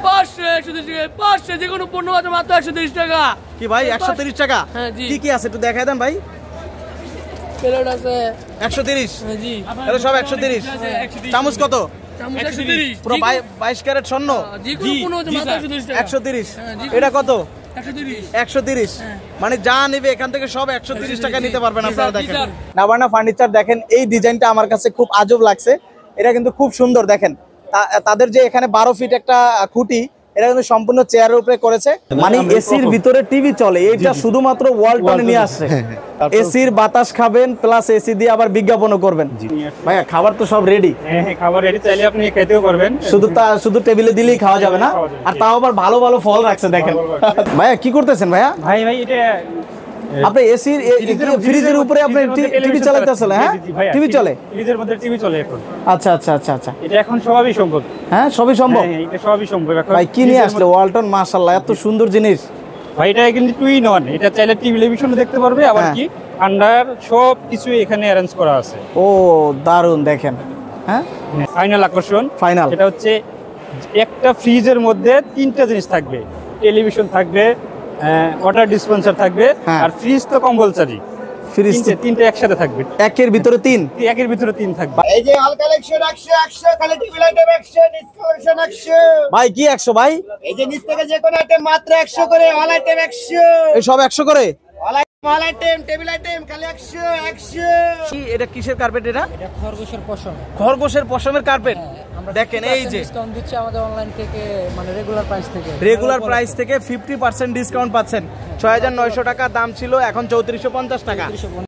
500 130 টাকা 500 যে কোনো পণ্য আছে মাত্র 130 টাকা। কি ভাই 130 টাকা? হ্যাঁ জি। কি কি আছে একটু দেখায় দেন ভাই। প্লেট আছে 130। হ্যাঁ জি। এটা সব 130। চামচ কত? চামচ 130 পুরো 22 ক্যারেট স্বর্ণ। যে কোনো পণ্য আছে মাত্র 130 টাকা। 130। এটা কত? 130। 130। মানে যা নেবে এখান থেকে সব 130 টাকা নিতে পারবেন আপনারা। দেখেন নাভানা ফার্নিচার, দেখেন এই ডিজাইনটা আমার কাছে খুব আজব লাগছে। এটা কিন্তু খুব সুন্দর। দেখেন তাদের যে এখানে 12 ফিট একটা খুঁটি, এটা কিন্তু সম্পূর্ণ চেয়ারের উপরে করেছে। মানে এসির ভিতরে টিভি চলে, এটা শুধুমাত্র ওয়ালটনে নিয়ে আসছে। এসির বাতাস খাবেন প্লাস এসি দিয়ে আবার বিজ্ঞাপনও করবেন। ভাইয়া খাবার তো সব রেডি? হ্যাঁ খাবার রেডি, চাইলে আপনি খেতেও পারবেন। শুধু টেবিলে দিলেই খাওয়া যাবে না? আর তাও আবার ভালো ভালো ফল রাখছে দেখেন। ভাইয়া কি করতেছেন ভাইয়া? ভাই এটা আপনি এসির ফ্রিজের উপরে আপনি টিভি চালাতেছেন? হ্যাঁ টিভি চলে, ফ্রিজের মধ্যে টিভি চলে এখন। আচ্ছা আচ্ছা আচ্ছা আচ্ছা, এটা এখন সবই সম্ভব। হ্যাঁ সবই সম্ভব। হ্যাঁ এটা সবই সম্ভব এখন। ভাই কি নিয়ে আসলে ওয়ালটন? মাশাআল্লাহ এত সুন্দর জিনিস। ভাই এটা কিন্তু 2 in 1, এটা চাইলে টেলিভিশনে দেখতে পারবে, আবার কি আন্ডার সব কিছু এখানে অ্যারেঞ্জ করা আছে। ও দারুন। দেখেন হ্যাঁ ফাইনাল আকর্ষণ ফাইনাল, এটা হচ্ছে একটা ফ্রিজের মধ্যে 3টা জিনিস থাকবে, টেলিভিশন থাকবে, ওয়াটার ডিসপেন্সার থাকবে, আর ফ্রিজ তো কম্পালসারি। ফ্রিজ 3টা একসাথে থাকবে, একের ভিতরে 3 থাকবে। এই যে অল কালেকশন 100 খালি টিভি লাইটের 100 ডিসকাউন্ট 100। ভাই কি 100 ভাই? এই যে নিচ থেকে যে কোনো আইটেম মাত্র 100 করে, অল আইটেম 100। এই সব 100 করে? অল আইটেম টেবিল আইটেম খালি 100। কি এটা কিসের কার্পেট? এটা খরগোশের পশম। খরগোশের পশমের কার্পেট। দেখেন এই যে ডিসকাউন্ট দিচ্ছে আমাদের অনলাইন থেকে, মানে রেগুলার প্রাইস থেকে 50% ডিসকাউন্ট পাচ্ছেন। 6900 টাকা দাম ছিল, এখন 3450 টাকা।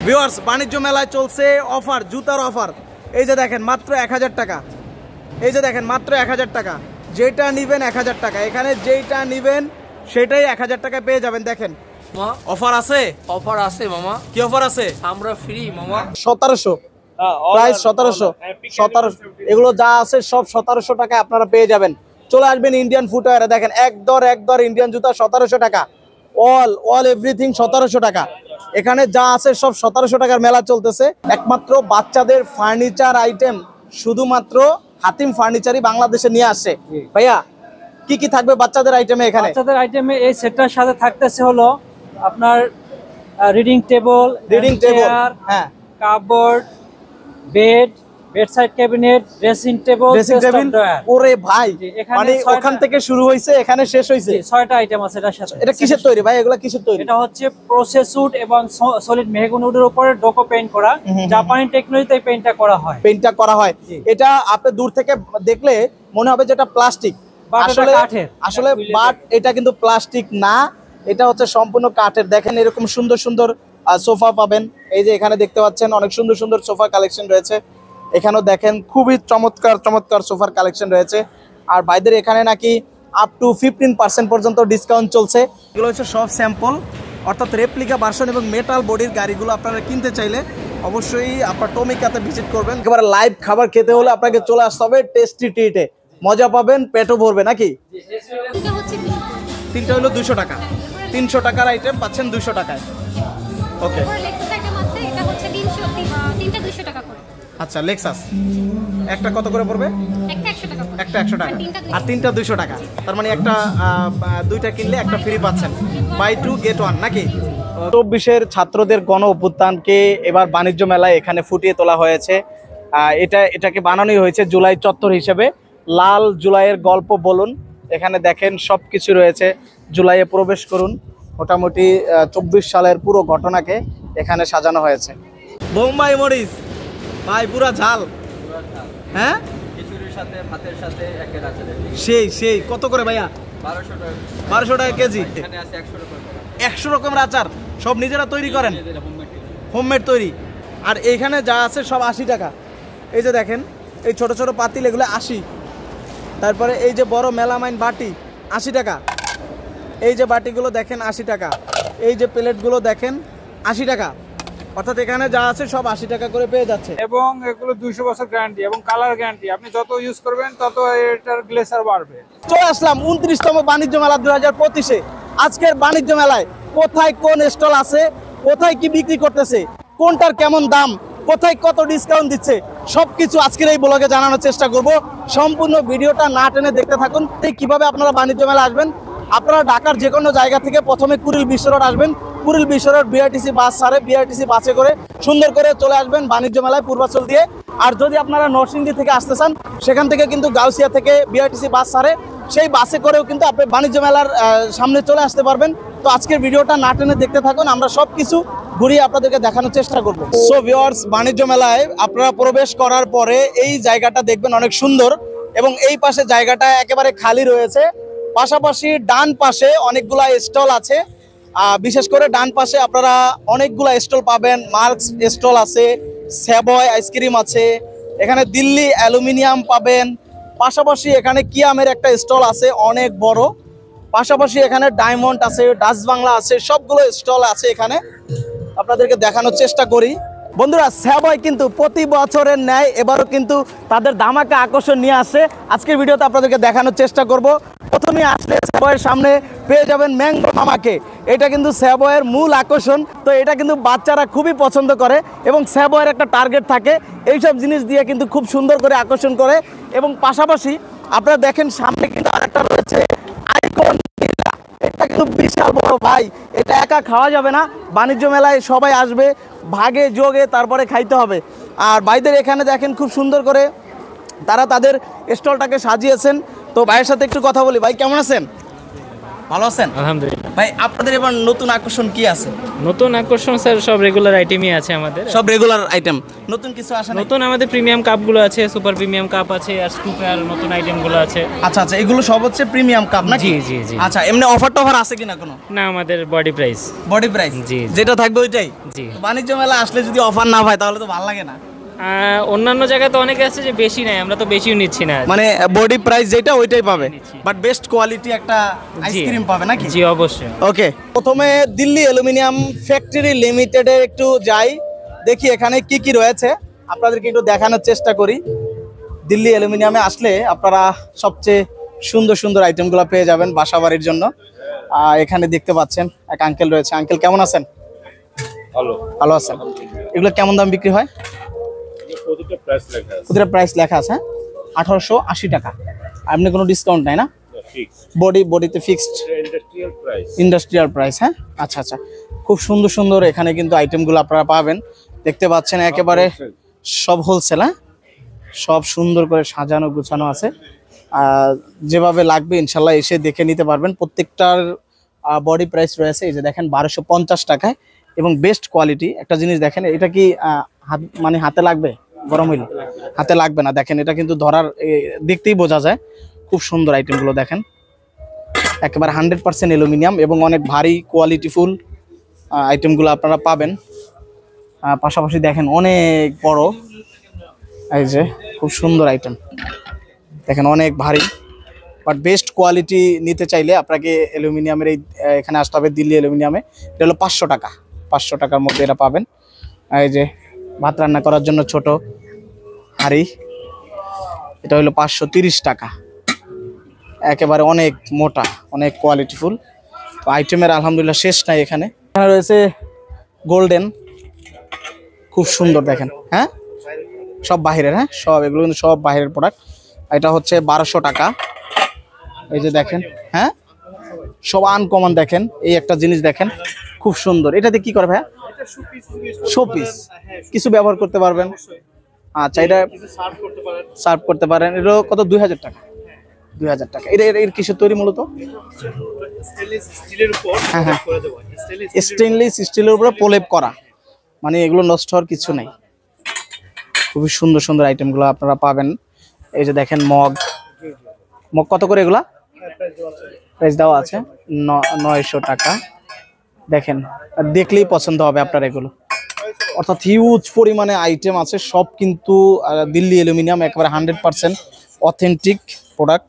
ভিউয়ার্স বাণিজ্য মেলায় চলছে অফার, জুতার অফার। এই যে দেখেন মাত্র 1000 টাকা। এই যে দেখেন মাত্র 1000 টাকা, যেটা নিবেন 1000 টাকা। এখানে যেটা নিবেন সেটাই 1000 টাকায় পেয়ে যাবেন। দেখেন অফার আছে, অফার আছে মামা। কি অফার আছে? আমরা ফ্রি মামা। 1700 প্রাইস, 1700 এগুলো যা আছে সব 1700 টাকায় আপনারা পেয়ে যাবেন। চলে আসবেন ইন্ডিয়ান ফুটওয়্যারে। দেখেন এক দর ইন্ডিয়ান জুতা 1700 টাকা, অল এভরিথিং 1700 টাকা। এখানে যা আছে সব 1700 টাকার মেলা চলতেছে। একমাত্র বাচ্চাদের ফার্নিচার আইটেম শুধুমাত্র হাতিম ফার্নিচারই বাংলাদেশে নিয়ে আসছে। ভাইয়া কি কি থাকবে বাচ্চাদের আইটেমে? এখানে বাচ্চাদের আইটেমে এই সেটটার সাথে থাকতেছে হলো আপনার রিডিং টেবিল, হ্যাঁ, cupboard, bedside cabinet, dressing table. ওরে ভাই মানে ওখান থেকে শুরু হইছে এখানে শেষ হইছে। 6টা আইটেম আছে এটার সাথে। এটা কিসের তৈরি ভাই? এগুলা কিসের তৈরি? এটা হচ্ছে প্রসেস উড এবং সলিড মেহগনি উডের উপরে ডোকো পেইন্ট করা, জাপানি টেকনোলজিতে এই পেইন্টটা করা হয়। এটা আপনি দূর থেকে দেখলে মনে হবে যে এটা প্লাস্টিক, আসলে বাট এটা কিন্তু প্লাস্টিক না, এটা হচ্ছে সম্পূর্ণ কাঠের। দেখেন এরকম সুন্দর সুন্দর সোফা পাবেন। এই যে এখানে দেখতে পাচ্ছেন অনেক সুন্দর সুন্দর সোফা কালেকশন রয়েছে। এখানেও দেখেন খুবই চমৎকার সোফার কালেকশন রয়েছে। আর ভাইদের এখানে নাকি আপ টু 15% পর্যন্ত ডিসকাউন্ট চলছে। এগুলো হচ্ছে সব স্যাম্পল, অর্থাৎ রেপ্লিকা ভার্সন এবং মেটাল বডির গাড়িগুলো আপনারা কিনতে চাইলে অবশ্যই আপনার টমিকাতে ভিজিট করবেন। একেবারে লাইভ খাবার খেতে হলে আপনাকে চলে আসতে হবে টেস্টি ট্রিটে। মজা পাবেন, পেটও ভরবে নাকি? তিনটা হলো 200 টাকা। 300 টাকার আইটেম পাচ্ছেন 200 টাকায়। ওকে আচ্ছা, লেক্সাস একটা কত করে পড়বে? একটা 100 টাকা আর তিনটা 200 টাকা। তার মানে একটা দুইটা কিনলে একটা ফ্রি পাচ্ছেন, বাই 2 get 1 নাকি? 24-এর ছাত্রদের গণ অভ্যুত্থানকে এবার বাণিজ্য মেলায় এখানে ফুটিয়ে তোলা হয়েছে। এটাকে বানানোই হয়েছে জুলাই চত্বর হিসেবে। লাল জুলাইয়ের গল্প বলুন, এখানে দেখেন সব কিছু রয়েছে। জুলাইয়ে প্রবেশ করুন, মোটামুটি 24 সালের পুরো ঘটনাকে এখানে সাজানো হয়েছে। বোম্বাই মরিচ ভাই পুরা ঝাল, হ্যাঁ খিচুড়ির সাথে ভাতের সাথে একের আছে। সেই কত করে ভাইয়া? 1200 টাকা কেজি। এখানে আছে 100 রকমের আচার, সব নিজেরা তৈরি করেন, হোমমেড তৈরি। আর এইখানে যা আছে সব 80 টাকা। এই যে দেখেন এই ছোট ছোট পাতিল, এগুলো 80। তারপরে এই যে বড় মেলামাইন বাটি 80 টাকা। এই যে বাটিগুলো দেখেন 80 টাকা। এই যে প্লেটগুলো দেখেন 80 টাকা। অর্থাৎ এখানে যা আছে সব 80 টাকা করে পেয়ে যাচ্ছে। এবং এগুলো 200 বছর গ্যারান্টি এবং কালার গ্যারান্টি। আপনি যত ইউজ করবেন তত এটার গ্লেসার বাড়বে। চলে আসলাম 29তম বাণিজ্য মেলা 2025-এ। আজকের বাণিজ্য মেলায় কোথায় কোন স্টল আছে, কোথায় কি বিক্রি করতেছে, কোনটার কেমন দাম, কোথায় কত ডিসকাউন্ট দিচ্ছে সবকিছু আজকের এই ব্লগে জানানোর চেষ্টা করব। সম্পূর্ণ ভিডিওটা না টেনে দেখতে থাকুন। কিভাবে আপনারা বাণিজ্য মেলা আসবেন, আপনারা ঢাকার যে কোনো জায়গা থেকে প্রথমে কুড়িল বিশ্ব রোড আসবেন, কুড়িল বিশ্ব রোড বিআরটিসি বাস ছাড়ে, বিআরটিসি বাসে করে সুন্দর করে চলে আসবেন বাণিজ্য মেলায় পূর্বাচল দিয়ে। আর যদি আপনারা নরসিংদী থেকে আসতে চান, সেখান থেকে কিন্তু গাউসিয়া থেকে বিআরটিসি বাস ছাড়ে, সেই বাসে করেও কিন্তু আপনি বাণিজ্য মেলার সামনে চলে আসতে পারবেন। তো আজকের ভিডিওটা না টেনে দেখতে থাকুন, আমরা সব কিছু ঘুরিয়ে আপনাদেরকে দেখানোর চেষ্টা করব। সো ভিউয়ার্স, বাণিজ্য মেলায় আপনারা প্রবেশ করার পরে এই জায়গাটা দেখবেন অনেক সুন্দর, এবং এই পাশে জায়গাটা একেবারে খালি রয়েছে। পাশাপাশি ডান পাশে অনেকগুলা স্টল আছে, বিশেষ করে ডান পাশে আপনারা অনেকগুলা স্টল পাবেন। মার্কস স্টল আছে, সেবয় আইসক্রিম আছে, এখানে দিল্লি অ্যালুমিনিয়াম পাবেন। পাশাপাশি এখানে কিয়ামের একটা স্টল আছে অনেক বড়। পাশাপাশি এখানে ডায়মন্ড আছে, ডাচ বাংলা আছে, সবগুলো স্টল আছে এখানে। আপনাদেরকে দেখানোর চেষ্টা করি। বন্ধুরা, সেবয় কিন্তু প্রতি বছরের ন্যায় এবারও কিন্তু তাদের ধামাকা আকর্ষণ নিয়ে আসে। আজকের ভিডিওতে আপনাদেরকে দেখানোর চেষ্টা করব। প্রথমে আসলে সেবয়ের সামনে পেয়ে যাবেন ম্যাঙ্গো মামাকে। এটা কিন্তু সেবয়ের মূল আকর্ষণ। তো এটা কিন্তু বাচ্চারা খুবই পছন্দ করে, এবং সেবয়ের একটা টার্গেট থাকে এইসব জিনিস দিয়ে কিন্তু খুব সুন্দর করে আকর্ষণ করে। এবং পাশাপাশি আপনারা দেখেন সামনে কিন্তু আরেকটা রয়েছে আইকন। এটা কিন্তু বিশাল বড় ভাই, এটা একা খাওয়া যাবে না। বাণিজ্য মেলায় সবাই আসবে, ভাগে যোগে তারপরে খাইতে হবে। আর ভাইদের এখানে দেখেন খুব সুন্দর করে তারা তাদের স্টলটাকে সাজিয়েছেন। তো ভাইয়ের সাথে একটু কথা বলি। ভাই কেমন আছেন? ভালো আছেন? আলহামদুলিল্লাহ। ভাই আপনাদের এবার নতুন আকর্ষণ কি আছে? নতুন আকর্ষণ স্যার সব রেগুলার আইটেমই আছে আমাদের। সব রেগুলার আইটেম, নতুন কিছু আসে না? নতুন আমাদের প্রিমিয়াম কাপগুলো আছে, সুপার প্রিমিয়াম কাপ আছে, আর স্কুপের নতুন আইটেমগুলো আছে। আচ্ছা আচ্ছা, এগুলো সব হচ্ছে প্রিমিয়াম কাপ নাকি? জি জি জি। আচ্ছা, এমনি অফার টফার আছে কিনা কোনো? না, আমাদের বডি প্রাইস। Body price? জি। যেটা থাকবে ওইটাই? জি। বাণিজ্য মেলা আসলে যদি অফার না পায় তাহলে তো ভালো লাগে না। অন্যান্য জায়গায় তো অনেকে আছে যে বেশি নেয়, আমরা তো বেশিও নিচ্ছি না। মানে বডি প্রাইস যেটা ওইটাই পাবে, বাট বেস্ট কোয়ালিটি একটা আইসক্রিম পাবে নাকি? জি অবশ্যই। ওকে, প্রথমে দিল্লি অ্যালুমিনিয়াম ফ্যাক্টরি লিমিটেডে একটু যাই, দেখি এখানে কি কি রয়েছে, আপনাদেরকে একটু দেখানোর চেষ্টা করি। দিল্লি অ্যালুমিনিয়ামে আসলে আপনারা সবচেয়ে সুন্দর সুন্দর আইটেমগুলো পেয়ে যাবেন বাসা বাড়ির জন্য। এখানে দেখতে পাচ্ছেন এক আঙ্কেল রয়েছে। আঙ্কেল কেমন আছেন? ভালো। ভালো আছেন। এগুলো কেমন দাম বিক্রি হয়? প্রতিটা প্রাইস লেখা আছে। 1880 টাকা। আপনি কোনো ডিসকাউন্ট নাই না? বডিতে ফিক্সড ইন্ডাস্ট্রিয়াল প্রাইস। হ্যাঁ, আচ্ছা আচ্ছা, খুব সুন্দর সুন্দর এখানে কিন্তু আইটেমগুলো আপনারা পাবেন। দেখতে পাচ্ছেন একেবারে সব হোলসেল। হ্যাঁ, সব সুন্দর করে সাজানো গুছানো আছে। যেভাবে লাগবে ইনশাল্লাহ এসে দেখে নিতে পারবেন। প্রত্যেকটার বডি প্রাইস রয়েছে। এই যে দেখেন 1250 টাকায়, এবং বেস্ট কোয়ালিটি। একটা জিনিস দেখেন, এটা কি মানে হাতে লাগবে? গরম হইলে হাতে লাগবে না। দেখেন এটা কিন্তু ধরার দেখতেই বোঝা যায়। খুব সুন্দর আইটেমগুলো দেখেন, একেবারে 100% অ্যালুমিনিয়াম, এবং অনেক ভারী কোয়ালিটিফুল আইটেমগুলো আপনারা পাবেন। পাশাপাশি দেখেন অনেক বড়, এই যে খুব সুন্দর আইটেম দেখেন, অনেক ভারী, বাট বেস্ট কোয়ালিটি নিতে চাইলে আপনাকে অ্যালুমিনিয়ামের এখানে আসতে হবে, দিল্লি অ্যালুমিনিয়ামে। এটা হলো 500 টাকা। 500 টাকার মধ্যে এটা পাবেন। এই যে ভাত রান্না করার জন্য ছোট হাঁড়ি, এটা হলো 530 টাকা। একেবারে অনেক মোটা, অনেক কোয়ালিটিফুল। তো আইটেমের আলহামদুলিল্লাহ শেষ নাই। এখানে রয়েছে গোল্ডেন, খুব সুন্দর দেখেন। হ্যাঁ, সব বাহিরের। হ্যাঁ, সব এগুলো কিন্তু সব বাহিরের প্রোডাক্ট। এটা হচ্ছে 1200 টাকা। এই যে দেখেন, হ্যাঁ, সব আনকমন। দেখেন এই একটা জিনিস দেখেন, খুব সুন্দর। এটাতে কি করে ভাইয়া? শোপিস, কিছু ব্যবহার করতে পারবেন। আচ্ছা, এটা সার্ভ করতে পারেন। এটা কত? 2000 টাকা। 2000 টাকা। এটা এর কিসের তৈরি মূলত? হ্যাঁ হ্যাঁ, স্টেনলেস স্টিলের উপরে প্রলেপ করা, মানে এগুলো নষ্ট হওয়ার কিছু নেই। খুবই সুন্দর সুন্দর আইটেমগুলো আপনারা পাবেন। এই যে দেখেন মগ কত করে? এগুলা প্রাইস দেওয়া আছে 900 টাকা। দেখেন, দেখলেই পছন্দ হবে আপনার এগুলো। অর্থাৎ হিউজ পরিমাণে আইটেম আছে, সব কিন্তু দিল্লি অ্যালুমিনিয়াম, একেবারে 100% অথেন্টিক প্রোডাক্ট।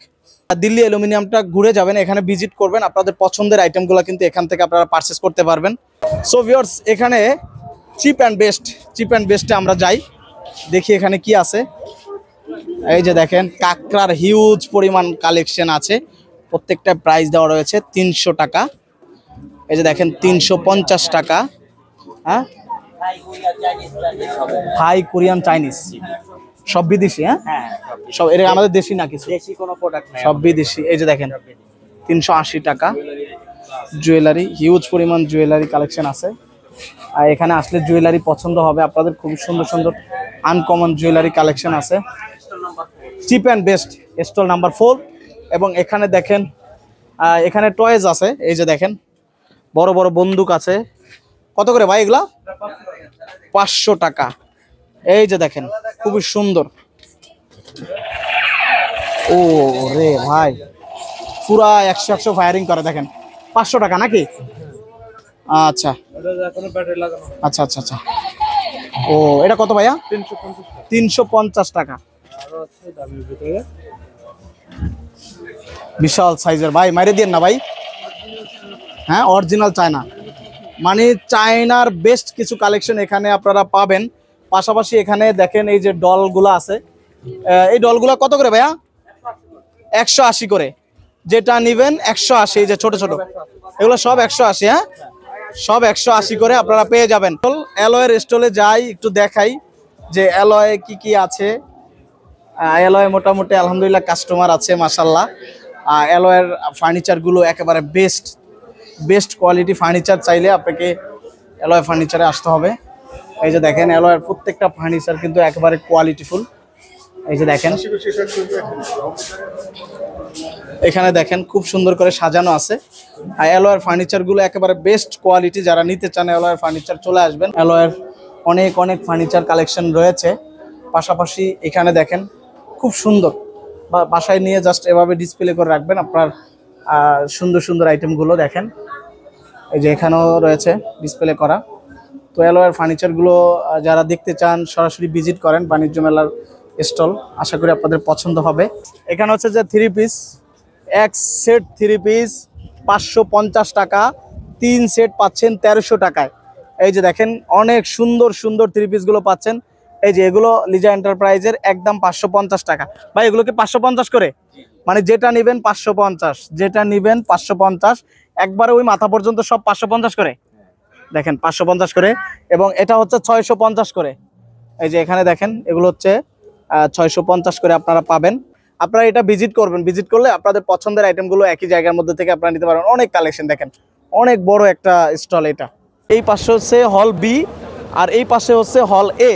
দিল্লি অ্যালুমিনিয়ামটা ঘুরে যাবেন, এখানে ভিজিট করবেন, আপনাদের পছন্দের আইটেমগুলো কিন্তু এখান থেকে আপনারা পারচেস করতে পারবেন। সো ভিউয়ার্স, এখানে চিপ অ্যান্ড বেস্টে আমরা যাই, দেখি এখানে কি আছে। এই যে দেখেন কাঁকড়ার হিউজ পরিমাণ কালেকশন আছে। প্রত্যেকটা প্রাইস দেওয়া রয়েছে 300 টাকা। এই যে দেখেন 350 টাকা। হ্যাঁ, থাই, কোরিয়ান, চাইনিজ, সব বিদেশি। হ্যাঁ, সব এর আমাদের দেশি না, কিছু দেশি কোনো প্রোডাক্ট নাই, সব বিদেশি। এই যে দেখেন 380 টাকা জুয়েলারি, হিউজ পরিমাণ জুয়েলারি কালেকশন আছে। আর এখানে আসলে জুয়েলারি পছন্দ হবে আপনাদের, খুব সুন্দর সুন্দর আনকমন জুয়েলারি কালেকশন আছে। Cheap and best stall number 4। এবং এখানে দেখেন এখানে টয়েজ আছে। এই যে দেখেন বড় বড় বন্দুক আছে। কত করে ভাই এগুলা? 500 টাকা। এই যে দেখেন খুবই সুন্দর। ও রে ভাই, পুরা 100 ফায়ারিং করে, দেখেন 500 টাকা নাকি? আচ্ছা আচ্ছা আচ্ছা আচ্ছা। ও এটা কত ভাইয়া? 350 টাকা। বিশাল সাইজের ভাই, মাইরে দিন না ভাই। হ্যাঁ, অরিজিনাল চায়না, মানে চায়নার বেস্ট কিছু কালেকশন এখানে আপনারা পাবেন। পাশাপাশি এখানে দেখেন এই যে ডলগুলো আছে, এই ডলগুলো কত করে ভাইয়া? 180 করে। যেটা নিবেন 180। এই যে ছোট ছোট এগুলো সব 180। হ্যাঁ, সব 180 করে আপনারা পেয়ে যাবেন। অ্যালয়ের স্টলে যাই, একটু দেখাই যে অ্যালয়ে কি কি আছে। অ্যালয়ে মোটামুটি আলহামদুলিল্লাহ কাস্টমার আছে মাশাল্লাহ। অ্যালয়ের ফার্নিচারগুলো একেবারে বেস্ট কোয়ালিটি ফার্নিচার চাইলে আপনাকে অ্যালয় ফার্নিচারে আসতে হবে। এই যে দেখেন অ্যালয়ের প্রত্যেকটা ফার্নিচার কিন্তু একেবারে কোয়ালিটিফুল। এই যে দেখেন এখানে দেখেন খুব সুন্দর করে সাজানো আছে। আর অ্যালয়ের ফার্নিচারগুলো একেবারে বেস্ট কোয়ালিটি। যারা নিতে চান অ্যালয়ের ফার্নিচার চলে আসবেন। অ্যালয়ের অনেক অনেক ফার্নিচার কালেকশন রয়েছে। পাশাপাশি এখানে দেখেন খুব সুন্দর, বাসায় নিয়ে জাস্ট এভাবে ডিসপ্লে করে রাখবেন আপনার সুন্দর সুন্দর আইটেমগুলো। দেখেন এই যে এখানেও রয়েছে ডিসপ্লে করা। তো অ্যালয়ের ফার্নিচারগুলো যারা দেখতে চান সরাসরি ভিজিট করেন বাণিজ্য মেলার স্টল, আশা করি আপনাদের পছন্দ হবে। এখানে হচ্ছে যে 3 পিস, এক সেট 3 পিস 550 টাকা, 3 সেট পাচ্ছেন 1300 টাকায়। এই যে দেখেন অনেক সুন্দর সুন্দর 3 পিসগুলো পাচ্ছেন। এই যে এগুলো লিজা এন্টারপ্রাইজের একদম 550 টাকা। ভাই এগুলোকে 550 করে, মানে যেটা নেবেন 550, যেটা নেবেন 550, একবারে ওই মাথা পর্যন্ত সব 550 করে। দেখেন 550 করে। এবং এটা হচ্ছে 650 করে। এই যে এখানে দেখেন এগুলো হচ্ছে 650 করে আপনারা পাবেন। আপনারা এটা ভিজিট করবেন, ভিজিট করলে আপনাদের পছন্দের আইটেমগুলো একই জায়গার মধ্যে থেকে আপনারা নিতে পারবেন। অনেক কালেকশন দেখেন, অনেক বড় একটা স্টল এটা। এই পাশে হচ্ছে হল বি আর এই পাশে হচ্ছে হল এ।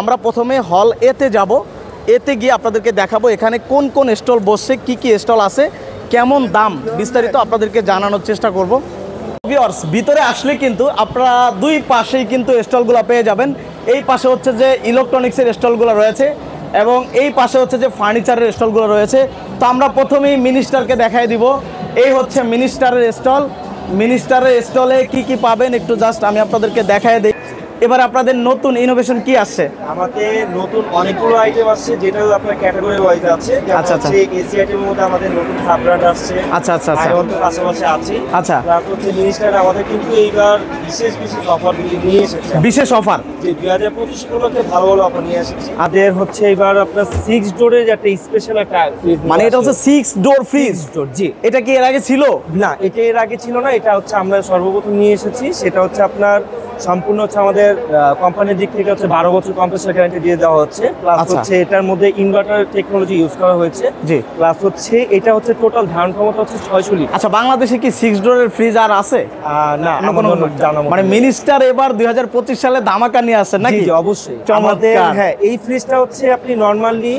আমরা প্রথমে হল এতে যাব, এতে গিয়ে আপনাদেরকে দেখাবো এখানে কোন কোন স্টল বসছে, কি কি স্টল আছে, কেমন দাম, বিস্তারিত আপনাদেরকে জানানোর চেষ্টা করব। ভিউয়ার্স, ভিতরে আসলে কিন্তু আপনারা দুই পাশেই কিন্তু স্টলগুলো পেয়ে যাবেন। এই পাশে হচ্ছে যে ইলেকট্রনিক্সের স্টলগুলো রয়েছে এবং এই পাশে হচ্ছে যে ফার্নিচারের স্টলগুলো রয়েছে। তো আমরা প্রথমেই মিনিস্টারকে দেখাই দিব। এই হচ্ছে মিনিস্টারের স্টল। মিনিস্টারের স্টলে কি কি পাবেন একটু জাস্ট আমি আপনাদেরকে দেখাই দিই। এবার আপনাদের নতুন ইনোভেশন কি আসছে? আমাদের নতুন অনেকগুলো আইটেম আসছে, যেটা আপনার ক্যাটাগরি ওয়াইজ আছে। আচ্ছা আচ্ছা, এসি আইটেমের মধ্যে আমাদের নতুন সাব ব্র্যান্ড আসছে। আচ্ছা আচ্ছা আচ্ছা, পাশাপাশি আছে। আচ্ছা, প্লাস হচ্ছে মিনিস্টার আমাদের কিন্তু এইবার বিশেষ অফার নিয়ে এসেছে। বিশেষ অফার যে 2025 উপলক্ষে ভালো ভালো অফার নিয়ে এসেছে। আমাদের হচ্ছে এবার আপনার 6 ডোরের একটা স্পেশাল একটা ফ্রিজ, মানে এটা হচ্ছে 6 ডোর ফ্রিজ। জি, এটা কি এর আগে ছিল? না, এটা এর আগে ছিল না। এটা হচ্ছে আমরা সর্বপ্রথম নিয়ে এসেছি। সেটা হচ্ছে আপনার সম্পূর্ণ হচ্ছে আমাদের কোম্পানির দিক থেকে হচ্ছে 12 বছর কম্প্রেসর গ্যারান্টি দিয়ে দেওয়া হচ্ছে। প্লাস হচ্ছে এটার মধ্যে ইনভার্টার টেকনোলজি ইউজ করা হয়েছে। জি, প্লাস হচ্ছে এটা হচ্ছে টোটাল ধারণ ক্ষমতা হচ্ছে 600 লিটার। আচ্ছা, বাংলাদেশে কি 6 ডোরের ফ্রিজ আর আছে? না, মানে মিনিস্টার এবার 2025 সালে ধামাকা নিয়ে আসছে নাকি? অবশ্যই আমাদের, হ্যাঁ, এই ফ্রিজটা হচ্ছে আপনি নরমালি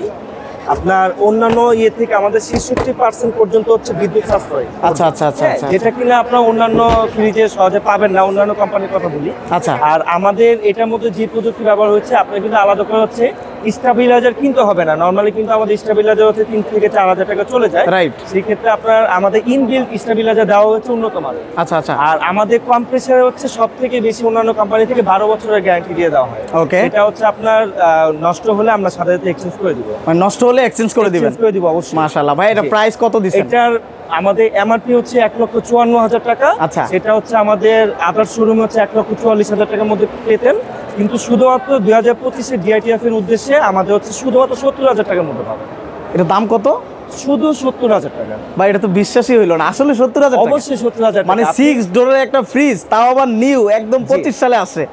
আপনার অন্যান্য ইয়ে থেকে আমাদের 66% পর্যন্ত হচ্ছে বিদ্যুৎ সাশ্রয়। আচ্ছা আচ্ছা আচ্ছা, যেটা কিনা আপনার অন্যান্য ফ্রিজে সহজে পাবেন না, অন্যান্য কোম্পানির কথা বলি। আচ্ছা, আর আমাদের এটার মধ্যে যে প্রযুক্তি ব্যবহার হচ্ছে আপনার কিন্তু আলাদা করে হচ্ছে স্টেবিলাইজার কিনতে হবে না। নরমালি কিন্তু আমাদের স্টেবিলাইজার হচ্ছে 3 থেকে 4000 টাকা চলে যায়। রাইট। সেই ক্ষেত্রে আপনার আমাদের ইনবিল্ট স্টেবিলাইজার দেওয়া হচ্ছে উন্নত মানের। আচ্ছা আচ্ছা। আর আমাদের কম্প্রেসারে হচ্ছে সবথেকে বেশি অন্যান্য কোম্পানি থেকে 12 বছরের গ্যারান্টি দিয়ে দেওয়া হয়। ওকে। এটা হচ্ছে আপনার নষ্ট হলে আমরা সাথে সাথে এক্সচেঞ্জ করে দিব। মানে নষ্ট হলে এক্সচেঞ্জ করে দিবেন? করে দিব অবশ্যই। মাশাআল্লাহ ভাই, এটা প্রাইস কত দিচ্ছেন? এটার আমাদের এমআরপি হচ্ছে 1,54,000 টাকা। আচ্ছা। সেটা হচ্ছে আমাদের আদার শোরুম হচ্ছে 1,44,000 টাকার মধ্যে পেতেন, কিন্তু শুধুমাত্র 2025 এর ডিআইটিএফ এর উদ্দেশ্যে আমাদের হচ্ছে শুধুমাত্র 70,000 টাকার মধ্যে পাবেন। এটা দাম কত? শুধু 70,000 টাকা। ভাই এটা তো বিশ্বাসই হইলো না, আসলে 70,000 টাকা? অবশ্যই 70,000 মানে 6 ডোরের একটা ফ্রিজ, তাও আবার নিউ, একদম 25 সালে আসছে,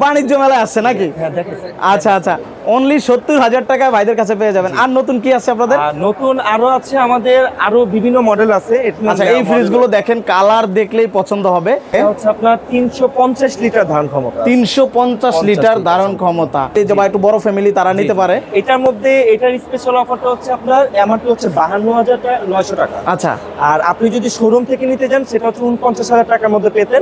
বাণিজ্য মেলায় আসছে নাকি? হ্যাঁ দেখেন। আচ্ছা আচ্ছা, অনলি 70,000 টাকায় ভাইদের কাছে পেয়ে যাবেন। আর নতুন কি আছে আপনাদের? নতুন আরো আছে আমাদের, আরো বিভিন্ন মডেল আছে। আচ্ছা, এই ফ্রিজগুলো দেখেন, কালার দেখলেই পছন্দ হবে। এটা হচ্ছে আপনার 350 লিটার ধারণ ক্ষমতা। 350 লিটার ধারণ ক্ষমতা। এই যে ভাই একটু বড় ফ্যামিলি তারা নিতে পারে। এটার মধ্যে এটার স্পেশাল অফারটা হচ্ছে আপনার এমআরপি হচ্ছে 52,900 টাকা। আচ্ছা, আর আপনি যদি শোরুম থেকে নিতে যান সেটা হচ্ছে 49,000 টাকার মধ্যে পেতেন।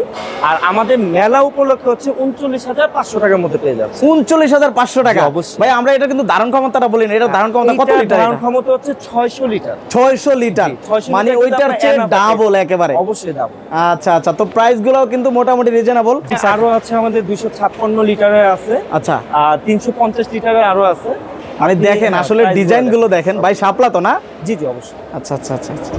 আর আমাদের মেলা উপলক্ষে হচ্ছে 39,500 টাকার মধ্যে পেয়ে যাচ্ছে। 39,500 টাকা? ভাই আমরা এটা কিন্তু ধারণ ক্ষমতাটা বলিনি, এটা ধারণ ক্ষমতা কত লিটার? ধারণ ক্ষমতা হচ্ছে 600 লিটার। 600 লিটার, মানে ওইটার চেয়ে ডাবল একেবারে। অবশ্যই ডাবল। আচ্ছা আচ্ছা, তো প্রাইস গুলো কিন্তু মোটামুটি রিজনেবল। আরো আছে আমাদের 256 লিটারের আছে। আচ্ছা, আর 350 লিটারের আরো আছে। মানে দেখেন আসলে ডিজাইন গুলো দেখেন ভাই, শাপলা তো না? জি জি অবশ্যই। আচ্ছা আচ্ছা আচ্ছা আচ্ছা,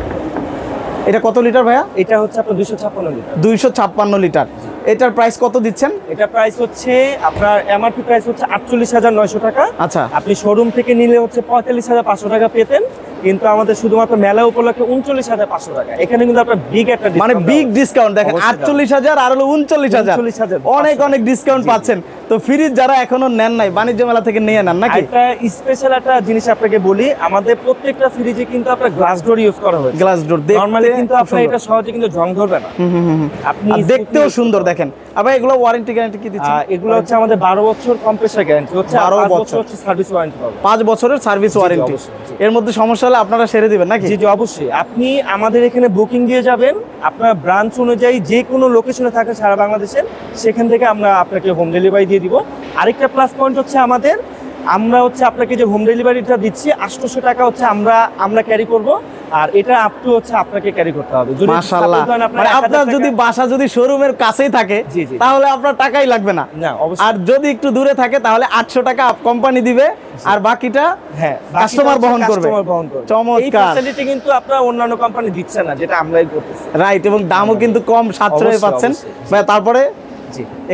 এটা কত লিটার ভাইয়া? এটা হচ্ছে আপনার 256 লিটার। 256 লিটার। এটার প্রাইস কত দিচ্ছেন? এটা প্রাইস হচ্ছে আপনার এমআরপি প্রাইস হচ্ছে 48,900 টাকা। আচ্ছা, আপনি শোরুম থেকে নিলে হচ্ছে 45,500 টাকা পেতেন, কিন্তু আমাদের শুধুমাত্র মেলা উপলক্ষে 39,500 টাকা। এখানে কিন্তু আপনার বিগ একটা মানে বিগ ডিসকাউন্ট দেখেন, 48,000 আর হলো 39,000, অনেক অনেক ডিসকাউন্ট পাচ্ছেন। তো ফ্রিজ যারা এখনো নেন নাই, বাণিজ্য মেলা থেকে নিয়ে নেন নাকি? একটা স্পেশাল একটা জিনিস আপনাকে বলি, আমাদের প্রত্যেকটা ফ্রিজে কিন্তু আপনার গ্লাস ডোর ইউজ করা হয়েছে। গ্লাস ডোর নরমালি কিন্তু আপনার এটা সহজে কিন্তু জং ধরবে না। আপনি দেখতেও সুন্দর দেখেন। আবার এগুলো ওয়ারেন্টি গ্যারান্টি কি দিচ্ছেন? এগুলো হচ্ছে আমাদের 12 বছর কম্প্রেসর গ্যারান্টি হচ্ছে, 12 বছর হচ্ছে সার্ভিস ওয়ারেন্টি পাবেন। 5 বছরের সার্ভিস ওয়ারেন্টি। এর মধ্যে সমস্যা হলে আপনারা সেরে দিবেন নাকি? জি জি অবশ্যই। আপনি আমাদের এখানে বুকিং দিয়ে যাবেন, আপনার ব্রাঞ্চ অনুযায়ী যে কোনো লোকেশনে থাকে সারা বাংলাদেশের, সেখান থেকে আমরা আপনাকে হোম ডেলিভারি দিয়ে দিব। আরেকটা প্লাস পয়েন্ট হচ্ছে আমরা হচ্ছে আপনাকে যে হোম ডেলিভারিটা দিচ্ছি 800 টাকা হচ্ছে আমরা ক্যারি করব, আর এটা আপ টু হচ্ছে আপনাকে ক্যারি করতে হবে। যদি মাশাআল্লাহ, মানে আপনার যদি বাসা যদি শোরুমের কাছেই থাকে তাহলে আপনার টাকাই লাগবে না। আর যদি একটু দূরে থাকে তাহলে 800 টাকা কোম্পানি দিবে, আর বাকিটা কাস্টমার বহন করবে। চমৎকার। এই ফ্যাসিলিটি কিন্তু আপনারা অন্যান্য কোম্পানি দিচ্ছে না, যেটা আমরাই করতেছি। রাইট, এবং দামও কিন্তু কম, সাশ্রয়ে পাচ্ছেন। ভাই তারপরে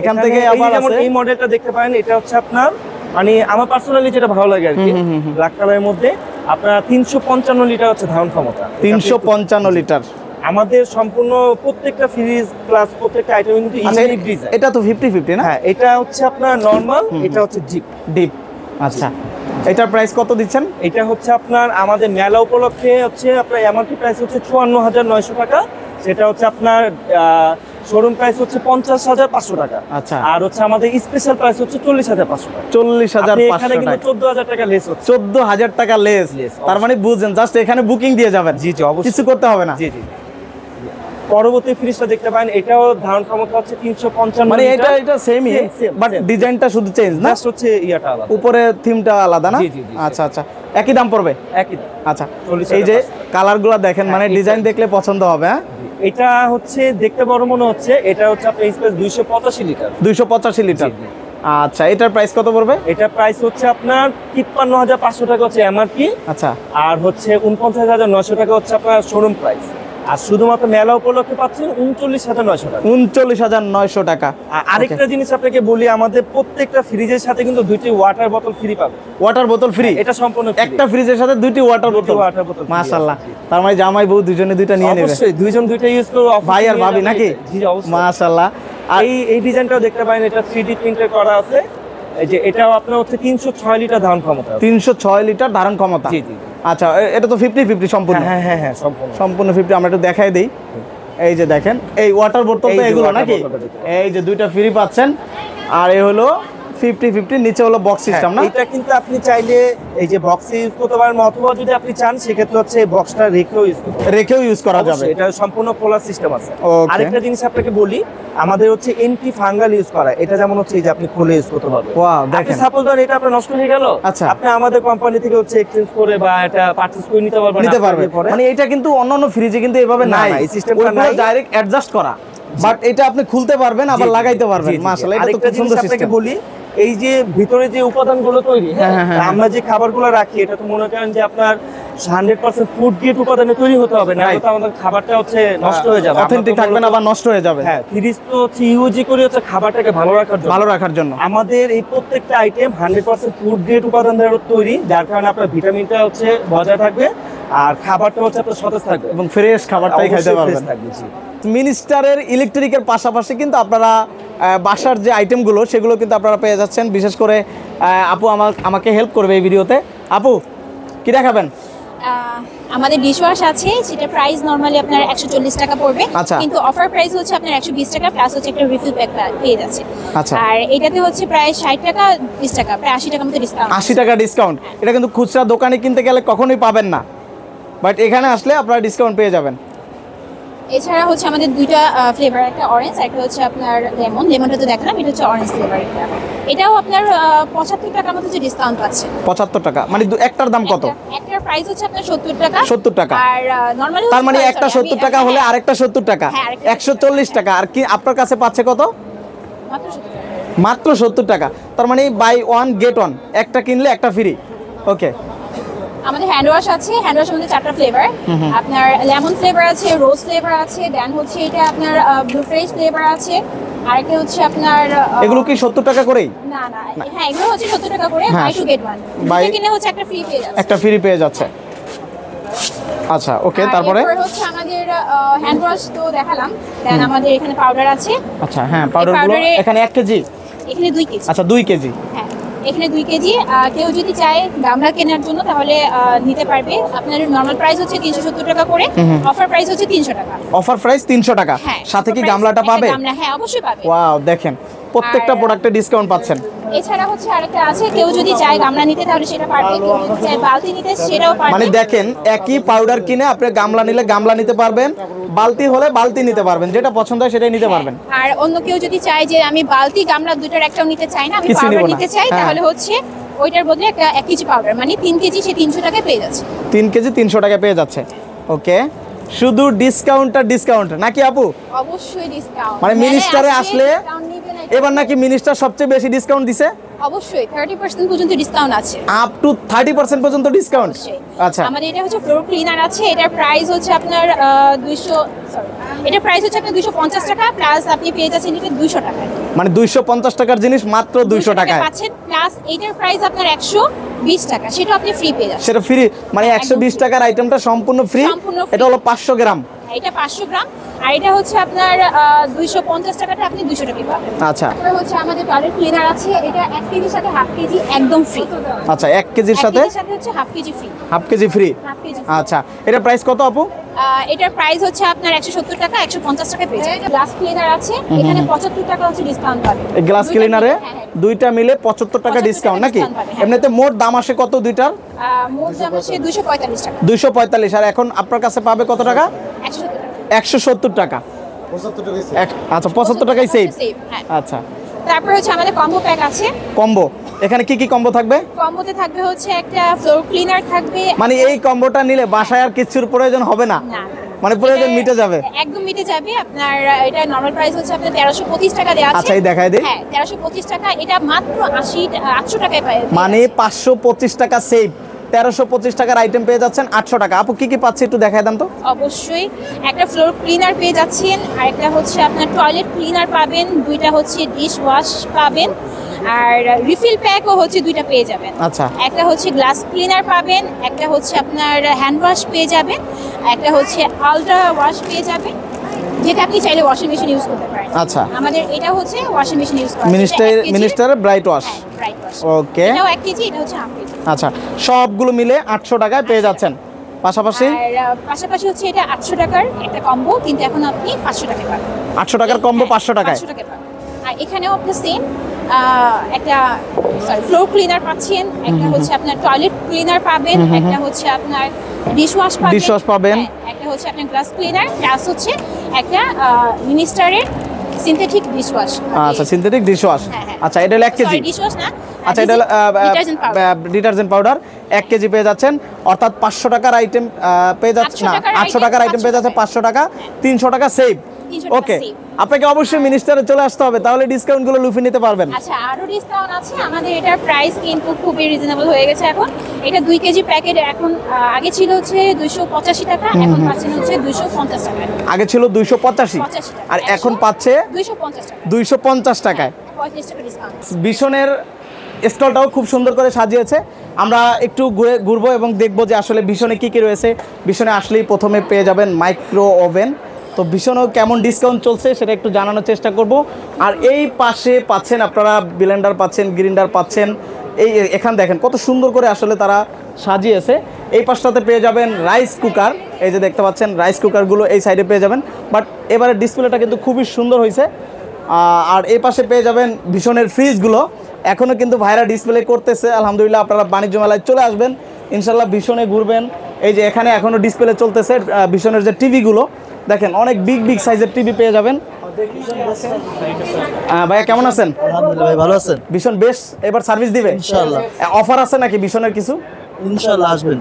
এখান থেকে আবার আছে এই মডেলটা দেখতে পারেন, এটা হচ্ছে আপনার মানে আমার পার্সোনালি যেটা ভালো লাগে আর কি, ব্ল্যাক কালারের মধ্যে আপনার 355 লিটার হচ্ছে ধারণ ক্ষমতা। 355 লিটার। আমাদের সম্পূর্ণ প্রত্যেকটা ফ্রিজ প্লাস প্রত্যেকটা আইটেম কিন্তু ইউনিক ডিজাইন। এটা তো 50-50 না? হ্যাঁ, এটা হচ্ছে আপনার নরমাল, এটা হচ্ছে ডিপ। আচ্ছা, এটার প্রাইস কত দিচ্ছেন? এটা হচ্ছে আপনার আমাদের মেলা উপলক্ষে হচ্ছে আপনার এমআরপি প্রাইস হচ্ছে 54,900 টাকা। সেটা হচ্ছে আপনার শোরুম প্রাইস হচ্ছে 50,500 টাকা। আচ্ছা, আর হচ্ছে আমাদের স্পেশাল প্রাইস হচ্ছে 40,500 টাকা। 40,500 এখানে কিন্তু 14,000 টাকা লেস হচ্ছে। 14,000 টাকা লেস। তার মানে বুঝছেন, জাস্ট এখানে বুকিং দিয়ে যাবেন। জি জি অবশ্যই, কিছু করতে হবে না। জি জি। পরবর্তী ফ্রিজটা দেখতে পারেন, এটাও ধারণ ক্ষমতা হচ্ছে 355। মানে এটা সেমই, বাট ডিজাইনটা শুধু চেঞ্জ না, জাস্ট হচ্ছে ইয়াটা আলাদা, উপরে থিমটা আলাদা না? জি জি। আচ্ছা আচ্ছা, একই দাম পড়বে? একই দাম। আচ্ছা, এই যে কালারগুলো দেখেন, মানে ডিজাইন দেখলে পছন্দ হবে। হ্যাঁ, এটা হচ্ছে দেখতে বড় মনে হচ্ছে, এটা হচ্ছে আপনার স্পেস 285 লিটার। 285 লিটার। আচ্ছা, এটার প্রাইস কত পড়বে? এটা প্রাইস হচ্ছে আপনার 53,500 টাকা হচ্ছে এমআরপি। আচ্ছা, আর হচ্ছে 49,900 টাকা হচ্ছে আপনার শোরুম প্রাইস। আর শুধুমাত্র মেলা উপলক্ষে পাচ্ছেন 39,900 টাকা। 39,900 টাকা। আরেকটা জিনিস আপনাকে বলি, আমাদের প্রত্যেকটা ফ্রিজের সাথে কিন্তু 2টি ওয়াটার বোতল ফ্রি পাবে। ওয়াটার বোতল ফ্রি? এটা সম্পূর্ণ একটা ফ্রিজের সাথে 2টি ওয়াটার বোতল। মাশাআল্লাহ, তার মানে জামাই বউ দুজনে দুইটা নিয়ে নেবে। অবশ্যই, দুইজন দুইটা ইউজ করবে, ভাই আর ভাবি নাকি? জি অবশ্যই। মাশাআল্লাহ। আর এই ডিজাইনটাও দেখতে পারেন, এটা 3D প্রিন্টের করা আছে। এই যে এটাও আপনার হচ্ছে 306 লিটার ধারণ ক্ষমতা। 306 লিটার ধারণ ক্ষমতা। জি জি। আচ্ছা, এটা তো 50-50 সম্পূর্ণ? হ্যাঁ হ্যাঁ হ্যাঁ, সম্পূর্ণ 50। আমরা একটু দেখাই দেই। এই যে দেখেন, এই ওয়াটার বোতল তো এগুলো নাকি? এই যে দুইটা ফ্রি পাচ্ছেন, আর এই হলো 50-50, নিচে হলো বক্স সিস্টেম না? এটা কিন্তু আপনি চাইলে এই যে বক্সে ইউজ করতে পারেন, অথবা যদি আপনি চান সেক্ষেত্রে হচ্ছে বক্সটা রেখেও ইউজ করা যাবে। এটা সম্পূর্ণ পোলার সিস্টেম আছে। আরেকটা জিনিস আপনাকে বলি, আমাদের হচ্ছে এন্টি ফাঙ্গাল ইউজ করা, এটা যেমন হচ্ছে এই যে আপনি খুলে ইউজ করতে পারবেন। ওয়াও, দেখেন, সাপোজ ধরেন এটা আপনার নষ্ট হয়ে গেল, আচ্ছা, আপনি আমাদের কোম্পানি থেকে হচ্ছে এক্সচেঞ্জ করে বা এটা পারচেজ করে নিতে পারবেন। মানে এটা কিন্তু অন্যান্য ফ্রিজে কিন্তু এভাবে নাই, এই সিস্টেমটা নাই, ডাইরেক্ট অ্যাডজাস্ট করা। বাট এটা আপনি খুলতে পারবেন, আবার লাগাইতে পারবেন। মাশাআল্লাহ, এটা তো খুব সুন্দর সিস্টেম। বলি, এই যে ভিতরে যে উপাদানগুলো তৈরি, আমরা যে খাবারগুলো রাখি, এটা তো মনে করেন যে আপনার 100% ফুড গ্রেড উপাদানে তৈরি হতে হবে, না তো আমাদের খাবারটা হচ্ছে নষ্ট হয়ে যাবে, অথেন্টিক থাকবে না বা নষ্ট হয়ে যাবে। হ্যাঁ, ফ্রিজ তো হচ্ছে ইউজি করে হচ্ছে খাবারটাকে ভালো রাখার জন্য। আমাদের এই প্রত্যেকটা আইটেম 100% ফুড গ্রেড উপাদান দ্বারা তৈরি, যার কারণে আপনার ভিটামিনটা হচ্ছে বজায় থাকবে। আর খাবারটা হচ্ছে আপনার সতেজ থাকবে এবং ফ্রেশ খাবারটাই খাইতে পারবেন। জি। মিনিস্টারের ইলেকট্রিকের পাশাপাশি কিন্তু আপনারা বাসার যে আইটেমগুলো সেগুলো কিন্তু আপনারা পেয়ে যাচ্ছেন। বিশেষ করে আপু আমাকে হেল্প করবে এই ভিডিওতে। আপু কি দেখাবেন? আমাদের ডিশওয়াশ আছে, যেটা প্রাইস নরমালি আপনার 140 টাকা পড়বে, আচ্ছা। কিন্তু অফার প্রাইস হচ্ছে আপনার 120 টাকা প্লাস হচ্ছে একটা রিফিল প্যাক পেয়ে যাচ্ছে। আচ্ছা। আর এটাতে হচ্ছে প্রায় 60 টাকা 20 টাকা প্রায় 80 টাকা মতো ডিসকাউন্ট। 80 টাকা ডিসকাউন্ট। এটা কিন্তু খুচরা দোকানে কিনতে গেলে কখনোই পাবেন না, বাট এখানে আসলে আপনারা ডিসকাউন্ট পেয়ে যাবেন। এছাড়া হচ্ছে আমাদের দুইটা ফ্লেভার, একটা অরেঞ্জ, একটা হচ্ছে আপনার লেমনটা তো দেখলাম, এটা হচ্ছে অরেঞ্জ ফ্লেভার। এটাও আপনার 75 টাকার মতো যে ডিসকাউন্ট পাচ্ছে। 75 টাকা মানে একটার দাম কত? একটার প্রাইস হচ্ছে আপনার 70 টাকা। 70 টাকা। আর নরমালি তার মানে একটা 70 টাকা হলে আরেকটা 70 টাকা, 140 টাকা। আর কি আপনার কাছে পাচ্ছে কত? মাত্র 70 টাকা। তার মানে বাই ওয়ান গেট ওয়ান, একটা কিনলে একটা ফ্রি। ওকে। আমাদের হ্যান্ড ওয়াশ আছে, হ্যান্ড ওয়াশের মধ্যে 4টা ফ্লেভার, আপনার লেমন ফ্লেভার আছে, রোজ ফ্লেভার আছে, দেন হচ্ছে এটা আপনার ব্লু ফ্রেশ ফ্লেভার আছে, আর একটা হচ্ছে আপনার এগুলো কি 70 টাকা করেই? না হ্যাঁ এগুলো হচ্ছে 70 টাকা করে, buy two get one. Buy কিনে হচ্ছে একটা ফ্রি পেয়ে যাচ্ছে। একটা ফ্রি পেয়ে যাচ্ছে। আচ্ছা ওকে। তারপরে হচ্ছে আমাদের হ্যান্ড ওয়াশ তো দেখালাম, দেন আমাদের এখানে পাউডার আছে। আচ্ছা হ্যাঁ, পাউডারগুলো এখানে 1 কেজি, এখানে 2 কেজি। আচ্ছা 2 কেজি। হ্যাঁ এখানে 2 কেজি। কেউ যদি চায় গামলা কেনার জন্য তাহলে নিতে পারবে। আপনার নরমাল প্রাইস হচ্ছে 370 টাকা করে, অফার প্রাইস হচ্ছে 300 টাকা। অফার প্রাইস 300 টাকা, সাথে কি গামলাটা পাবে? গামলা হ্যাঁ অবশ্যই পাবে। ওয়াও, দেখেন প্রত্যেকটা প্রোডাক্টে ডিসকাউন্ট পাচ্ছেন। এছাড়া হচ্ছে আরেকটা আছে, কেউ যদি চায় গামলা নিতে তাহলে সেটা পারবে, কেউ যদি চায় বালতি নিতে সেটাও পারবে। মানে দেখেন একই পাউডার কিনে আপনি গামলা নিলে গামলা নিতে পারবেন, বালতি হলে বালতি নিতে পারবেন, যেটা পছন্দ হয় সেটাই নিতে পারবেন। আর অন্য কেউ যদি চায় যে আমি বালতি গামলা দুটোর একটাও নিতে চাই না, আমি পাউডার নিতে চাই, তাহলে হচ্ছে ওইটার বদলে একটা 1 কেজি পাউডার মানে 3 কেজি সে 300 টাকায় পেয়ে যাচ্ছে। 3 কেজি 300 টাকায় পেয়ে যাচ্ছে। ওকে। শুধু ডিসকাউন্ট আর ডিসকাউন্ট নাকি আপু? অবশ্যই ডিসকাউন্ট। মানে মিনিস্টারে আসলে এবার নাকি মিনিস্টার সবচেয়ে বেশি ডিসকাউন্ট দিছে? অবশ্যই 30% পর্যন্ত ডিসকাউন্ট আছে। আপ টু 30% পর্যন্ত ডিসকাউন্ট। আচ্ছা। আমাদের এটা হচ্ছে ফ্লোর ক্লিনার আছে, এটার প্রাইস হচ্ছে আপনার 250 টাকা প্লাস আপনি পেয়ে যাচ্ছেন এটা 200 টাকায়। মানে 250 টাকার জিনিস মাত্র 200 টাকায় পাচ্ছেন, প্লাস এটার প্রাইস আপনার 120 টাকা, সেটা আপনি ফ্রি পেয়ে যাচ্ছেন। সেটা ফ্রি মানে 120 টাকার আইটেমটা সম্পূর্ণ ফ্রি। এটা হলো 500 গ্রাম। এটা 500 গ্রাম। আর এটা হচ্ছে আপনার 250 টাকাটা আপনি 200 টাকায় পাবেন। আচ্ছা। তারপরে হচ্ছে আমাদের টয়লেট ক্লিনার আছে, এটা 1 কেজির সাথে হাফ কেজি একদম ফ্রি। আচ্ছা 1 কেজির সাথে হচ্ছে half KG free. Half KG free. আচ্ছা এটার প্রাইস কত আপু? এটার প্রাইস হচ্ছে আপনার 170 টাকা, 150 টাকায় পেয়ে যাবেন। গ্লাস ক্লিনার আছে, এখানে 75 টাকা হচ্ছে ডিসকাউন্ট পাবেন। এই গ্লাস ক্লিনারে দুইটা মিলে 75 টাকা ডিসকাউন্ট নাকি? এমনিতে মোট দাম আসে কত দুইটার? মোট দাম আসে 245 টাকা। 245। আর এখন আপনার কাছে পাবে কত টাকা? 170 টাকা। 75 টাকা। আচ্ছা 75 টাকাই সেভ। আচ্ছা। তারপর হচ্ছে আমাদের কম্বো প্যাক আছে। কম্বো, এখানে কি কি কম্বো থাকবে? কম্বোতে থাকবে হচ্ছে একটা ফ্লোর ক্লিনার থাকবে। মানে এই কম্বোটা নিলে বাসায় আর কিছুর প্রয়োজন হবে না? না, মানে প্রয়োজন মিটে যাবে? একদম মিটে যাবে। আপনার এটা নরমাল প্রাইস হচ্ছে আপনার 1325 টাকা দেওয়া আছে। আচ্ছা এই দেখাই দেই। হ্যাঁ 1325 টাকা, এটা মাত্র 800 টাকায় পায়। মানে 525 টাকা সেভ। 1325 টাকার আইটেম পেয়ে যাচ্ছেন 800 টাকা। আপু কি কি পাচ্ছে একটু দেখায় দেন তো। অবশ্যই একটা ফ্লোর ক্লিনার পেয়ে যাচ্ছেন, আর একটা হচ্ছে আপনার টয়লেট ক্লিনার পাবেন, দুইটা হচ্ছে ডিশ ওয়াশ পাবেন, আর রিফিল প্যাকও হচ্ছে দুইটা পেয়ে যাবেন। আচ্ছা। একটা হচ্ছে গ্লাস ক্লিনার পাবেন, একটা হচ্ছে আপনার হ্যান্ড ওয়াশ পেয়ে যাবেন, একটা হচ্ছে আলট্রা ওয়াশ পেয়ে যাবেন, যেটা আপনি চাইলে ওয়াশিং মেশিন ইউজ করতে পারেন। আচ্ছা। আমাদের এটা হচ্ছে ওয়াশিং মেশিন ইউজ করা। মিনিস্টারের bright wash. Bright wash. Okay. এটাও 1 কেজি, এটা হচ্ছে হাফ কেজি। আচ্ছা সবগুলো মিলে 800 টাকায় পেয়ে যাচ্ছেন। পাশাপাশি পাশাপাশি হচ্ছে এটা 800 টাকার একটা কম্বো, কিন্তু এখন আপনি 500 টাকায় পাবেন। 800 টাকার কম্বো 500 টাকায়। 500 টাকায় পাবেন। আর এখানেও আপনি সেম একটা ফ্লোর ক্লিনার পাচ্ছেন, একটা হচ্ছে আপনার টয়লেট ক্লিনার পাবেন, একটা হচ্ছে আপনার ডিশ ওয়াশ পাবেন, একটা হচ্ছে আপনার গ্লাস ক্লিনার, প্লাস হচ্ছে একটা মিনিস্টারের সিনথেটিক ডিশ ওয়াশ। আচ্ছা সিনথেটিক ডিশ ওয়াশ। আচ্ছা এটা হলো 1 কেজি। ডিশ ওয়াশ না, আচ্ছা এটা ডিটারজেন্ট পাউডার 1 কেজি পেয়ে যাচ্ছেন, অর্থাৎ 500 টাকার আইটেম পেয়ে যাচ্ছেন। না 800 টাকার আইটেম পেয়ে যাচ্ছে 500 টাকা, 300 টাকা সেভ। ওকে। আপনাকে অবশ্যই মিনিস্টারে চলে আসতে হবে, তাহলে ডিসকাউন্ট গুলো লুফে নিতে পারবেন। আচ্ছা আরো ডিসকাউন্ট আছে আমাদের। এটার প্রাইস কিন্তু খুবই রিজনেবল হয়ে গেছে এখন। এটা 2 কেজি প্যাকেট এখন আগে ছিল হচ্ছে 285 টাকা, এখন পাচ্ছেন হচ্ছে 250 টাকা। আগে ছিল 285 আর এখন পাচ্ছে 250 টাকা। 250 টাকায়। 35 টাকা ডিসকাউন্ট। বিশনের স্টলটাও খুব সুন্দর করে সাজিয়েছে। আমরা একটু ঘুরবো এবং দেখবো যে আসলে ভীষণে কী কী রয়েছে। ভীষণে আসলেই প্রথমে পেয়ে যাবেন মাইক্রো ওভেন। তো ভীষণও কেমন ডিসকাউন্ট চলছে সেটা একটু জানানোর চেষ্টা করব। আর এই পাশে পাচ্ছেন আপনারা ব্লেন্ডার পাচ্ছেন, গ্রিন্ডার পাচ্ছেন। এখানে দেখেন কত সুন্দর করে আসলে তারা সাজিয়েছে। এই পাশটাতে পেয়ে যাবেন রাইস কুকার, এই যে দেখতে পাচ্ছেন রাইস কুকারগুলো এই সাইডে পেয়ে যাবেন। বাট এবারে ডিসপ্লেটা কিন্তু খুবই সুন্দর হয়েছে। আর এই পাশে পেয়ে যাবেন ভীষণের ফ্রিজগুলো, এখনও কিন্তু ভাইরা ডিসপ্লে করতেছে। আলহামদুলিল্লাহ আপনারা বাণিজ্য মেলায় চলে আসবেন, ইনশাল্লাহ ভীষণে ঘুরবেন। এই যে এখানে এখনও ডিসপ্লে চলতেছে ভীষণের যে টিভিগুলো, দেখেন অনেক বিগ সাইজের টিভি পেয়ে যাবেন। ভাইয়া কেমন আছেন? আলহামদুলিল্লাহ ভাই, ভালো আছেন? ভীষণ বেশ এবার সার্ভিস দিবে ইনশাআল্লাহ। অফার আছে নাকি ভীষণের কিছু? ইনশাআল্লাহ আসবেন,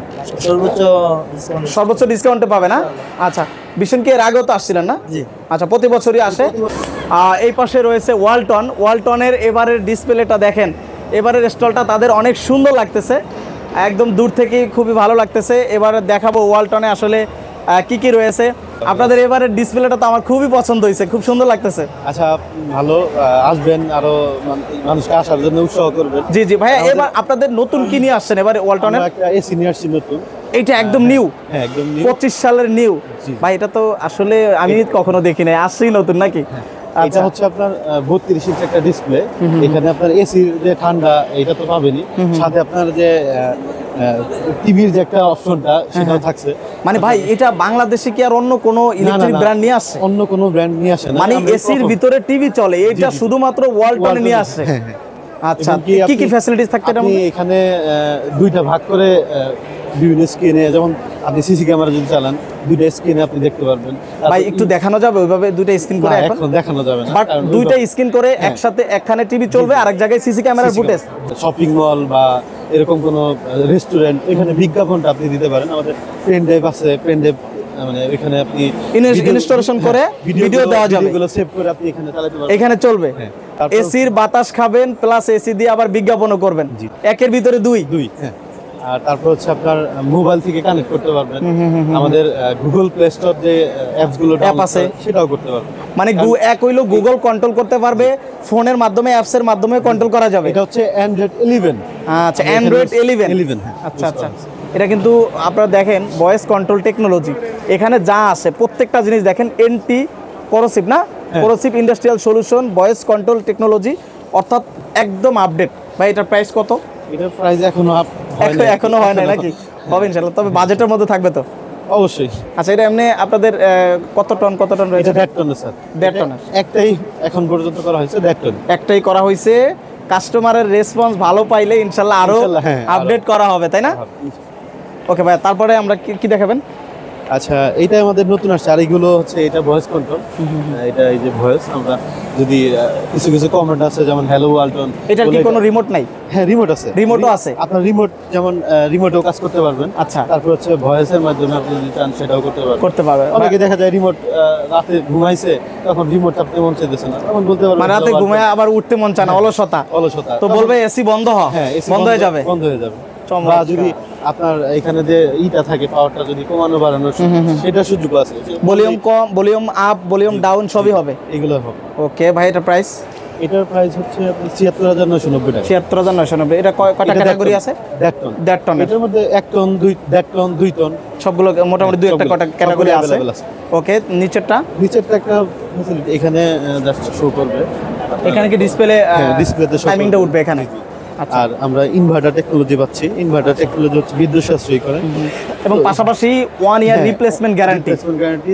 সর্বোচ্চ ডিসকাউন্টে পাবে না? আচ্ছা, ভীষণ কি এর আগেও তো আসছিলেন না? জি। আচ্ছা, প্রতি বছরই আসে। এই পাশে রয়েছে ওয়ালটনের এবারের ডিসপ্লেটা দেখেন, এবারের স্টলটা তাদের অনেক সুন্দর লাগতেছে, একদম দূর থেকেই খুবই ভালো লাগতেছে। এবারে দেখাবো ওয়ালটনে আসলে কি কি রয়েছে। আপনাদের এবারের ডিসপ্লেটা তো আমার খুবই পছন্দ হয়েছে, খুব সুন্দর লাগতেছে। আচ্ছা, ভালো, আসবেন, আরো মানুষকে আসার জন্য উৎসাহ করবেন। জি জি ভাইয়া, এবার আপনাদের নতুন কি নিয়ে আসছেন এবারে ওয়ালটনের? একটা এসি নিয়ে আসছি নতুন। এইটা একদম নিউ? হ্যাঁ, একদম নিউ, 25 সালের নিউ। ভাই এটা তো আসলে আমি কখনো দেখি নাই, আসছেই নতুন নাকি? এটা হচ্ছে আপনার 32 ইঞ্চি একটা ডিসপ্লে। এখানে আপনার এসির যে ঠান্ডা এটা তো পাবেনই, সাথে আপনার যে টিভির যে একটা অপশনটা সেটাও থাকছে। মানে ভাই এটা বাংলাদেশে কি আর অন্য কোনো ইলেকট্রিক ব্র্যান্ড নিয়ে আসছে? অন্য কোনো ব্র্যান্ড নিয়ে আসে না, মানে এসির ভিতরে টিভি চলে, এটা শুধুমাত্র ওয়ালটনে নিয়ে আসছে। আচ্ছা, কি কি ফ্যাসিলিটিস থাকতে? আপনি এখানে দুইটা ভাগ করে বিভিন্ন স্ক্রিনে, যেমন আপনি সিসি ক্যামেরা যদি চালান, দুইটা স্ক্রিনে আপনি দেখতে পারবেন। ভাই একটু দেখানো যাবে ওইভাবে দুইটা স্ক্রিন করে? এখন দেখানো যাবে না, বাট দুইটা স্ক্রিন করে একসাথে, একখানে টিভি চলবে আর এক জায়গায় সিসি ক্যামেরার ফুটেজ। শপিং মল বা এরকম কোনো রেস্টুরেন্ট, এখানে বিজ্ঞাপনটা আপনি দিতে পারেন। আমাদের পেন ড্রাইভ আছে, পেন ড্রাইভ মানে এখানে আপনি ইনস্টলেশন করে ভিডিও দেওয়া যাবে, এগুলো সেভ করে আপনি এখানে চালাতে পারবেন, এখানে চলবে। এসির বাতাস খাবেন প্লাস এসি দিয়ে আবার বিজ্ঞাপনও করবেন, একের ভিতরে দুই। হ্যাঁ। আর তারপর হচ্ছে আপনার মোবাইল থেকে কানেক্ট করতে পারবেন, আমাদের গুগল প্লে স্টোর যে অ্যাপস গুলো আছে সেটাও করতে পারবেন। মানে এক হইলো গুগল কন্ট্রোল করতে পারবে, ফোনের মাধ্যমে, অ্যাপস এর মাধ্যমে কন্ট্রোল করা যাবে। এটা হচ্ছে অ্যান্ড্রয়েড 11। আচ্ছা, অ্যান্ড্রয়েড 11। আচ্ছা আচ্ছা, এটা কিন্তু আপনারা দেখেন ভয়েস কন্ট্রোল টেকনোলজি, এখানে যা আছে প্রত্যেকটা জিনিস দেখেন এনটি করোসিভ না, corrosive industrial solution voice control technology, অর্থাৎ একদম আপডেট। ভাই এটার প্রাইস কত? এটার প্রাইস এখনো হয় নাই নাকি? হবে ইনশাআল্লাহ, তবে বাজেটের মধ্যে থাকবে তো অবশ্যই। আচ্ছা, এটা এমনি আপনাদের কত টন রয়েছে? 1.5 টন স্যার। 1.5 টন একটাই এখন পর্যন্ত করা হয়েছে, 1.5 টন একটাই করা হয়েছে। কাস্টমারের রেসপন্স ভালো পাইলে ইনশাআল্লাহ আরো আপডেট করা হবে, তাই না? ওকে ভাই, তারপরে আমরা কি দেখাবেন? আচ্ছা, এইটা আমাদের নতুন আসছে। আর এইগুলো হচ্ছে এটা ভয়েস কন্ট্রোল, এটা এই যে ভয়েস, আমরা যদি কিছু কমেন্ট আছে যেমন হ্যালো ওয়ালটন, এটার কি কোনো রিমোট নাই? হ্যাঁ, রিমোট আছে, রিমোটও আছে। আপনার রিমোট যেমন রিমোটেও কাজ করতে পারবেন। আচ্ছা, তারপর হচ্ছে ভয়েসের মাধ্যমে আপনি যদি চান সেটাও করতে পারবেন। অনেকে দেখা যায় রিমোট রাতে ঘুমাইছে, তখন রিমোট চাপতে মন চাইতেছে না, তখন বলতে পারবেন রাতে ঘুমায় আবার উঠতে মন চায় না, অলসতা, তো বলবে এসি বন্ধ হ, বন্ধ হয়ে যাবে। বা যদি আপনার এখানে যে ইটা থাকে, পাওয়ারটা যদি কমানো বাড়ানো সেটা সুযোগ আছে, ভলিউম কম, ভলিউম আপ, ভলিউম ডাউন সবই হবে, এগুলো হবে। ওকে ভাই, এটা প্রাইস? এটার প্রাইস হচ্ছে ৭৬,৯৯০ টাকা। ৭৬,৯৯০। এটা কয়টা ক্যাটাগরি আছে? ১.৫ টন। এটার মধ্যে ১ টন, ১.৫ টন, 2 টন, সবগুলো মোটামুটি 2-1টা ক্যাটাগরি আছে। ওকে, নিচেরটা একটা ফ্যাসিলিটি এখানে জাস্ট শো করবে। এখানে কি ডিসপ্লেতে টাইমিংটা উঠবে এখানে? আর আমরা ইনভার্টার টেকনোলজি পাচ্ছি। ইনভার্টার টেকনোলজি হচ্ছে বিদ্যুৎ সাশ্রয়ী করে, এবং পাশাপাশি 1 ইয়ার রিপ্লেসমেন্ট গ্যারান্টি।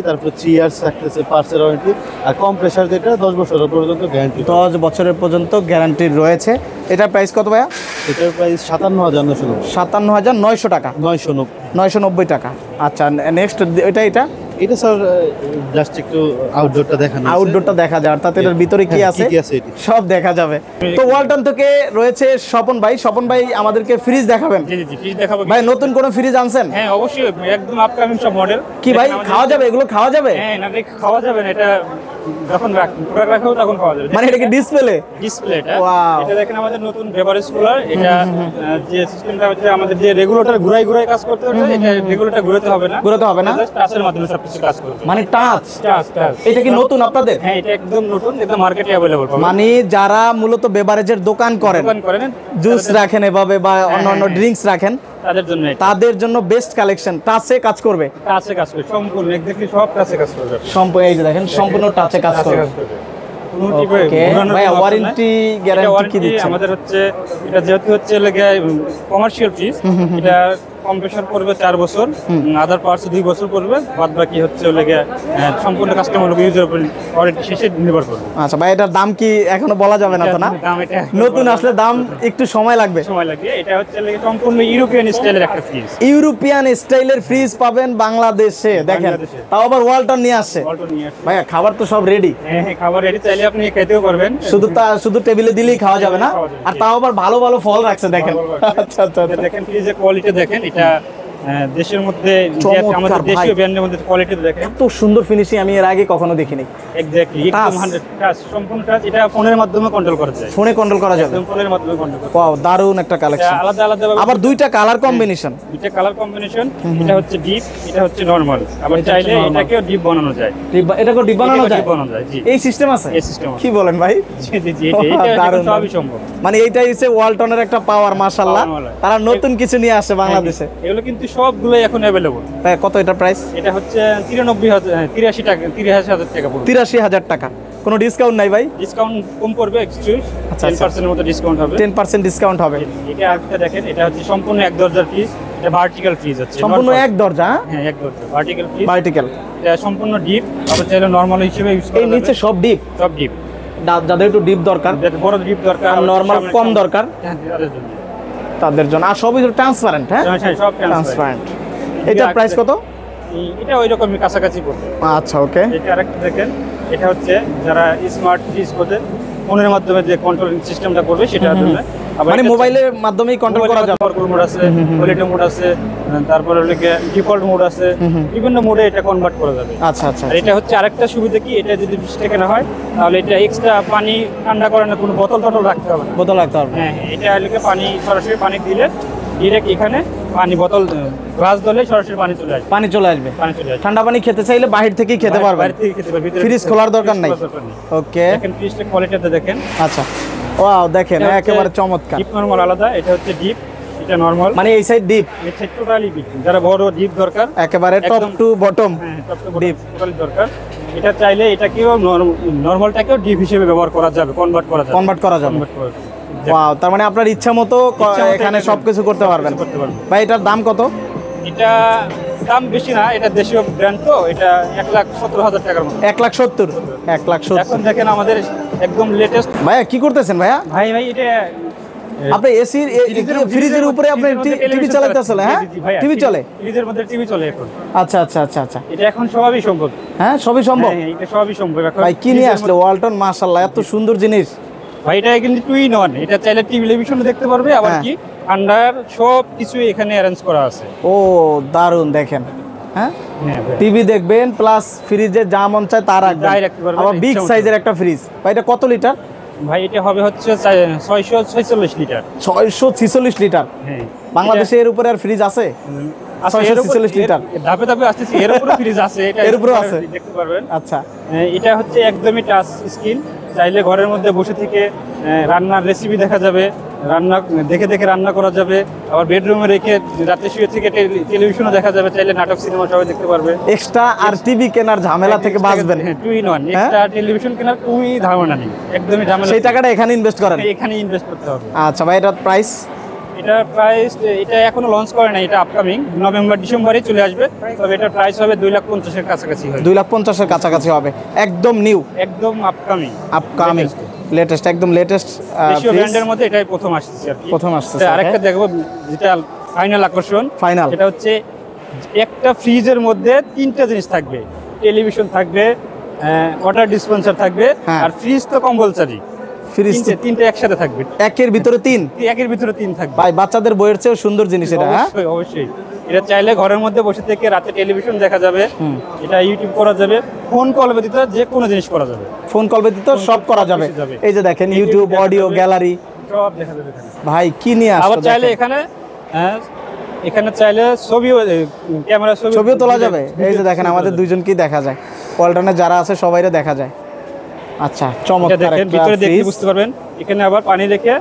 তারপর 3 ইয়ার্স থাকতেছে পার্টসের ওয়ারেন্টি, আর কম্প্রেসার যেটা 10 বছরের পর্যন্ত গ্যারান্টি। 10 বছরের পর্যন্ত গ্যারান্টি রয়েছে। এটার প্রাইস কত ভাইয়া? এটার প্রাইস ৫৭,৯৯০। ৫৭,৯০০ টাকা। 990 টাকা। আচ্ছা, নেক্সট এটা স্যার জাস্ট একটু আউটডোরটা দেখানো, আউটডোরটা দেখা যায়, অর্থাৎ এটার ভিতরে কি আছে সব দেখা যাবে। তো ওয়ালটন থেকে রয়েছে স্বপন ভাই আমাদেরকে ফ্রিজ দেখাবেন। জি জি, ফ্রিজ দেখাবো। ভাই নতুন কোন ফ্রিজ আনছেন? হ্যাঁ অবশ্যই, একদম আপকামিং সব মডেল। কি ভাই খাওয়া যাবে? এগুলো খাওয়া যাবে? হ্যাঁ, না খাওয়া যাবে না, এটা যখন প্রোডাক্ট রাখবো তখন পাওয়া যাবে। মানে এটা কি ডিসপ্লে? ডিসপ্লে এটা দেখেন আমাদের নতুন বেভারেজ কুলার। এটা যে সিস্টেমটা হচ্ছে আমাদের যে রেগুলেটর ঘুরাই কাজ করতে হবে, এটা রেগুলেটর ঘুরাতে হবে না, জাস্ট টাচের মাধ্যমে সবকিছু কাজ করবে। মানে টাচ। এটা কি নতুন আপনাদের? হ্যাঁ, এটা একদম নতুন, একদম মার্কেটে अवेलेबल পাবেন। মানে যারা মূলত বেভারেজের দোকান করেন, জুস রাখেন এভাবে বা অন্যান্য ড্রিঙ্কস রাখেন, তাদের জন্য বেস্ট কালেকশন। টাচে কাজ করবে, সম্পূর্ণ এক্স্যাক্টলি সব টাচে কাজ করবে। সম্পূর্ণ এই যে দেখেন সম্পূর্ণ টাচে কাজ করবে। ভাই ওয়ারেন্টি গ্যারান্টি কি দিচ্ছেন? আমাদের হচ্ছে এটা যেহেতু হচ্ছে কমার্শিয়াল ফ্রিজ, এটা কম্প্রেসর করবে 4 বছর, আদার পার্টস 2 বছর করবে, বাদ বাকি হচ্ছে সম্পূর্ণ কাস্টমার ইউজার উপর ওয়ারেন্টি শেষে নির্ভর করবে। আচ্ছা ভাই, এটার দাম কি এখনো বলা যাবে না তো? না, নতুন আসলে দাম একটু সময় লাগবে। এটা হচ্ছে সম্পূর্ণ ইউরোপিয়ান স্টাইলের একটা ফ্রিজ। ইউরোপিয়ান স্টাইলের ফ্রিজ পাবেন বাংলাদেশে। দেখেন, তাও আবার ওয়ালটন নিয়ে আসছে। ভাইয়া খাবার তো সব রেডি? হ্যাঁ, খাবার রেডি, চাইলে আপনি খেতেও পারবেন। শুধু টেবিলে দিলেই খাওয়া যাবে না? আর তাও আবার ভালো ভালো ফল রাখছে দেখেন। আচ্ছা আচ্ছা, দেখেন ফ্রিজের কোয়ালিটি দেখেন। এটা দেশের মধ্যে আমাদের দেশীয় ব্র্যান্ডের মধ্যে কোয়ালিটি দেখেন, এত সুন্দর ফিনিশিং আমি এর আগে কখনো দেখিনি। এক্স্যাক্টলি একদম 100 টাচ, সম্পূর্ণ টাচ। এটা ফোনের মাধ্যমে কন্ট্রোল করা যায়। ফোনে কন্ট্রোল করা যাবে, একদম ফোনের মাধ্যমে কন্ট্রোল করা। ওয়াও, দারুণ একটা কালেকশন। আলাদা আলাদা আবার দুইটা কালার কম্বিনেশন। এটা হচ্ছে ডিপ, এটা হচ্ছে নরমাল। আবার চাইলে এটাকেও ডিপ বানানো যায়। এটাকেও ডিপ বানানো যায়? জি, এই সিস্টেম আছে? এই সিস্টেম কি বলেন ভাই? জি জি জি, এটা সবই সম্ভব। মানে এইটাই হচ্ছে ওয়ালটনের একটা পাওয়ার। মাশাআল্লাহ, তারা নতুন কিছু নিয়ে আসে বাংলাদেশে। এগুলো কিন্তু সবগুলোই এখন अवेलेबल। তাই কত এটা প্রাইস? এটা হচ্ছে 83,000 টাকা, 83,000 টাকা পড়বে। 83,000 টাকা। কোনো ডিসকাউন্ট নাই ভাই? ডিসকাউন্ট কম করবে, এক্সট্রিম 10% এর মতো ডিসকাউন্ট হবে। 10% ডিসকাউন্ট হবে। এটা আরেকটা দেখেন, এটা হচ্ছে সম্পূর্ণ এক দরজার ফ্রিজ। এটা ভার্টিক্যাল ফ্রিজ হচ্ছে, সম্পূর্ণ এক দরজা। হ্যাঁ, এক দরজা ভার্টিক্যাল ফ্রিজ। ভার্টিক্যাল, এটা সম্পূর্ণ ডিপ। আবার চাইলে নরমাল হিসেবে ইউজ করা যাবে। এই নিচে সব ডিপ? সব ডিপ। যাদের একটু ডিপ দরকার, বড় ডিপ দরকার, আর নরমাল কম দরকার, তাদের জন্য। আর সবই ট্রান্সপারেন্ট। হ্যাঁ, সব ট্রান্সপারেন্ট। এটার প্রাইস কত? এটা ওই রকমই কাছাকাছি পড়বে। আচ্ছা, ওকে। এটা আরেকটা দেখেন, এটা হচ্ছে যারা স্মার্ট ফ্রিজ করবে, ফোনের মাধ্যমে যে কন্ট্রোলিং সিস্টেমটা করবে সেটার জন্য। মানে মোবাইলের মাধ্যমেই কন্ট্রোল করা যাবে। পাওয়ার মোড আছে, কোয়ালিটি মোড আছে, তারপরে ডিফল্ট মোড আছে, বিভিন্ন মোডে এটা কনভার্ট করা যাবে। আচ্ছা আচ্ছা। আর এটা হচ্ছে আরেকটা সুবিধা কি, এটা যদি বৃষ্টি কেনা হয় তাহলে এটা এক্সট্রা পানি ঠান্ডা করার কোনো বোতল রাখতে হবে না। বোতল রাখতে হবে? হ্যাঁ, এটা পানি সরাসরি পানি দিলে ডিরেক্ট এখানে পানি বোতল গ্লাস দিলে সরাসরি পানি চলে আসবে। পানি চলে আসবে। ঠান্ডা পানি খেতে চাইলে বাহির থেকেই খেতে পারবে। ফ্রিজ খোলার দরকার নাই। ওকে, দেখেন ফ্রিজের কোয়ালিটিটা দেখেন। আচ্ছা, ওয়াও, দেখেন একেবারে চমৎকার। ডিপ নরমাল আলাদা, এটা হচ্ছে ডিপ, এটা নরমাল। মানে এই সাইড ডিপ, এই সাইড টোটালি ডিপ। যারা বড় ডিপ দরকার, একেবারে top to bottom deep totally দরকার, এটা চাইলে এটাকেও নরমালটাকেও ডিপ হিসেবে ব্যবহার করা যাবে, কনভার্ট করা যাবে। ওয়াও, তার মানে আপনার ইচ্ছা মতো এখানে সবকিছু করতে পারবেন। ভাই এটার দাম কত? এটা দাম বেশি না, এটা দেশীয় ব্র্যান্ড, তো এটা 1,70,000 টাকার মতো। 1,70,000? 1,70,000। এখন দেখেন আমাদের একদম লেটেস্ট। ভাইয়া কি করতেছেন ভাইয়া? ভাই এটা আপনি এসি ফ্রিজের উপরে আপনি টিভি চালাতেছেন? হ্যাঁ, টিভি চলে? ফ্রিজের মধ্যে টিভি চলে এখন। আচ্ছা আচ্ছা আচ্ছা আচ্ছা, এটা এখন সবই সম্ভব। হ্যাঁ, সবই সম্ভব। এটা সবই সম্ভব এখন। ভাই কি নিয়ে আসলে ওয়ালটন? মাশাআল্লাহ, এত সুন্দর জিনিস। ভাই এটা কিন্তু 2-in-1, এটা চাইলে টেলিভিশনে দেখতে পারবে, আবার কি ঠান্ডার সব কিছু এখানে অ্যারেঞ্জ করা আছে। ও দারুণ, দেখেন। হ্যাঁ, টিভি দেখবেন প্লাস ফ্রিজে যা মন চায় তা রাখবেন। আবার বিগ সাইজের একটা ফ্রিজ। ভাই এটা কত লিটার? ভাই এটা হবে হচ্ছে 646 লিটার। 646 লিটার? হ্যাঁ। বাংলাদেশে এর উপরে আর ফ্রিজ আছে? 646 লিটার ধাপে ধাপে আসতেছে, এর উপরে ফ্রিজ আছে, এটা এর উপরে আছে, দেখতে পারবেন। আচ্ছা, এটা হচ্ছে একদমই টাচ স্ক্রিন। চাইলে ঘরের মধ্যে বসে থেকে রান্নার রেসিপি দেখা যাবে, রান্না দেখে রান্না করা যাবে। আবার বেডরুমে রেখে রাতে শুয়ে থেকে টেলিভিশনও দেখা যাবে, চাইলে নাটক সিনেমা সবাই দেখতে পারবে। এক্সট্রা আর টিভি কেনার ঝামেলা থেকে বাঁচবেন। 2-in-1, এক্সট্রা টেলিভিশন কেনার কোনো ঝামেলা নেই, একদমই ঝামেলা। সেই টাকাটা এখানে ইনভেস্ট করেন? এখানে ইনভেস্ট করতে হবে। আচ্ছা ভাই, এটার প্রাইস? এটার প্রাইস, এটা এখনো লঞ্চ করে নাই, এটা আপকামিং নভেম্বর ডিসেম্বরে চলে আসবে। তবে এটার প্রাইস হবে 2,50,000-এর কাছাকাছি হবে। 2,50,000-এর কাছাকাছি হবে। একদম নিউ, একদম আপকামিং লেটেস্ট, একদম লেটেস্ট দেশীয় ব্র্যান্ডের মধ্যে এটাই প্রথম আসছে আর কি। প্রথম আসছে। আরেকটা দেখবো, যেটা ফাইনাল আকর্ষণ। ফাইনাল, এটা হচ্ছে একটা ফ্রিজের মধ্যে 3টা জিনিস থাকবে। টেলিভিশন থাকবে, ওয়াটার ডিসপেন্সার থাকবে, আর ফ্রিজ তো কম্পালসারি। ফ্রিজ 3টে একসাথে থাকবে। একের ভিতরে 3? একের ভিতরে 3 থাকবে। ভাই বাচ্চাদের বইয়ের চেয়েও সুন্দর জিনিস এটা। অবশ্যই অবশ্যই। এটা চাইলে ঘরের মধ্যে বসে থেকে রাতে টেলিভিশন দেখা যাবে, এটা ইউটিউব করা যাবে, ফোন কল ব্যতীত যে কোনো জিনিস করা যাবে, ফোন কল ব্যতীত সব করা যাবে। এই যে দেখেন ইউটিউব, অডিও, গ্যালারি সব দেখা যাবে ভাই কি নিয়ে আসছে। আবার চাইলে এখানে চাইলে ছবিও তোলা যাবে। এই যে দেখেন আমাদের দুইজনকেই দেখা যায়, ওয়ালটনে যারা আছে সবাইরে দেখা যায়। আচ্ছা চমৎকার একটা ভিতরে দেখে বুঝতে পারবেন। এখানে আবার পানি রেখে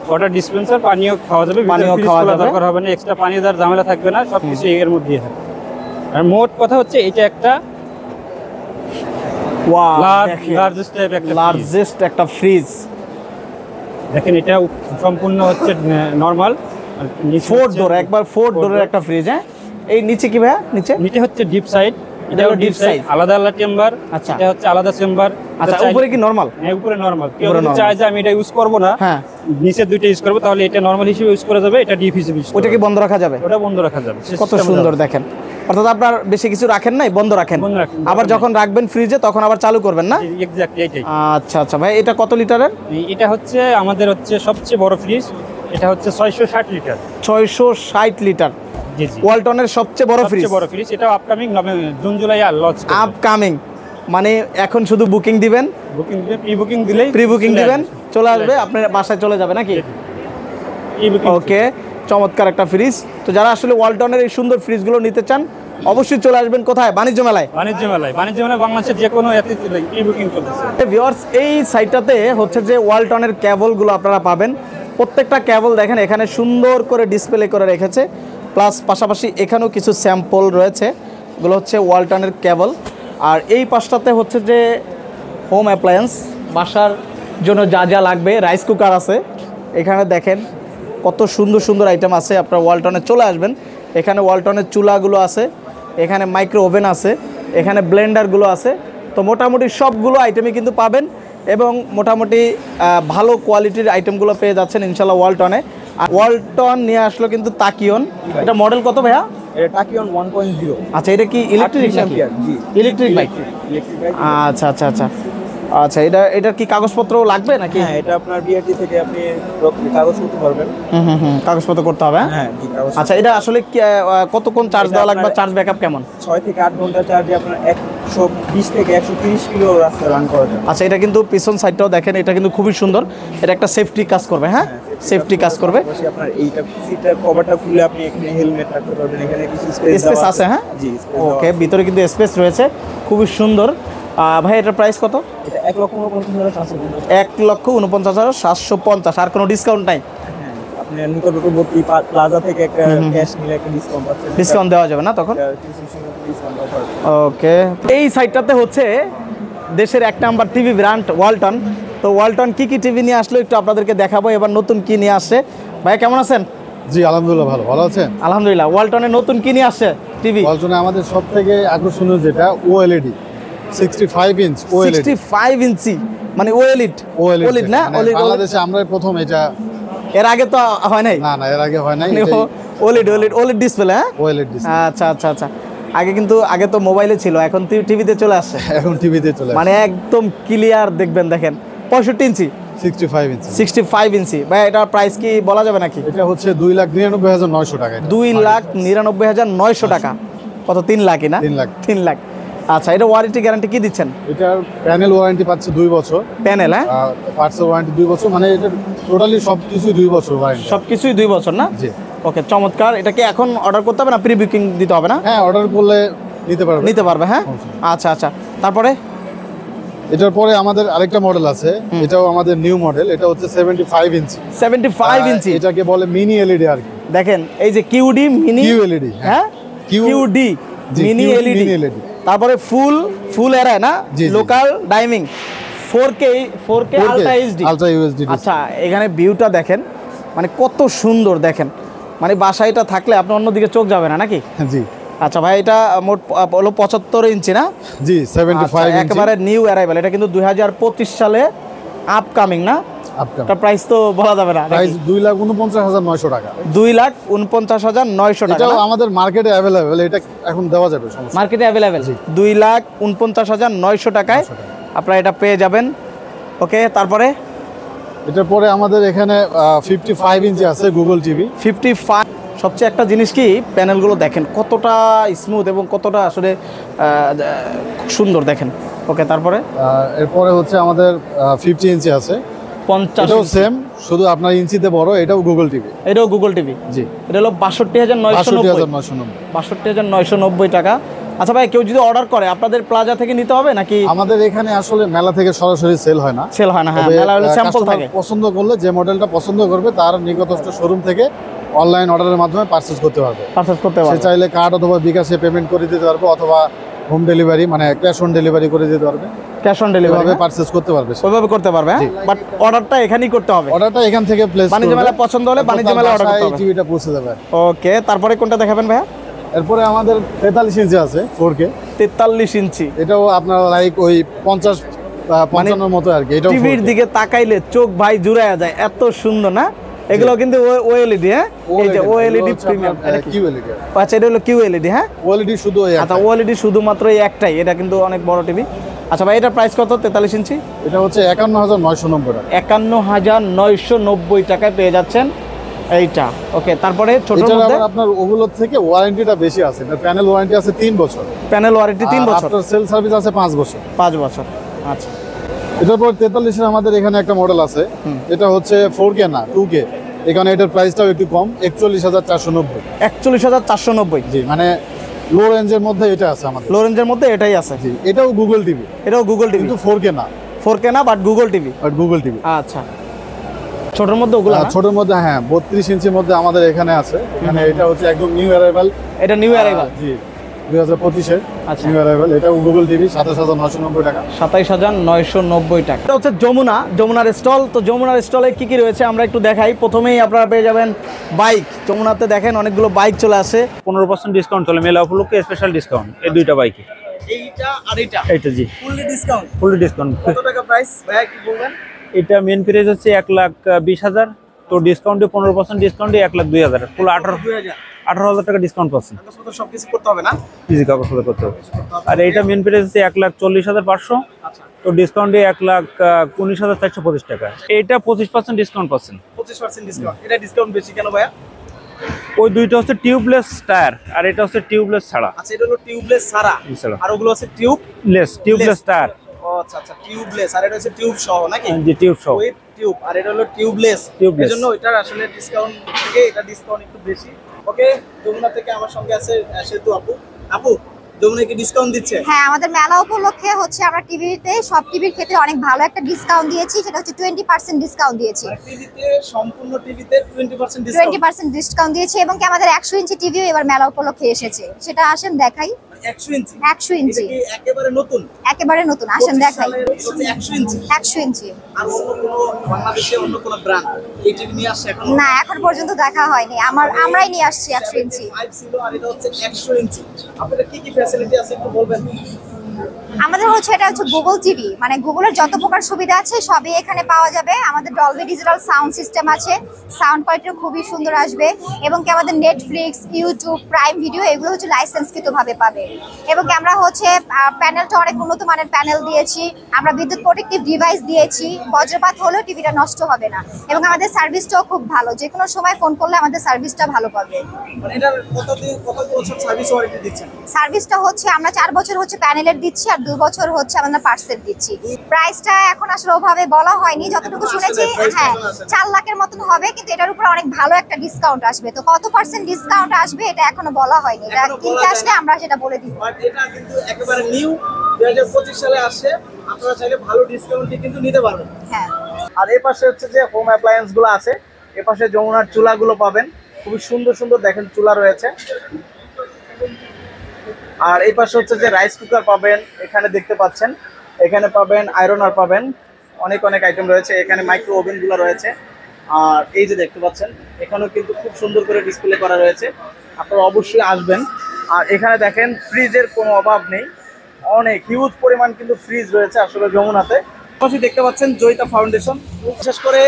ওয়াটার ডিসপেন্সার, পানিও খাওয়া যাবে, পানিও খাওয়া যাবে, দরকার হবে না, এক্সট্রা পানি দেওয়ার ঝামেলা থাকবে না, সবকিছু এর মধ্যেই থাকবে। আর মোট কথা হচ্ছে এটা একটা লার্জেস্ট একটা ফ্রিজ। দেখেন এটা সম্পূর্ণ হচ্ছে নরমাল 4 ডোর, একবার 4 ডোরের একটা ফ্রিজ। হ্যাঁ, এই নিচে কি ভাইয়া? নিচে হচ্ছে ডিপ সাইড, এটা হলো ডিপ সাইড, আলাদা চেম্বার। আচ্ছা, এটা হচ্ছে আলাদা চেম্বার। আচ্ছা, উপরে কি নরমাল? হ্যাঁ, উপরে নরমাল। কেউ যদি চায় যে আমি এটা ইউজ করব না, হ্যাঁ, নিচে দুইটা ইউজ করব, তাহলে এটা নরমাল হিসেবে ইউজ করা যাবে, এটা ডিপ হিসেবে ইউজ করা যাবে। ওটা কি বন্ধ রাখা যাবে? ওটা বন্ধ রাখা যাবে। কত সুন্দর দেখেন। অর্থাৎ আপনার বেশি কিছু রাখেন নাই, বন্ধ রাখেন, আবার যখন রাখবেন ফ্রিজে তখন আবার চালু করবেন না? এক্স্যাক্টলি এইটাই। আচ্ছা আচ্ছা ভাই, এটা কত লিটারের? এটা হচ্ছে আমাদের হচ্ছে সবচেয়ে বড় ফ্রিজ, এটা হচ্ছে 660 লিটার। 660 লিটার, জি জি, ওয়ালটনের সবচেয়ে বড় ফ্রিজ। সবচেয়ে বড় ফ্রিজ। এটা আপকামিং জুন জুলাই আর লঞ্চ করবে। আপকামিং মানে এখন শুধু বুকিং দিবেন, প্রি বুকিং দিবেন, চলে আসবে, আপনার বাসায় চলে যাবে নাকি? ওকে, চমৎকার একটা ফ্রিজ। তো যারা আসলে ওয়ালটনের এই সুন্দর ফ্রিজগুলো নিতে চান অবশ্যই চলে আসবেন কোথায়? বাণিজ্য মেলায়। বাংলাদেশের যে কোনো প্রি বুকিং চলতেছে। ভিউয়ার্স, এই সাইটটাতে হচ্ছে যে ওয়ালটনের কেবলগুলো আপনারা পাবেন। প্রত্যেকটা কেবল দেখেন এখানে সুন্দর করে ডিসপ্লে করে রেখেছে, প্লাস পাশাপাশি এখানেও কিছু স্যাম্পল রয়েছে, এগুলো হচ্ছে ওয়ালটনের কেবল। আর এই পাশটাতে হচ্ছে যে হোম অ্যাপ্লায়েন্স, বাসার জন্য যা যা লাগবে, রাইস কুকার আছে এখানে, দেখেন কত সুন্দর সুন্দর আইটেম আছে। আপনার ওয়ালটনে চলে আসবেন, এখানে ওয়ালটনের চুলাগুলো আছে, এখানে মাইক্রো ওভেন আছে, এখানে ব্লেন্ডারগুলো আছে। তো মোটামুটি সবগুলো আইটেমই কিন্তু পাবেন এবং মোটামুটি ভালো কোয়ালিটির আইটেমগুলো পেয়ে যাচ্ছেন ইনশাল্লাহ ওয়ালটনে। আর ওয়ালটন নিয়ে আসলো কিন্তু তাকিয়ন। এটা মডেল কত ভাইয়া? এটা তাকিয়ন 1.0। আচ্ছা, এটা কি ইলেকট্রিক নাকি? Electric bike. আচ্ছা আচ্ছা আচ্ছা আচ্ছা, এটার কি কাগজপত্র লাগবে নাকি? হ্যাঁ, এটা আপনার বিআরটি থেকে আপনি কাগজ করতে পারবেন। কাগজপত্র করতে হবে। হ্যাঁ। আচ্ছা, এটা আসলে কতক্ষণ চার্জ দেওয়া লাগবে? চার্জ ব্যাকআপ কেমন? 6 থেকে 8 ঘন্টা চার্জে আপনার 120 থেকে 130 কিলো রাস্তা রান করা যায়। আচ্ছা, এটা কিন্তু পিছন সাইডটাও দেখেন, এটা কিন্তু খুবই সুন্দর, এটা একটা সেফটি কাজ করবে। হ্যাঁ, সেফটি কাজ করবে। আপনার এইটা সিটের কভারটা খুলে আপনি এখানে হেলমেট রাখতে পারবেন, এখানে কিছু স্পেস আছে। হ্যাঁ, জি, ওকে, ভিতরে কিন্তু স্পেস রয়েছে, খুবই সুন্দর। ভাই এটার প্রাইস কত? এটা 1,49,750। 1,49,750। আর কোনো ডিসকাউন্ট নাই? আপনি নিকটবর্তী প্লাজা থেকে একটা ক্যাশ নিলে একটা ডিসকাউন্ট পাচ্ছেন। ডিসকাউন্ট দেওয়া যাবে না তখন? ওকে, এই সাইটটাতে হচ্ছে দেশের 1 নাম্বার টিভি ব্র্যান্ড ওয়ালটন। তো ওয়ালটন কি কি টিভি নিয়ে আসলো একটু আপনাদেরকে দেখাবো, এবার নতুন কি নিয়ে আসছে। ভাই কেমন আছেন? জি আলহামদুলিল্লাহ, ভালো আছেন? আলহামদুলিল্লাহ। ওয়ালটনের নতুন কি নিয়ে আসছে টিভি? ওয়ালটনে আমাদের সবথেকে আকর্ষণীয় যেটা ওএলইডি 65 ইঞ্চ। 65 ইঞ্চি মানে ওএলইড না? বাংলাদেশে আমরা প্রথম এটা, এর আগে তো হয় নাই? না, এর আগে হয় নাই। ওএলইড ডিসপ্লে। হ্যাঁ, ওএলইড ডিসপ্লে। আচ্ছা আচ্ছা আচ্ছা, আগে তো মোবাইলে ছিল, এখন টিভিতে চলে আসছে। এখন টিভিতে চলে আসছে, মানে একদম ক্লিয়ার দেখবেন। দেখেন 65 ইঞ্চি, 65 ইঞ্চি। ভাই এটার প্রাইস কি বলা যাবে নাকি? এটা হচ্ছে 2,99,900 টাকা। 2,99,900 টাকা। কত? 3 লাখই না? 3 লাখ। আচ্ছা, এটা ওয়ারেন্টি গ্যারান্টি কি দিচ্ছেন? এটার প্যানেল ওয়ারেন্টি পাচ্ছে 2 বছর। প্যানেল? হ্যাঁ, পার্টসের ওয়ারেন্টি 2 বছর, মানে এটা টোটালি সবকিছু 2 বছর ওয়ারেন্টি। সবকিছুই 2 বছর না? জি। ওকে, চমৎকার। এটা কি এখন অর্ডার করতে হবে না প্রি বুকিং দিতে হবে না? হ্যাঁ, অর্ডার করলে নিতে পারবে। হ্যাঁ, আচ্ছা আচ্ছা। তারপরে এটার পরে আমাদের আরেকটা মডেল আছে, এটাও আমাদের নিউ মডেল। এটা হচ্ছে 75 ইঞ্চি। 75 ইঞ্চি, এটাকে বলে মিনি এলইডি আর কি। দেখেন এই যে কিউডি মিনি এলইডি। হ্যাঁ, কিউডি মিনি এলইডি। তারপরে ফুল এরা না, লোকাল ডাইমিং 4K আলট্রা এইচডি। আচ্ছা, এখানে ভিউটা দেখেন, মানে কত সুন্দর দেখেন, মানে বাসায় এটা থাকলে আপনি অন্যদিকে চোখ যাবে না নাকি? জি। আচ্ছা ভাই, এটা মোট হলো 75 ইঞ্চি না? জি, 75 ইঞ্চি, একেবারে নিউ অ্যারাইভাল। এটা কিন্তু 2025 সালে আপকামিং না? তার প্রাইস তো বলা যাবে না। প্রাইস 2,49,900 টাকা। 2,49,900 টাকা। এটাও আমাদের মার্কেটে अवेलेबल, এটা এখন দেওয়া যাবে, মার্কেটে अवेलेबल। 2,49,900 টাকায় আপনারা এটা পেয়ে যাবেন। ওকে, তারপরে এটার পরে আমাদের এখানে 55 ইঞ্চি আছে গুগল টিভি। 55 সবচেয়ে একটা জিনিস কি প্যানেলগুলো দেখেন কতটা স্মুথ এবং কতটা আসলে সুন্দর দেখেন। ওকে, তারপরে এরপরে হচ্ছে আমাদের 50 ইঞ্চি আছে, 50 এটাও সেম, শুধু আপনার ইঞ্চিতে বড়। এটাও গুগল টিভি। এটাও গুগল টিভি। জি, এটা হলো 62,990 টাকা। আচ্ছা ভাই, কেউ যদি অর্ডার করে আপনাদের প্লাজা থেকে নিতে হবে নাকি? আমাদের এখানে আসলে মেলা থেকে সরাসরি সেল হয় না। হ্যাঁ, মেলা হলে স্যাম্পল থাকে। পছন্দ করলে যে মডেলটা পছন্দ করবে তার নিকটস্থ শোরুম থেকে অনলাইন অর্ডারের মাধ্যমে পারচেজ করতে পারবে। সে চাইলে কার্ড অথবা বিকাশে পেমেন্ট করে দিতে পারবে, অথবা হোম ডেলিভারি মানে ক্যাশ অন ডেলিভারি করে দিতে পারবে। ক্যাশ অন ডেলিভারি পারচেজ করতে পারবে, ওইভাবে করতে পারবে। বাট অর্ডারটা এখানেই করতে হবে। অর্ডারটা এখান থেকে প্লেস বাণিজ্য মেলা পছন্দ হলে বাণিজ্য মেলা অর্ডার করতে হবে, টিভিটা পৌঁছে যাবে। ওকে, তারপরে কোনটা দেখাবেন ভাইয়া? এরপরে আমাদের 43 ইঞ্চি আছে 4K। 43 ইঞ্চি, এটাও আপনার লাইক ওই 50-55 মতো আর কি। এটা টিভির দিকে তাকাইলে চোখ ভাই জুড়ায়া যায়, এত সুন্দর না? এগুলো কিন্তু ওএলইডি। হ্যাঁ, এই যে ওএলইডি প্রিমিয়াম, এটা কিউএলইডি। আচ্ছা, এটা হলো কিউএলইডি। হ্যাঁ, ওএলইডি শুধু এই। আচ্ছা, ওএলইডি শুধুমাত্র এই একটাই, এটা কিন্তু অনেক বড় টিভি। আচ্ছা ভাই, এটা প্রাইস কত? 43 ইঞ্চি, এটা হচ্ছে 51,990 টাকা। 51,990 টাকায় পেয়ে যাচ্ছেন এইটা। ওকে, তারপরে ছোটর মধ্যে আপনার ওগুলোর থেকে ওয়ারেন্টিটা বেশি আছে। এটা প্যানেল ওয়ারেন্টি আছে 3 বছর। প্যানেল ওয়ারেন্টি 3 বছর, আফটার সেল সার্ভিস আছে 5 বছর। 5 বছর। আচ্ছা, এটার পর 43 এর আমাদের এখানে একটা মডেল আছে, এটা হচ্ছে 4K না 2K। এখানে এটার প্রাইসটাও একটু কম, 41,490। 41,490। জি, মানে লো রেঞ্জের মধ্যে এটা আছে আমাদের। লো রেঞ্জের মধ্যে এটাই আছে। জি, এটাও গুগল টিভি। এটাও গুগল টিভি, কিন্তু 4K না। 4K না, বাট গুগল টিভি। আচ্ছা, ছোটর মধ্যে ওগুলা? ছোটর মধ্যে হ্যাঁ, 32 ইঞ্চির মধ্যে আমাদের এখানে আছে। এখানে এটা হচ্ছে একদম নিউ অ্যারাইভাল। এটা নিউ অ্যারাইভাল। জি, 2025 এর নিউ অ্যারাইভাল। এটা গুগল টিভি 27,990 টাকা। 27,990 টাকা। এটা হচ্ছে যমুনার স্টল। তো যমুনার স্টলে কি কি রয়েছে আমরা একটু দেখাই। প্রথমেই আপনারা পেয়ে যাবেন বাইক। যমুনাতে দেখেন অনেকগুলো বাইক চলে আসে। 15% ডিসকাউন্ট চলে মেলা উপলক্ষে, স্পেশাল ডিসকাউন্ট এই দুইটা বাইকে। এইটা আর এইটা জি ফুললি ডিসকাউন্ট। Fully discount. কত টাকা প্রাইস ভাই কি বলবেন? এটা মেন প্রাইস হচ্ছে 1,20,000, তো ডিসকাউন্টে 15% ডিসকাউন্টে 1,02,000, ফুল 18,000 টাকা ডিসকাউন্ট পাচ্ছেন। সবকিছু করতে হবে না? ইজি কাগজপত্র করতে হবে। আর এইটা মেন প্রাইস হচ্ছে 1,40,500, তো ডিসকাউন্টে 1,19,425 টাকা। এইটা 25% ডিসকাউন্ট পাচ্ছেন। 25% ডিসকাউন্ট। এটা ডিসকাউন্ট বেশি কেন ভাইয়া? ওই দুইটা হচ্ছে টিউবলেস টায়ার, আর এটা হচ্ছে টিউবলেস ছাড়া। আচ্ছা, এটা হলো টিউবলেস ছাড়া, আর ওগুলো হচ্ছে টিউবলেস টায়ার। ও আচ্ছা আচ্ছা, টিউবলেস। আর এটা হচ্ছে টিউব সহ নাকি? জি, টিউব সহ। With tube. আর এটা হলো টিউবলেস। এজন্য এটার আসলে ডিসকাউন্ট থেকে এটা ডিসকাউন্ট একটু বেশি। ওকে, যমুনা থেকে আমার সঙ্গে আছে সেতু আপু। যমুনা কি ডিসকাউন্ট দিচ্ছে? হ্যাঁ, আমাদের মেলা উপলক্ষে হচ্ছে আমরা টিভিতে সব টিভির ক্ষেত্রে অনেক ভালো একটা ডিসকাউন্ট দিয়েছি, সেটা হচ্ছে 20% ডিসকাউন্ট দিয়েছি। টিভিতে সম্পূর্ণ টিভিতে 20% ডিসকাউন্ট দিয়েছি, এবং কি আমাদের 100 ইঞ্চি টিভিও এবার মেলা উপলক্ষে এসেছে। সেটা আসেন দেখাই। 100 ইঞ্চি? 100 ইঞ্চি একেবারে নতুন। একেবারে নতুন, আসেন দেখাই। 100 ইঞ্চি। 100 ইঞ্চি। আর অন্য কোনো বাংলাদেশে অন্য কোনো ব্র্যান্ড এই টিভি নিয়ে আসছে এখন? না, এখন পর্যন্ত দেখা হয়নি। আমরাই নিয়ে আসছি 100 ইঞ্চি। 5 ছিল, আর এটা হচ্ছে 100 ইঞ্চি। আপনাদের কি কি ফ্যাসিলিটি আছে একটু বলবেন? আমাদের হচ্ছে এটা হচ্ছে গুগল টিভি, মানে গুগলের যত প্রকার সুবিধা আছে সবই এখানে পাওয়া যাবে। আমাদের ডলবি ডিজিটাল সাউন্ড সিস্টেম আছে, সাউন্ড কোয়ালিটিও খুবই সুন্দর আসবে। এবং কি আমাদের নেটফ্লিক্স, ইউটিউব, প্রাইম ভিডিও এগুলো হচ্ছে লাইসেন্সকৃতভাবে পাবে। এবং কি আমরা হচ্ছে প্যানেলটা অনেক উন্নত মানের প্যানেল দিয়েছি, আমরা বিদ্যুৎ প্রোটেক্টিভ ডিভাইস দিয়েছি, বজ্রপাত হলেও টিভিটা নষ্ট হবে না। এবং আমাদের সার্ভিসটাও খুব ভালো, যে কোনো সময় ফোন করলে আমাদের সার্ভিসটা ভালো পাবে। মানে এটার কত বছর সার্ভিস ওয়ারেন্টি দিচ্ছেন? সার্ভিসটা হচ্ছে আমরা 4 বছর হচ্ছে প্যানেলের দিচ্ছি, আর 2 বছর হচ্ছে আমরা পার্টসের দিচ্ছি। প্রাইসটা এখন আসলে ওভাবে বলা হয়নি, যতটুকু শুনেছি হ্যাঁ 4 লাখের মতন হবে, কিন্তু এটার উপর অনেক ভালো একটা ডিসকাউন্ট আসবে। তো কত পার্সেন্ট ডিসকাউন্ট আসবে এটা এখনো বলা হয়নি, এটা কিনতে আসলে আমরা সেটা বলে দিব। বাট এটা কিন্তু একেবারে নিউ 2025 সালে আসছে, আপনারা চাইলে ভালো ডিসকাউন্টে কিন্তু নিতে পারবেন। হ্যাঁ, আর এই পাশে হচ্ছে যে হোম অ্যাপ্লায়েন্স গুলো আছে, এই পাশে যমুনার চুলাগুলো পাবেন, খুবই সুন্দর সুন্দর দেখেন চুলা রয়েছে। আর এই পাশে হচ্ছে যে রাইস কুকার পাবেন, এখানে দেখতে পাচ্ছেন, এখানে পাবেন আয়রনার পাবেন, অনেক আইটেম রয়েছে। এখানে মাইক্রো ওভেন গুলো রয়েছে। আর এই যে দেখতে পাচ্ছেন এখানেও কিন্তু খুব সুন্দর করে ডিসপ্লে করা রয়েছে, আপনারা অবশ্যই আসবেন। আর এখানে দেখেন ফ্রিজের কোনো অভাব নেই, অনেক হিউজ পরিমাণ কিন্তু ফ্রিজ রয়েছে আসলে যমুনাতে। পাশে দেখতে পাচ্ছেন জয়িতা ফাউন্ডেশন। বিশেষ করে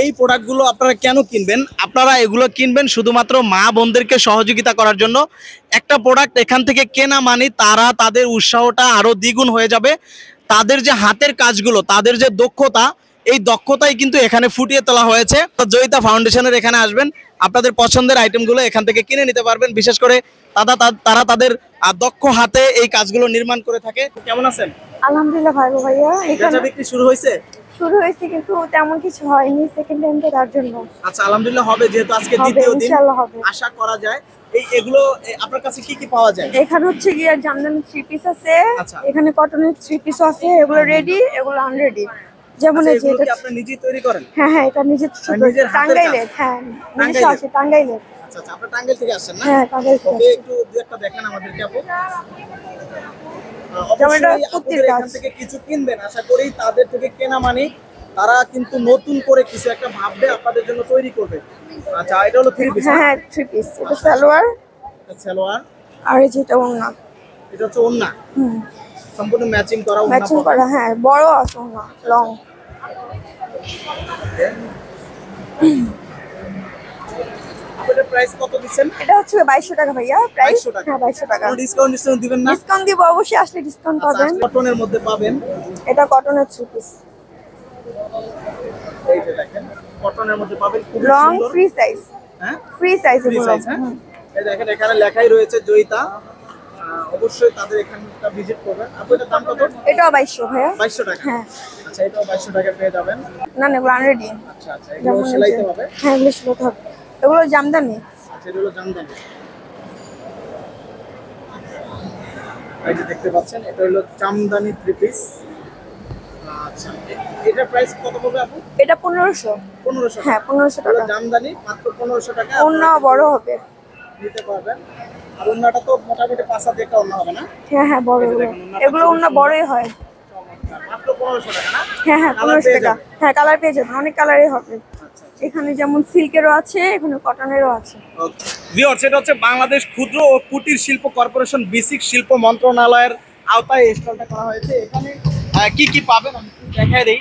এই প্রোডাক্টগুলো আপনারা কেন কিনবেন? আপনারা এগুলো কিনবেন শুধুমাত্র মা বোনদেরকে সহযোগিতা করার জন্য। একটা প্রোডাক্ট এখান থেকে কেনা মানে তাদের উৎসাহটা আরো দ্বিগুণ হয়ে যাবে। তাদের যে হাতের কাজগুলো, তাদের যে দক্ষতা, এই দক্ষতাই কিন্তু এখানে ফুটিয়ে তোলা হয়েছে। জয়িতা ফাউন্ডেশনের এখানে আসবেন, আপনাদের পছন্দের আইটেমগুলো এখান থেকে কিনে নিতে পারবেন। বিশেষ করে তারা তাদের দক্ষ হাতে এই কাজগুলো নির্মাণ করে থাকে। কেমন আছেন? আলহামদুলিল্লাহ ভালো ভাইয়া। বেচা বিক্রি শুরু হয়েছে? শুরু হয়েছে কিন্তু তেমন কিছু হয়নি, সেকেন্ড টাইম তো তার জন্য। আচ্ছা, আলহামদুলিল্লাহ হবে, যেহেতু আজকে দ্বিতীয় দিন, ইনশাআল্লাহ হবে, আশা করা যায়। এগুলো আপনার কাছে কি কি পাওয়া যায়? এখানে হচ্ছে গিয়ে জামদানি 3 পিস আছে, এখানে কটনের 3 পিস আছে, এগুলো রেডি, এগুলো আনরেডি। যেমন এই যে এটা আপনি নিজেই তৈরি করেন? হ্যাঁ হ্যাঁ, এটা নিজে টাঙ্গাইলের। হ্যাঁ, নিজে আছে টাঙ্গাইলের। আচ্ছা আচ্ছা, আপনি টাঙ্গাইল থেকে আসছেন না? হ্যাঁ, টাঙ্গাইল থেকে। একটু দুই একটা দেখেন আমাদেরকে আপু। অবশ্যই আপনাদের এখান থেকে কিছু কিনবেন, আশা করি তাদের থেকে কেনা মানে তারা কিন্তু নতুন করে কিছু একটা ভাববে, আপনাদের জন্য তৈরি করবে। আচ্ছা, এটা হলো 3 পিস? হ্যাঁ 3 পিস। এটা সালোয়ার, সালোয়ার, আর এই যেটা ওড়না। এটা হচ্ছে ওড়না, সম্পূর্ণ ম্যাচিং করা ওড়না। ম্যাচিং করা, হ্যাঁ, বড় আছে ওড়না, লং। আপনাদের প্রাইস কত দিচ্ছেন? এটা হচ্ছে 2200 টাকা ভাইয়া। প্রাইস 2200 টাকা। হ্যাঁ 2200 টাকা। কোনো ডিসকাউন্ট দিবেন না? ডিসকাউন্ট দিব, অবশ্যই আসলে ডিসকাউন্ট পাবেন। কটনের মধ্যে পাবেন। এটা কটনের 3 পিস। এই যে দেখেন, কটনের মধ্যে পাবেন, খুব লং সুন্দর। Free size. হ্যাঁ, ফ্রি সাইজ এগুলো। এই দেখেন, এখানে লেখাই রয়েছে জয়িতা, অবশ্যই তাদের এখানটা ভিজিট করবেন। আপনাদের দাম কত? এটাও 2200 ভাইয়া। 2200 টাকা? হ্যাঁ। আচ্ছা, এটাও 2200 টাকা পেয়ে যাবেন। না না, এগুলো আনরেডি। আচ্ছা আচ্ছা, এগুলো সেলাইতে হবে? হ্যাঁ, এগুলো সেলাইতে হবে। এগুলো জামদানি। আচ্ছা, এগুলো জামদানি। এই যে দেখতে পাচ্ছেন, এটা হলো জামদানি 3 পিস। আচ্ছা, এটার প্রাইস কত পড়বে আপু? এটা 1500। 1500? হ্যাঁ 1500 টাকা। জামদানি মাত্র 1500 টাকা। ওড়না বড় হবে, নিতে পারবেন। আর ওড়নাটা তো মোটামুটি 5 হাত একটা ওড়না হবে না? হ্যাঁ হ্যাঁ, বড়। এগুলো ওড়না বড়ই হয়। মাত্র 1500 টাকা না? হ্যাঁ হ্যাঁ, 1500 টাকা। হ্যাঁ, কালার পেয়ে যাবেন, অনেক কালারই হবে। এখানে যেমন সিল্কেরও আছে, এখানে কটনেরও আছে। ভিউয়ার্স, এটা হচ্ছে বাংলাদেশ ক্ষুদ্র ও কুটির শিল্প কর্পোরেশন বেসিক শিল্প মন্ত্রণালয়ের আওতায় স্টলটা করা হয়েছে। এখানে কি কি পাবেন আমি দেখাই দেই।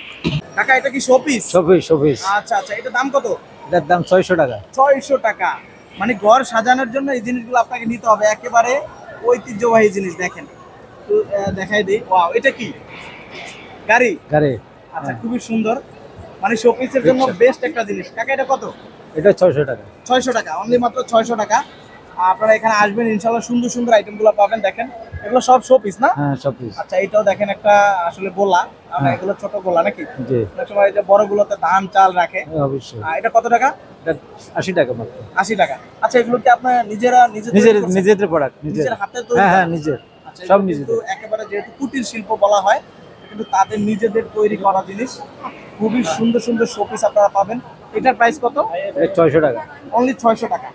কাকা, এটা কি শোপিস? শোপিস। আচ্ছা আচ্ছা, এটার দাম কত? এটার দাম 600 টাকা। 600 টাকা। মানে ঘর সাজানোর জন্য এই জিনিসগুলো আপনাকে নিতে হবে, একেবারে ঐতিহ্যবাহী জিনিস। দেখেন, একটু দেখাই দেই। ওয়াও, এটা কি গাড়ি? আচ্ছা, খুবই সুন্দর, মানে শোপিসের জন্য বেস্ট একটা জিনিস। কাকা, এটা কত? এটা 600 টাকা। 600 টাকা, অনলি মাত্র 600 টাকা। আপনারা এখানে আসবেন, ইনশাআল্লাহ সুন্দর সুন্দর আইটেমগুলো পাবেন। দেখেন, এগুলো সব শোপিস না? হ্যাঁ, শোপিস। আচ্ছা, এটাও দেখেন একটা আসলে গোলা, এগুলো ছোট গোলা নাকি? জি। অনেক সময় এই যে বড় গুলোতে ধান চাল রাখে। অবশ্যই। এটা কত টাকা? এটা 80 টাকা মাত্র। 80 টাকা। আচ্ছা, এগুলো কি আপনারা নিজেদের প্রোডাক্ট? নিজের হাতে তৈরি? হ্যাঁ হ্যাঁ, নিজের। আচ্ছা, সব নিজেদের। একেবারে যেহেতু কুটির শিল্প বলা হয়, কিন্তু তাদের নিজেদের তৈরি করা জিনিস। খুবই সুন্দর সুন্দর শোপিস আপনারা পাবেন। এটার প্রাইস কত? 600 টাকা। অনলি 600 টাকা।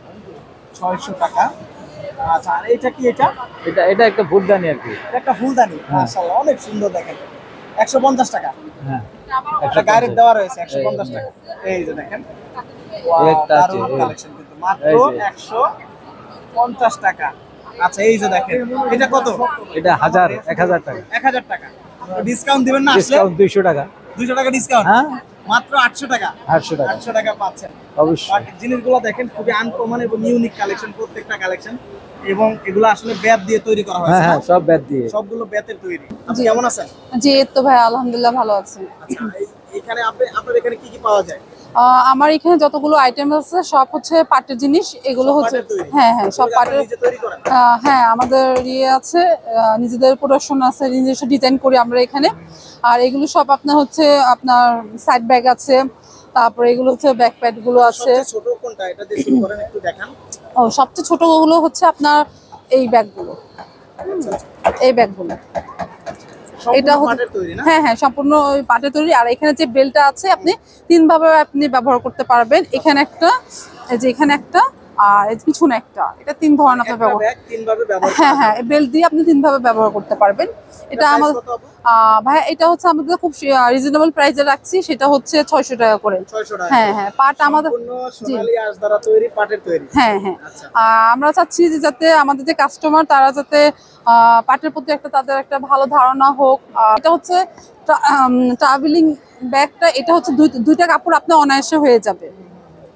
600 টাকা। আচ্ছা, আর এটা কি? এটা একটা ফুলদানি আর কি। এটা একটা ফুলদানি, মাশাআল্লাহ, অনেক সুন্দর। দেখেন, 150 টাকা। হ্যাঁ, এটা গাড়ির দেওয়া রয়েছে 150 টাকা। এই যে দেখেন, দারুণ কালেকশন, কিন্তু মাত্র 150 টাকা। আচ্ছা, এই যে দেখেন, এটা কত? এটা 1000 1000 টাকা। 1000 টাকা। ডিসকাউন্ট দিবেন না? ডিসকাউন্ট 200 টাকা। 200 টাকা ডিসকাউন্ট? হ্যাঁ, মাত্র 800 টাকা। 800 টাকা। 800 টাকা পাচ্ছেন। অবশ্যই। জিনিসগুলো দেখেন, খুবই আনকমন এবং ইউনিক কালেকশন, প্রত্যেকটা কালেকশন। এবং এগুলো আসলে বেত দিয়ে তৈরি করা হয়েছে। হ্যাঁ হ্যাঁ, সব বেত দিয়ে। সবগুলো বেতের তৈরি। আপনি কেমন আছেন? জি, তো ভাই আলহামদুলিল্লাহ ভালো আছি। আচ্ছা, এখানে আপনার এখানে কি কি পাওয়া যায়? আমার এখানে যতগুলো আইটেম আছে সব হচ্ছে পাটের জিনিস। এগুলো হচ্ছে হ্যাঁ হ্যাঁ, সব পাটের। হ্যাঁ, আমাদের আছে, নিজেদের প্রোডাকশন আছে, নিজস্ব ডিজাইন করি আমরা এখানে। আর এগুলো সব আপনার হচ্ছে আপনার সাইড ব্যাগ আছে, তারপরে এগুলো হচ্ছে ব্যাকপ্যাড গুলো আছে। ছোট কোনটা? এটা দিয়ে শুরু করেন, একটু দেখান। ও, সবচেয়ে ছোট গুলো হচ্ছে আপনার এই ব্যাগগুলো। এই ব্যাগগুলো এটা হ্যাঁ হ্যাঁ, সম্পূর্ণ পাটের তৈরি। আর এখানে যে বেলটা আছে, আপনি 3 ভাবে আপনি ব্যবহার করতে পারবেন। এখানে একটা, এই যে এখানে একটা, আর পিছনে একটা। এটা 3 ধরনের আপনি ব্যবহার। হ্যাঁ হ্যাঁ, বেল্ট দিয়ে আপনি 3 ভাবে ব্যবহার করতে পারবেন। এটা আমাদের ভাই, এটা হচ্ছে আমাদের খুব রিজনেবল প্রাইসে রাখছি, সেটা হচ্ছে 600 টাকা করে। হ্যাঁ হ্যাঁ, পাট আমাদের সোনালী আঁশ দ্বারা তৈরি, পাটের তৈরি। হ্যাঁ হ্যাঁ, আমরা চাচ্ছি যে যাতে আমাদের যে কাস্টমার, তারা যাতে পাটের প্রতি তাদের একটা ভালো ধারণা হোক। এটা হচ্ছে ট্রাভেলিং ব্যাগটা। এটা হচ্ছে 2টা কাপড় আপনি অনায়াসে হয়ে যাবে।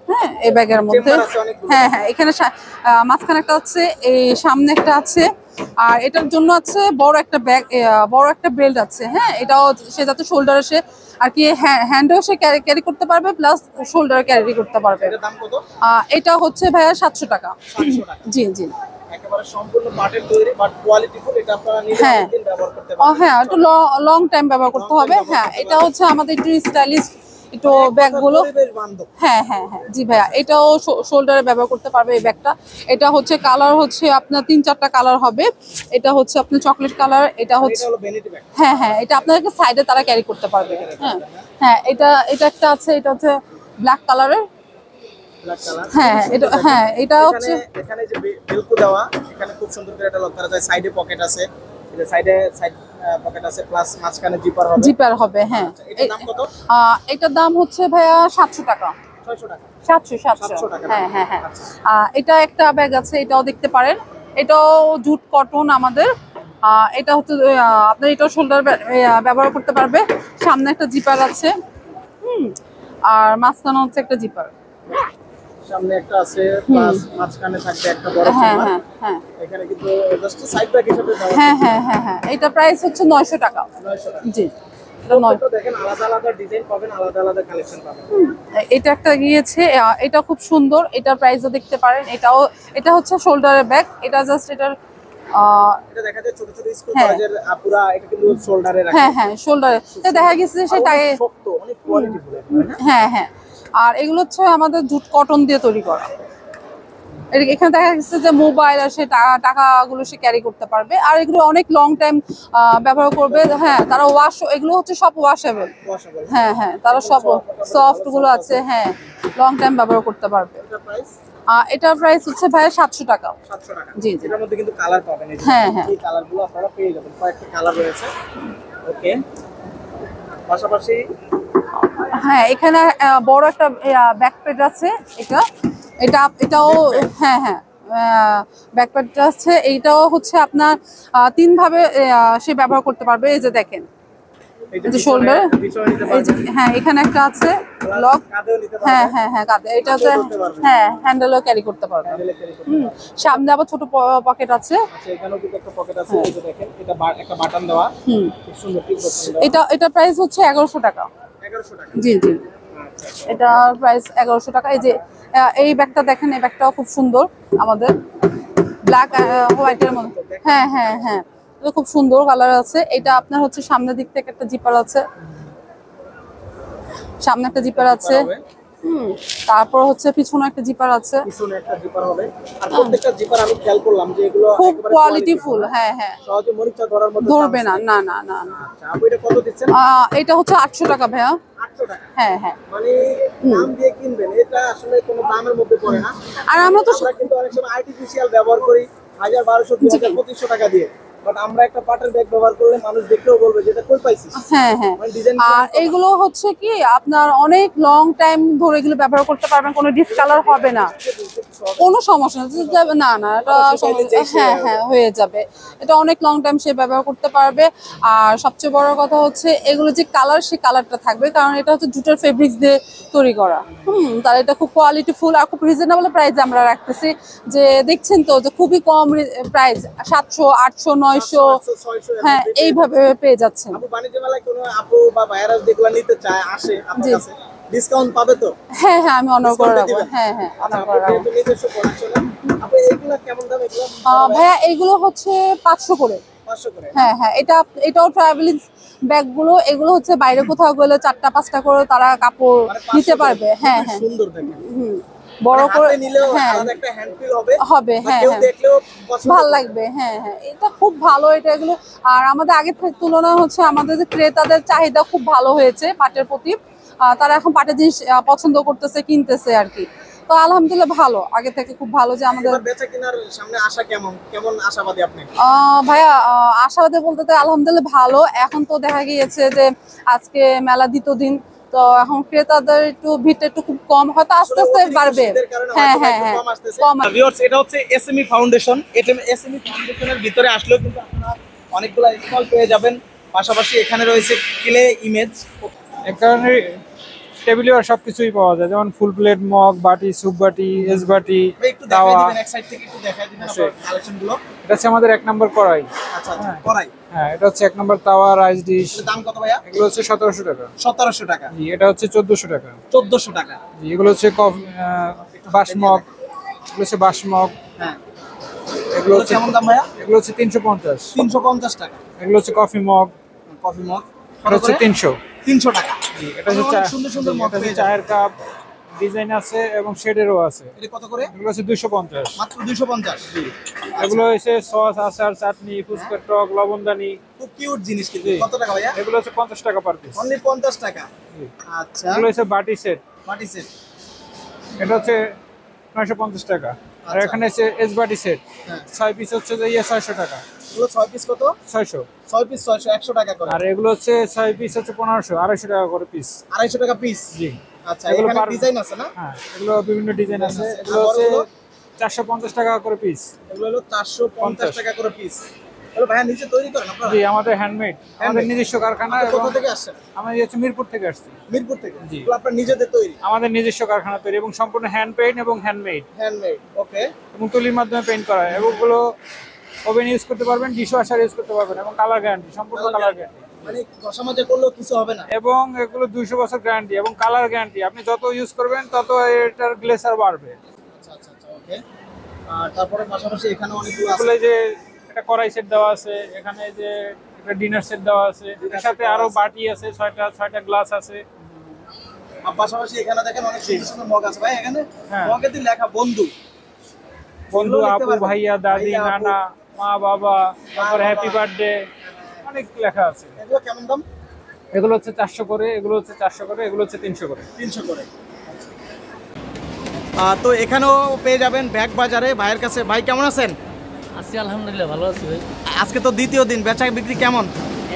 হ্যাঁ, এই ব্যাগের মধ্যে। হ্যাঁ হ্যাঁ, এখানে মাঝখানে একটা আছে, এই সামনে একটা আছে, আর এটার জন্য আছে বড় একটা ব্যাগ, বড় একটা বেল্ট আছে। হ্যাঁ, এটাও সে যাতে শোল্ডারে সে আর কি হ্যান্ডেও সে ক্যারি করতে পারবে, প্লাস শোল্ডারে ক্যারি করতে পারবে। এটার দাম কত? এটা হচ্ছে ভাইয়া 700 টাকা। 700 টাকা। জি জি, একেবারে সম্পূর্ণ পাটের তৈরি, বাট কোয়ালিটিফুল। এটা আপনারা নিজে দিন ব্যবহার করতে পারবেন। হ্যাঁ, একটু লং টাইম ব্যবহার করতে হবে। হ্যাঁ, এটা হচ্ছে আমাদের একটু স্টাইলিশ একটু ব্যাগগুলো। হ্যাঁ হ্যাঁ হ্যাঁ, জি ভাইয়া, এটাও শোল্ডারে ব্যবহার করতে পারবে এই ব্যাগটা। এটা হচ্ছে কালার হচ্ছে আপনার 3-4টা কালার হবে। এটা হচ্ছে আপনার চকলেট কালার, এটা হচ্ছে হ্যাঁ হ্যাঁ, এটা আপনাদেরকে সাইডে তারা ক্যারি করতে পারবে। হ্যাঁ হ্যাঁ, এটা একটা আছে, এটা হচ্ছে ব্ল্যাক কালারের। হ্যাঁ, এটা হচ্ছে এখানে যে বেলকো দেওয়া, এখানে খুব সুন্দর করে এটা লক করা যায়। সাইডে পকেট আছে, এটা সাইড পকেট আছে, প্লাস মাঝখানে জিপার হবে। হ্যাঁ, এটার দাম কত? এটার দাম হচ্ছে ভাইয়া 700 টাকা। 600 টাকা। 700 টাকা। হ্যাঁ হ্যাঁ হ্যাঁ, এটা একটা ব্যাগ আছে, এটাও দেখতে পারেন। এটাও জুট কটন আমাদের। এটা হচ্ছে আপনার এটাও শোল্ডার ব্যবহার করতে পারবে। সামনে একটা জিপার আছে, আর মাঝখানে হচ্ছে একটা জিপার। সামনে একটা আছে, প্লাস মাঝখানে থাকবে একটা বড় জিপার। হ্যাঁ হ্যাঁ হ্যাঁ, এখানে কিন্তু জাস্ট সাইড ব্যাগ হিসেবে ব্যবহার। হ্যাঁ হ্যাঁ হ্যাঁ হ্যাঁ, এটা প্রাইস হচ্ছে 900 টাকা। 900 টাকা। জি, দেখেন আলাদা আলাদা ডিজাইন পাবেন, আলাদা আলাদা কালেকশন পাবেন। এটা একটা গিয়েছে, এটা খুব সুন্দর। এটার প্রাইসও দেখতে পারেন। এটা হচ্ছে শোল্ডারের ব্যাগ। এটা জাস্ট এটার এটা দেখা যায় ছোট ছোট স্কুল কলেজের আপুরা এটা কিন্তু শোল্ডারে রাখে। হ্যাঁ হ্যাঁ, শোল্ডারে দেখা গেছে সেটা শক্ত, অনেক কোয়ালিটিফুল। হ্যাঁ হ্যাঁ, আর এগুলো হচ্ছে আমাদের জুট কটন দিয়ে তৈরি করা। এখানে দেখা যাচ্ছে যে মোবাইল আর সে টাকাগুলো সে ক্যারি করতে পারবে। আর এগুলো অনেক লং টাইম ব্যবহার করবে। হ্যাঁ, তারা এগুলো হচ্ছে সব ওয়াশেবল। হ্যাঁ হ্যাঁ, তারা সব সফট গুলো আছে। হ্যাঁ, লং টাইম ব্যবহার করতে পারবে। এটার প্রাইস হচ্ছে ভাইয়া 700 টাকা। 700 টাকা। জি জি, এর মধ্যে কিন্তু কালার পাবেন। হ্যাঁ হ্যাঁ, এই কালারগুলো আপনারা পেয়ে যাবেন, কয়েকটা কালার রয়েছে। ওকে, পাশাপাশি হ্যাঁ, এখানে বড় একটা ব্যাকপ্যাড আছে। এটাও হ্যাঁ হ্যাঁ, ব্যাকপ্যাডটা আছে। এইটাও হচ্ছে আপনার 3 ভাবে সে ব্যবহার করতে পারবে। এই যে দেখেন, এই যে শোল্ডার, হ্যাঁ এখানে একটা আছে লক। হ্যাঁ হ্যাঁ হ্যাঁ, কাঁধে। এটা হচ্ছে হ্যাঁ, হ্যান্ডেলও ক্যারি করতে পারবে। সামনে আবার ছোট পকেট আছে। আচ্ছা, এখানেও কিন্তু একটা পকেট আছে। এই যে দেখেন, এটা একটা বাটন দেওয়া, খুব সুন্দর টিপ বসানো। এটা প্রাইস হচ্ছে 1100 টাকা। 1100 টাকা। জি জি, এটার প্রাইস 1100 টাকা। এই যে এই ব্যাগটা দেখেন, এই ব্যাগটাও খুব সুন্দর আমাদের, ব্ল্যাক হোয়াইটের মধ্যে। হ্যাঁ হ্যাঁ হ্যাঁ, এটা খুব সুন্দর কালার আছে। এটা আপনার হচ্ছে সামনের দিক থেকে একটা জিপার আছে, সামনে একটা জিপার আছে। তারপর হচ্ছে পিছনে একটা জিপার আছে। পিছনে একটা জিপার হবে। আর প্রত্যেকটা জিপার আমি খেয়াল করলাম যে এগুলো খুব কোয়ালিটিফুল। হ্যাঁ হ্যাঁ, সহজে মরিচা ধরার মতো ধরবে না। না না না না। আচ্ছা, আপু এটা কত দিচ্ছেন? এটা হচ্ছে 800 টাকা ভাইয়া। 800 টাকা। হ্যাঁ হ্যাঁ, মানে দাম দিয়ে কিনবেন, এটা আসলে কোনো দামের মধ্যে পড়ে না। আর আমরা কিন্তু অনেক সময় আর্টিফিশিয়াল ব্যবহার করি 1000, 1200, 2000, 2500 টাকা দিয়ে। বাট আমরা একটা পাটের ব্যাগ ব্যবহার করলে মানুষ দেখলেও বলবে যে এটা কই পাইছিস। হ্যাঁ হ্যাঁ, আর এগুলো হচ্ছে কি আপনার অনেক লং টাইম ধরে এগুলো ব্যবহার করতে পারবেন, কোনো ডিসকালার হবে না, কোনো সমস্যা না। না, এটা হ্যাঁ হ্যাঁ হয়ে যাবে। এটা অনেক লং টাইম সে ব্যবহার করতে পারবে। আর সবচেয়ে বড় কথা হচ্ছে এগুলো যে কালার, সে কালারটা থাকবে, কারণ এটা হচ্ছে জুটের ফেব্রিক্স দিয়ে তৈরি করা। তার এটা খুব কোয়ালিটিফুল আর খুব রিজনেবল প্রাইসে আমরা রাখতেছি। যে দেখছেন তো যে খুবই কম প্রাইস, 700, 800, 900, হ্যাঁ এইভাবে পেয়ে যাচ্ছেন। আপু বাণিজ্য মেলায় কোনো আপু বা ভাইয়ারা যেগুলো নিতে চায় আসে আপনার কাছে, ডিসকাউন্ট পাবে তো? হ্যাঁ হ্যাঁ, আমি অনার করে রাখবো। হ্যাঁ হ্যাঁ, অনার করে রাখবো। নিজস্ব প্রোডাকশন। আপু এগুলো কেমন দাম? এগুলো ভাইয়া এগুলো হচ্ছে 500 করে। 500 করে। হ্যাঁ হ্যাঁ, এটাও ট্রাভেলিং ব্যাগগুলো। এগুলো হচ্ছে বাইরে কোথাও গেলে 4টা-5টা করে তারা কাপড় নিতে পারবে। হ্যাঁ হ্যাঁ, সুন্দর দেখেন। বড় করে নিলেও হ্যাঁ আলাদা একটা হ্যান্ড ফিল হবে। হ্যাঁ কেউ হ্যাঁ, দেখলেও পছন্দ ভালো লাগবে। হ্যাঁ হ্যাঁ, এটা খুব ভালো। এগুলো আর আমাদের আগের তুলনায় হচ্ছে আমাদের যে ক্রেতাদের চাহিদা খুব ভালো হয়েছে পাটের প্রতি। তারা এখন পাটের জিনিস পছন্দ করতেছে, কিনতেছে আর কি। তো আলহামদুলিল্লাহ ভালো, আগে থেকে খুব ভালো। যে আমাদের বেচা কেনার সামনে আশা কেমন আশাবাদী আপনি? ভাইয়া আশাবাদী বলতে তো আলহামদুলিল্লাহ ভালো। এখন তো দেখা গিয়েছে যে আজকে মেলা দ্বিতীয় দিন, তো এখন ক্রেতাদের একটু ভিড়টা একটু খুব কম, হয়তো আস্তে আস্তে বাড়বে। হ্যাঁ হ্যাঁ হ্যাঁ, কম। ভিউয়ার্স, এটা হচ্ছে এসএমই ফাউন্ডেশন। এটা এসএমই ফাউন্ডেশনের ভিতরে আসলেও কিন্তু আপনারা অনেকগুলো স্টল পেয়ে যাবেন। পাশাপাশি এখানে রয়েছে ক্লে ইমেজ। এক কারণে টেবিলওয়্যার সবকিছুই পাওয়া যায়, যেমন ফুল প্লেট, মগ, বাটি, সুপ বাটি, এস বাটি, তাওয়া। এটা হচ্ছে আমাদের 1 নম্বর কড়াই। আচ্ছা আচ্ছা, কড়াই। হ্যাঁ, এটা হচ্ছে 1 নম্বর তাওয়া, রাইস ডিশ। দাম কত ভাইয়া? এগুলো হচ্ছে 1700 টাকা। 1700 টাকা। জি, এটা হচ্ছে 1400 টাকা। 1400 টাকা। জি, এগুলো হচ্ছে বাস মগ, এগুলো হচ্ছে বাস মগ। হ্যাঁ, এগুলো হচ্ছে কেমন দাম ভাইয়া? এগুলো হচ্ছে 350। 350 টাকা। এগুলো হচ্ছে কফি মগ। কফি মগ এটা হচ্ছে 300। 300 টাকা। জি, এটা হচ্ছে সুন্দর সুন্দর মগ পেয়ে যাবেন। চায়ের কাপ ডিজাইন আছে এবং শেডেরও আছে। এটা কত করে? এগুলো হচ্ছে 250। মাত্র 250। জি, এগুলো হচ্ছে সস, আচার, চাটনি, ফুচকা, টক, লবণদানি। খুব কিউট জিনিস কিন্তু। কত টাকা ভাইয়া? এগুলো হচ্ছে 50 টাকা পার পিস। অনলি 50 টাকা। আচ্ছা, এগুলো হচ্ছে বাটি সেট। বাটি সেট। এটা হচ্ছে 950 টাকা। আর এখানে আছে এস বাটি সেট। 6 পিস হচ্ছে 600 টাকা। এগুলো 6 পিস কত? 600। 6 পিস 600, 100 টাকা করে। আর এগুলো হচ্ছে 6 পিস হচ্ছে 1500, 250 টাকা করে পিস। 250 টাকা পিস। জি। আচ্ছা, এখানে ডিজাইন আছে না? হ্যাঁ, এগুলো বিভিন্ন ডিজাইন আছে। এগুলো হচ্ছে 450 টাকা করে পিস। এগুলো হলো 450 টাকা করে পিস। এগুলো ভাইয়া নিজে তৈরি করেন আপনারা? জি, আমাদের হ্যান্ডমেড, আমাদের নিজস্ব কারখানা। কোথা থেকে আসছেন? আমরা হচ্ছে মিরপুর থেকে আসছি। মিরপুর থেকে? জি। এগুলো আপনারা নিজেদের তৈরি? আমাদের নিজস্ব কারখানা তৈরি এবং সম্পূর্ণ হ্যান্ড পেইন্ট এবং হ্যান্ডমেড। হ্যান্ডমেড, ওকে। এবং তুলির মাধ্যমে পেইন্ট করা হয়। এগুলো ওভেন ইউজ করতে পারবেন, ডিশওয়াশার ইউজ করতে পারবেন এবং কালার গ্যারান্টি, সম্পূর্ণ কালার গ্যারান্টি। মানে ঘষা মাজা করলেও কিছু হবে না? এবং এগুলো 200 বছর গ্যারান্টি এবং কালার গ্যারান্টি। আপনি যত ইউজ করবেন তত এটার গ্লেসার বাড়বে। আচ্ছা আচ্ছা আচ্ছা, ওকে। আর তারপরে পাশাপাশি এখানে অনেকগুলো আছে। যে একটা কড়াই সেট দেওয়া আছে, এখানে যে একটা ডিনার সেট দেওয়া আছে, এর সাথে আরো বাটি আছে, 6টা গ্লাস আছে। আর পাশাপাশি এখানে দেখেন অনেক সুন্দর সুন্দর মগ আছে ভাই। এখানে মগেতে লেখা বন্ধু, বন্ধু, আপু, ভাইয়া, দাদি, নানা, মা, বাবা, তারপরে হ্যাপি বার্থডে, অনেক লেখা আছে। এগুলো কেমন দাম? এগুলো হচ্ছে 400 করে, এগুলো হচ্ছে 400 করে, এগুলো হচ্ছে 300 করে। 300 করে। তো এখানেও পেয়ে যাবেন ব্যাগ বাজারে ভাইয়ের কাছে। ভাই কেমন আছেন? আছি আলহামদুলিল্লাহ, ভালো আছি ভাই। আজকে তো দ্বিতীয় দিন, বেচা বিক্রি কেমন?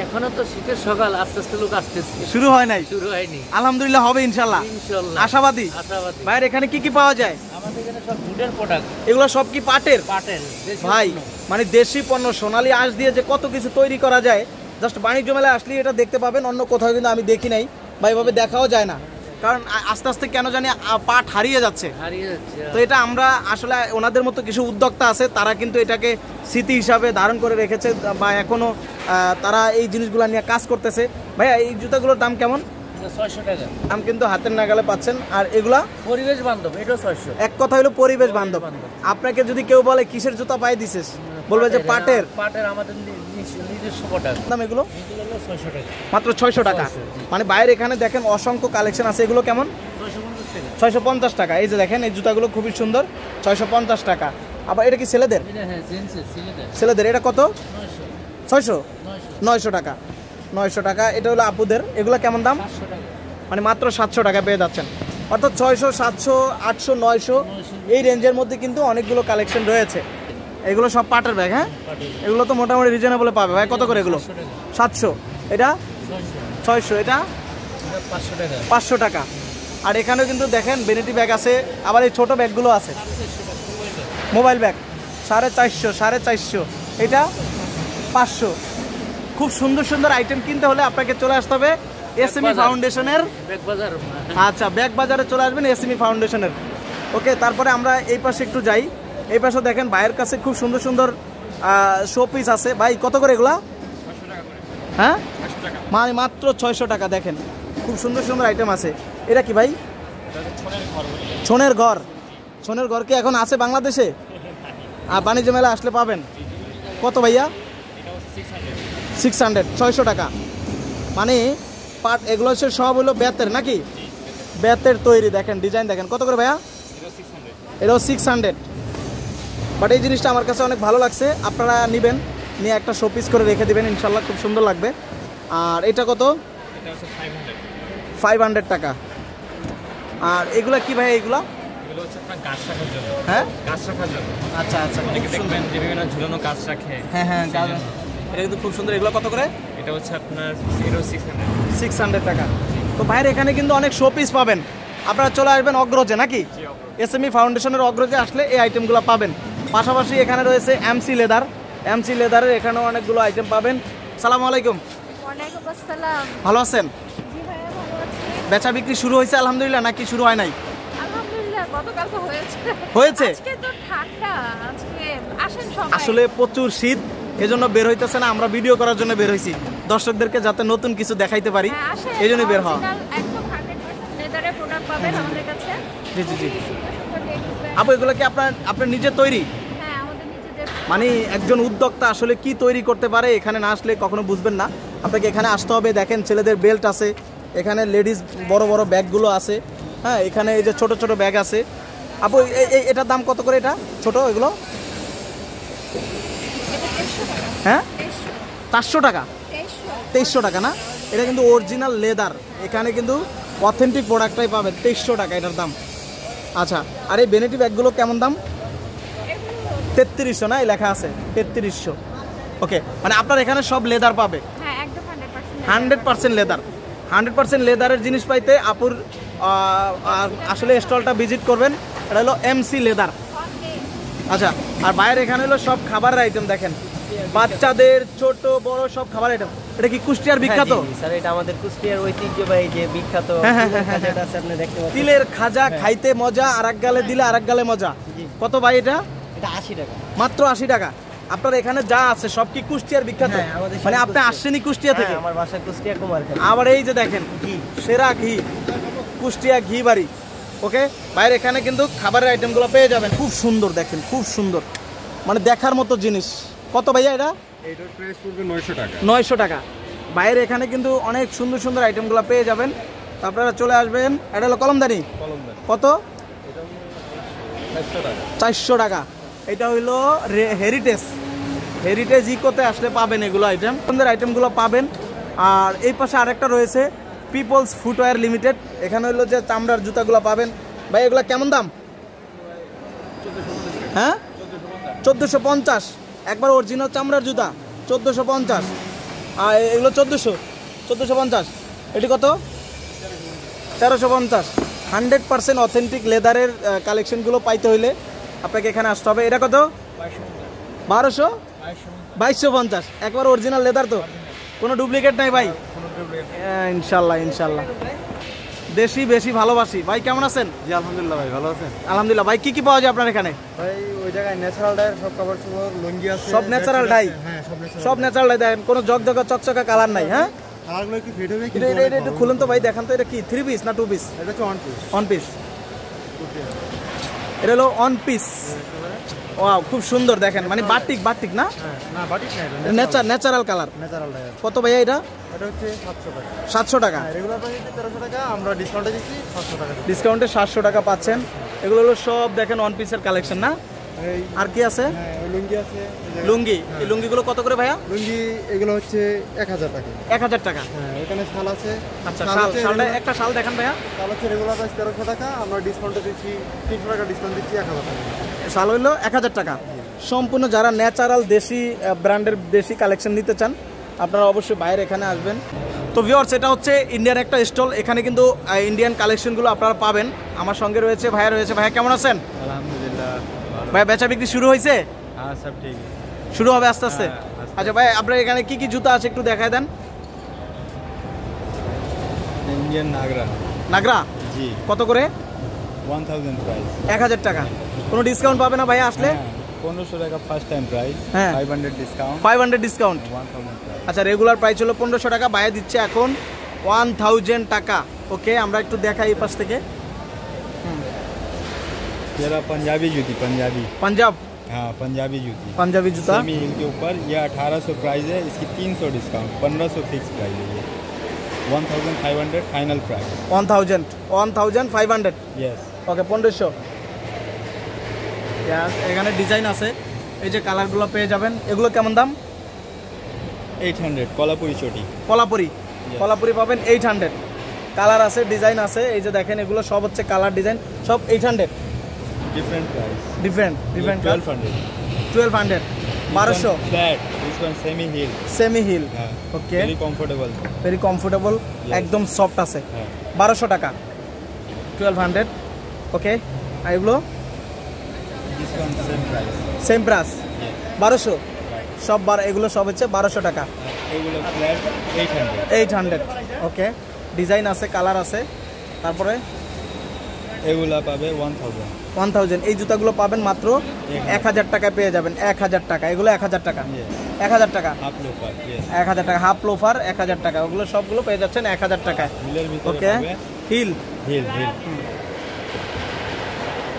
এখনো তো শীতের সকাল, আস্তে আস্তে লোক আসতেছে। শুরু হয় নাই? শুরু হয়নি। আলহামদুলিল্লাহ হবে ইনশাআল্লাহ। ইনশাআল্লাহ। আশাবাদী? আশাবাদী। ভাইয়ের এখানে কি কি পাওয়া যায়? আমাদের এখানে সব ফুডের প্রোডাক্ট। এগুলো সব কি পাটের? পাটের। ভাই মানে দেশি পণ্য, সোনালী আঁশ দিয়ে যে কত কিছু তৈরি করা যায়, জাস্ট বাণিজ্য মেলায় আসলে এটা দেখতে পাবেন। অন্য কোথাও কিন্তু আমি দেখি নাই বা এভাবে দেখাও যায় না, কারণ আস্তে আস্তে কেন জানি পাট হারিয়ে যাচ্ছে। তো এটা আমরা আসলে ওনাদের মতো কিছু উদ্যোক্তা আছে, তারা কিন্তু এটাকে স্মৃতি হিসাবে ধারণ করে রেখেছে বা এখনো তারা এই জিনিসগুলো নিয়ে কাজ করতেছে। ভাইয়া এই জুতাগুলোর দাম কেমন? 600 টাকা। দাম কিন্তু হাতের নাগালে পাচ্ছেন। আর এগুলা পরিবেশ বান্ধব, এটাও 600। এক কথা হলো পরিবেশ বান্ধব। আপনাকে যদি কেউ বলে কিসের জুতা পায়ে দিছিস, বলবে যে পাটের। পাটের, আমাদের নিজস্ব প্রোডাক্ট। দাম এগুলো? এগুলো হলো 600 টাকা। মাত্র 600 টাকা। মানে বাইরে এখানে দেখেন অসংখ্য কালেকশন আছে। এগুলো কেমন? 650 টাকা। এই যে দেখেন এই জুতাগুলো খুবই সুন্দর, 650 টাকা। আবার এটা কি ছেলেদের? ছেলেদের। এটা কত? 600? 900 টাকা। 900 টাকা। এটা হলো আপুদের। এগুলো কেমন দাম? মানে মাত্র 700 টাকা পেয়ে যাচ্ছেন। অর্থাৎ 600, 700, 800, 900 এই রেঞ্জের মধ্যে কিন্তু অনেকগুলো কালেকশন রয়েছে। এগুলো সব পাটের ব্যাগ। হ্যাঁ, এগুলো তো মোটামুটি রিজনেবল পাবে। ভাই কত করে এগুলো? 700। এটা 600। এটা 500 টাকা। আর এখানেও কিন্তু দেখেন ভ্যানিটি ব্যাগ আছে, আবার এই ছোট ব্যাগগুলো আছে, মোবাইল ব্যাগ 450, 450। এটা 500। খুব সুন্দর সুন্দর আইটেম কিনতে হলে আপনাকে চলে আসতে হবে এসএমই ফাউন্ডেশনের আচ্ছা ব্যাগ বাজারে চলে আসবেন এসএমই ফাউন্ডেশনের। ওকে, তারপরে আমরা এই পাশে একটু যাই। এই পাশে দেখেন ভাইয়ের কাছে খুব সুন্দর সুন্দর শো পিস আছে। ভাই কত করে এগুলা? হ্যাঁ, মানে মাত্র 600 টাকা। দেখেন খুব সুন্দর সুন্দর আইটেম আছে। এটা কি ভাই? ছনের ঘর। ছনের ঘর কি এখন আছে বাংলাদেশে? বাণিজ্য মেলা আসলে পাবেন। কত ভাইয়া? 600। 600 টাকা। মানে পাট এগুলো হচ্ছে সব হলো বেতের নাকি? বেতের তৈরি। দেখেন ডিজাইন দেখেন। কত করে ভাইয়া? এটাও 600। বাট এই জিনিসটা আমার কাছে অনেক ভালো লাগছে। আপনারা নেবেন, নিয়ে একটা শোপিস করে রেখে দিবেন, ইনশাল্লাহ খুব সুন্দর লাগবে। আর এটা কত? 500 টাকা। আর এগুলা কি ভাই? এগুলা হ্যাঁ, আচ্ছা আচ্ছা, বিভিন্ন ঝুলানো গাছ রাখে। হ্যাঁ হ্যাঁ, এটা কিন্তু খুব সুন্দর। এগুলো কত করে? এটা হচ্ছে আপনার 600 টাকা। তো ভাইয়ের এখানে কিন্তু অনেক শোপিস পাবেন। আপনারা চলে আসবেন অগ্রজে নাকি? এসএমই ফাউন্ডেশনের অগ্রজে আসলে এই আইটেমগুলো পাবেন। পাশাপাশি এখানে রয়েছে এমসি লেদার। এমসি লেদারের এখানেও অনেকগুলো আইটেম পাবেন। সালামু আলাইকুম। ওয়ালাইকুম আসসালাম। ভালো আছেন? জি ভাইয়া, ভালো আছি। বেচা বিক্রি শুরু হয়েছে আলহামদুলিল্লাহ নাকি শুরু হয় নাই? আলহামদুলিল্লাহ গতকাল তো হয়েছে। হয়েছে? আজকে তো ঠান্ডা, আজকে আসেন সবাই। আসলে প্রচুর শীত, এজন্য বের হইতেছে না, আমরা ভিডিও করার জন্য বের হইছি দর্শকদেরকে যাতে নতুন কিছু দেখাইতে পারি, এইজন্য বের হওয়া। একদম 100% লেদারের প্রোডাক্ট পাবেন আমাদের কাছে। জি জি জি। আপু এগুলো কি আপনার নিজের তৈরি? হ্যাঁ, আমাদের নিজেদের। মানে একজন উদ্যোক্তা আসলে কি তৈরি করতে পারে এখানে না আসলে কখনো বুঝবেন না। আপনাকে এখানে আসতে হবে। দেখেন ছেলেদের বেল্ট আছে, এখানে লেডিস বড় বড় ব্যাগগুলো আছে, হ্যাঁ এখানে এই যে ছোট ছোট ব্যাগ আছে। আপু এটার দাম কত করে? এটা ছোট এগুলো হ্যাঁ 400 টাকা, 2300 টাকা না? এটা কিন্তু অরিজিনাল লেদার, এখানে কিন্তু অথেন্টিক প্রোডাক্টটাই পাবেন। 2300 টাকা এটার দাম। আচ্ছা, আর এই ভ্যানিটি ব্যাগগুলো কেমন দাম? 3300 না? এই লেখা আছে 3300। ওকে, মানে আপনার এখানে সব লেদার পাবে? হ্যাঁ, একদম 100% লেদার। 100% লেদারের জিনিস পাইতে আপুর আসলে স্টলটা ভিজিট করবেন। এটা হলো এমসি লেদার। আচ্ছা, আর বাইরে এখানে হলো সব খাবারের আইটেম। দেখেন বাচ্চাদের ছোট বড় সব খাবার আইটেম। এটা কি কুষ্টিয়ার বিখ্যাত? স্যার এটা আমাদের কুষ্টিয়ার ঐতিহ্যবাহী যে বিখ্যাত খাজাটা আছে, আপনি দেখতে পাচ্ছেন। তিলের খাজা খাইতে মজা, আরেক গালে দিলে আরেক গালে মজা। কত ভাই এটা? এটা 80 টাকা। মাত্র 80 টাকা। আপনার এখানে যা আছে সব কি কুষ্টিয়ার বিখ্যাত? মানে আপনি আসছেনই কুষ্টিয়া থেকে? আমার বাসা কুষ্টিয়া কুমারখালী। আবার এই যে দেখেন ঘি, সেরা ঘি, কুষ্টিয়া ঘি বাড়ি। ওকে, বাইরে এখানে কিন্তু খাবারের আইটেমগুলো পেয়ে যাবেন। খুব সুন্দর, দেখেন খুব সুন্দর, মানে দেখার মতো জিনিস। কত ভাইয়া এটা? এটার প্রাইস পড়বে 900 টাকা। 900 টাকা। বাইরে এখানে কিন্তু অনেক সুন্দর সুন্দর আইটেমগুলো পেয়ে যাবেন। আপনারা চলে আসবেন। এটা হলো কলমদানি। কত? 400 টাকা। এটা হইলো হেরিটেজ ইকোতে আসলে পাবেন এগুলো আইটেম, সুন্দর আইটেমগুলো পাবেন। আর এই পাশে আরেকটা রয়েছে পিপলস ফুটওয়্যার লিমিটেড। এখানে হইলো যে চামড়ার জুতাগুলো পাবেন। ভাই এগুলো কেমন দাম? হ্যাঁ 1450। একবার অরিজিনাল চামড়ার জুতা 1450। আর এগুলো 1450। এটি কত? 1350। 100% অথেন্টিক লেদারের কালেকশনগুলো পাইতে হইলে আপনাকে এখানে আসতে হবে। এটা কত? 2250। একবার অরিজিনাল লেদার তো, কোনো ডুপ্লিকেট নাই ভাই? ইনশাল্লাহ ইনশাল্লাহ। দেশি বেশি ভালোবাসি। ভাই কেমন আছেন? জি আলহামদুলিল্লাহ ভাই, ভালো আছেন? আলহামদুলিল্লাহ। ভাই কি কি পাওয়া যায় আপনার এখানে? ভাই ওই জায়গায় ন্যাচারাল ডাই সব কাপড় চোপড় লুঙ্গি আছে। সব ন্যাচারাল ডাই? হ্যাঁ সব ন্যাচারাল ডাই। দেখেন কোনো জগজগা চকচকা কালার নাই। হ্যাঁ, কালারগুলো কি ফিট হবে? এটা একটু খুলুন তো ভাই, দেখান তো। এটা কি 3 পিস না 2 পিস? এটা হচ্ছে 1 পিস। 1 পিস। এটা হলো 1 পিস। ওয়াও, খুব সুন্দর। দেখেন মানে বাটিক না? না বাটিক না, এটা ন্যাচারাল কালার। Natural die. কত ভাইয়া এটা? এটা হচ্ছে 700 টাকা। 700 টাকা। রেগুলার প্রাইস 1300 টাকা, আমরা ডিসকাউন্টে দিচ্ছি 700 টাকা। ডিসকাউন্টে 700 টাকা পাচ্ছেন। এগুলো হলো সব দেখেন 1 পিসের কালেকশন না? আর কি আছে? লুঙ্গি আছে। লুঙ্গি, এই লুঙ্গিগুলো কত করে ভাইয়া? লুঙ্গি এগুলো হচ্ছে 1000 টাকা। 1000 টাকা। হ্যাঁ, এখানে শাল আছে। আচ্ছা, শালটা একটা শাল দেখান ভাইয়া। শাল হচ্ছে রেগুলার প্রাইস 1300 টাকা, আমরা ডিসকাউন্টে দিচ্ছি 300 টাকা ডিসকাউন্ট দিচ্ছি 1000 টাকা। শাল হইলো 1000 টাকা। সম্পূর্ণ যারা ন্যাচারাল দেশি ব্র্যান্ডের দেশি কালেকশন নিতে চান আপনারা অবশ্যই বাইরে এখানে আসবেন। তো ভিউয়ার্স, এটা হচ্ছে ইন্ডিয়ান একটা স্টল। এখানে কিন্তু ইন্ডিয়ান কালেকশনগুলো আপনারা পাবেন। আমার সঙ্গে রয়েছে ভাইয়া। ভাইয়া কেমন আছেন? আলহামদুলিল্লাহ। ভাই বেচা বিক্রি শুরু হয়েছে? হ্যাঁ সব ঠিক, শুরু হবে আস্তে আস্তে। আচ্ছা ভাই, আপনার এখানে কি কি জুতা আছে একটু দেখায় দেন। ইন্ডিয়ান নাগরা জি। কত করে? 1000 প্রাইস। 1000 টাকা। কোনো ডিসকাউন্ট পাবে না ভাইয়া আসলে? 1500 টাকা ফার্স্ট টাইম প্রাইস। হ্যাঁ 500 ডিসকাউন্ট। 500 ডিসকাউন্ট। 1000 প্রাইস। আচ্ছা, রেগুলার প্রাইস হলো 1500 টাকা, ভাইয়া দিচ্ছে এখন 1000 টাকা। ওকে, আমরা একটু দেখাই এই পাশ থেকে। जरा पंजाबी जूती, पंजाब। हाँ पंजाबी जूती, पंजाबी जूता सेमी हील के ऊपर। ये 1800 प्राइस है, इसकी 300 डिस्काउंट, 1500 फिक्स प्राइस है। 1500 फाइनल प्राइस। 1500 यस। ওকে 1500। এখানে ডিজাইন আছে, এই যে কালারগুলো পেয়ে যাবেন। এগুলো কেমন দাম? 800 কোলাপুরি চটি। কোলাপুরি পাবেন 800। কালার আছে, ডিজাইন আছে। এই যে দেখেন এগুলো সব হচ্ছে কালার ডিজাইন, সব 800। Different price. Different 1200। 1200 flat. This one semi heel. Okay, very comfortable. একদম সফট আছে। 1200 টাকা। 1200। ওকে, আর এগুলো दिस वन সেম প্রাইস 1200। সব এগুলো সব হচ্ছে 1200 টাকা। এগুলো ফ্ল্যাট 800। 800। ওকে, ডিজাইন আছে, কালার আছে। তারপরে এগুলা পাবে 1000। এই জুতাগুলো পাবেন মাত্র 1000 টাকায় পেয়ে যাবেন। 1000 টাকা, এগুলো 1000 টাকা। 1000 টাকা, হাফ লোফার। 1000 টাকা হাফ লোফার 1000 টাকা। ওগুলো সবগুলো পেয়ে যাচ্ছেন 1000 টাকায়। ওকে, হিল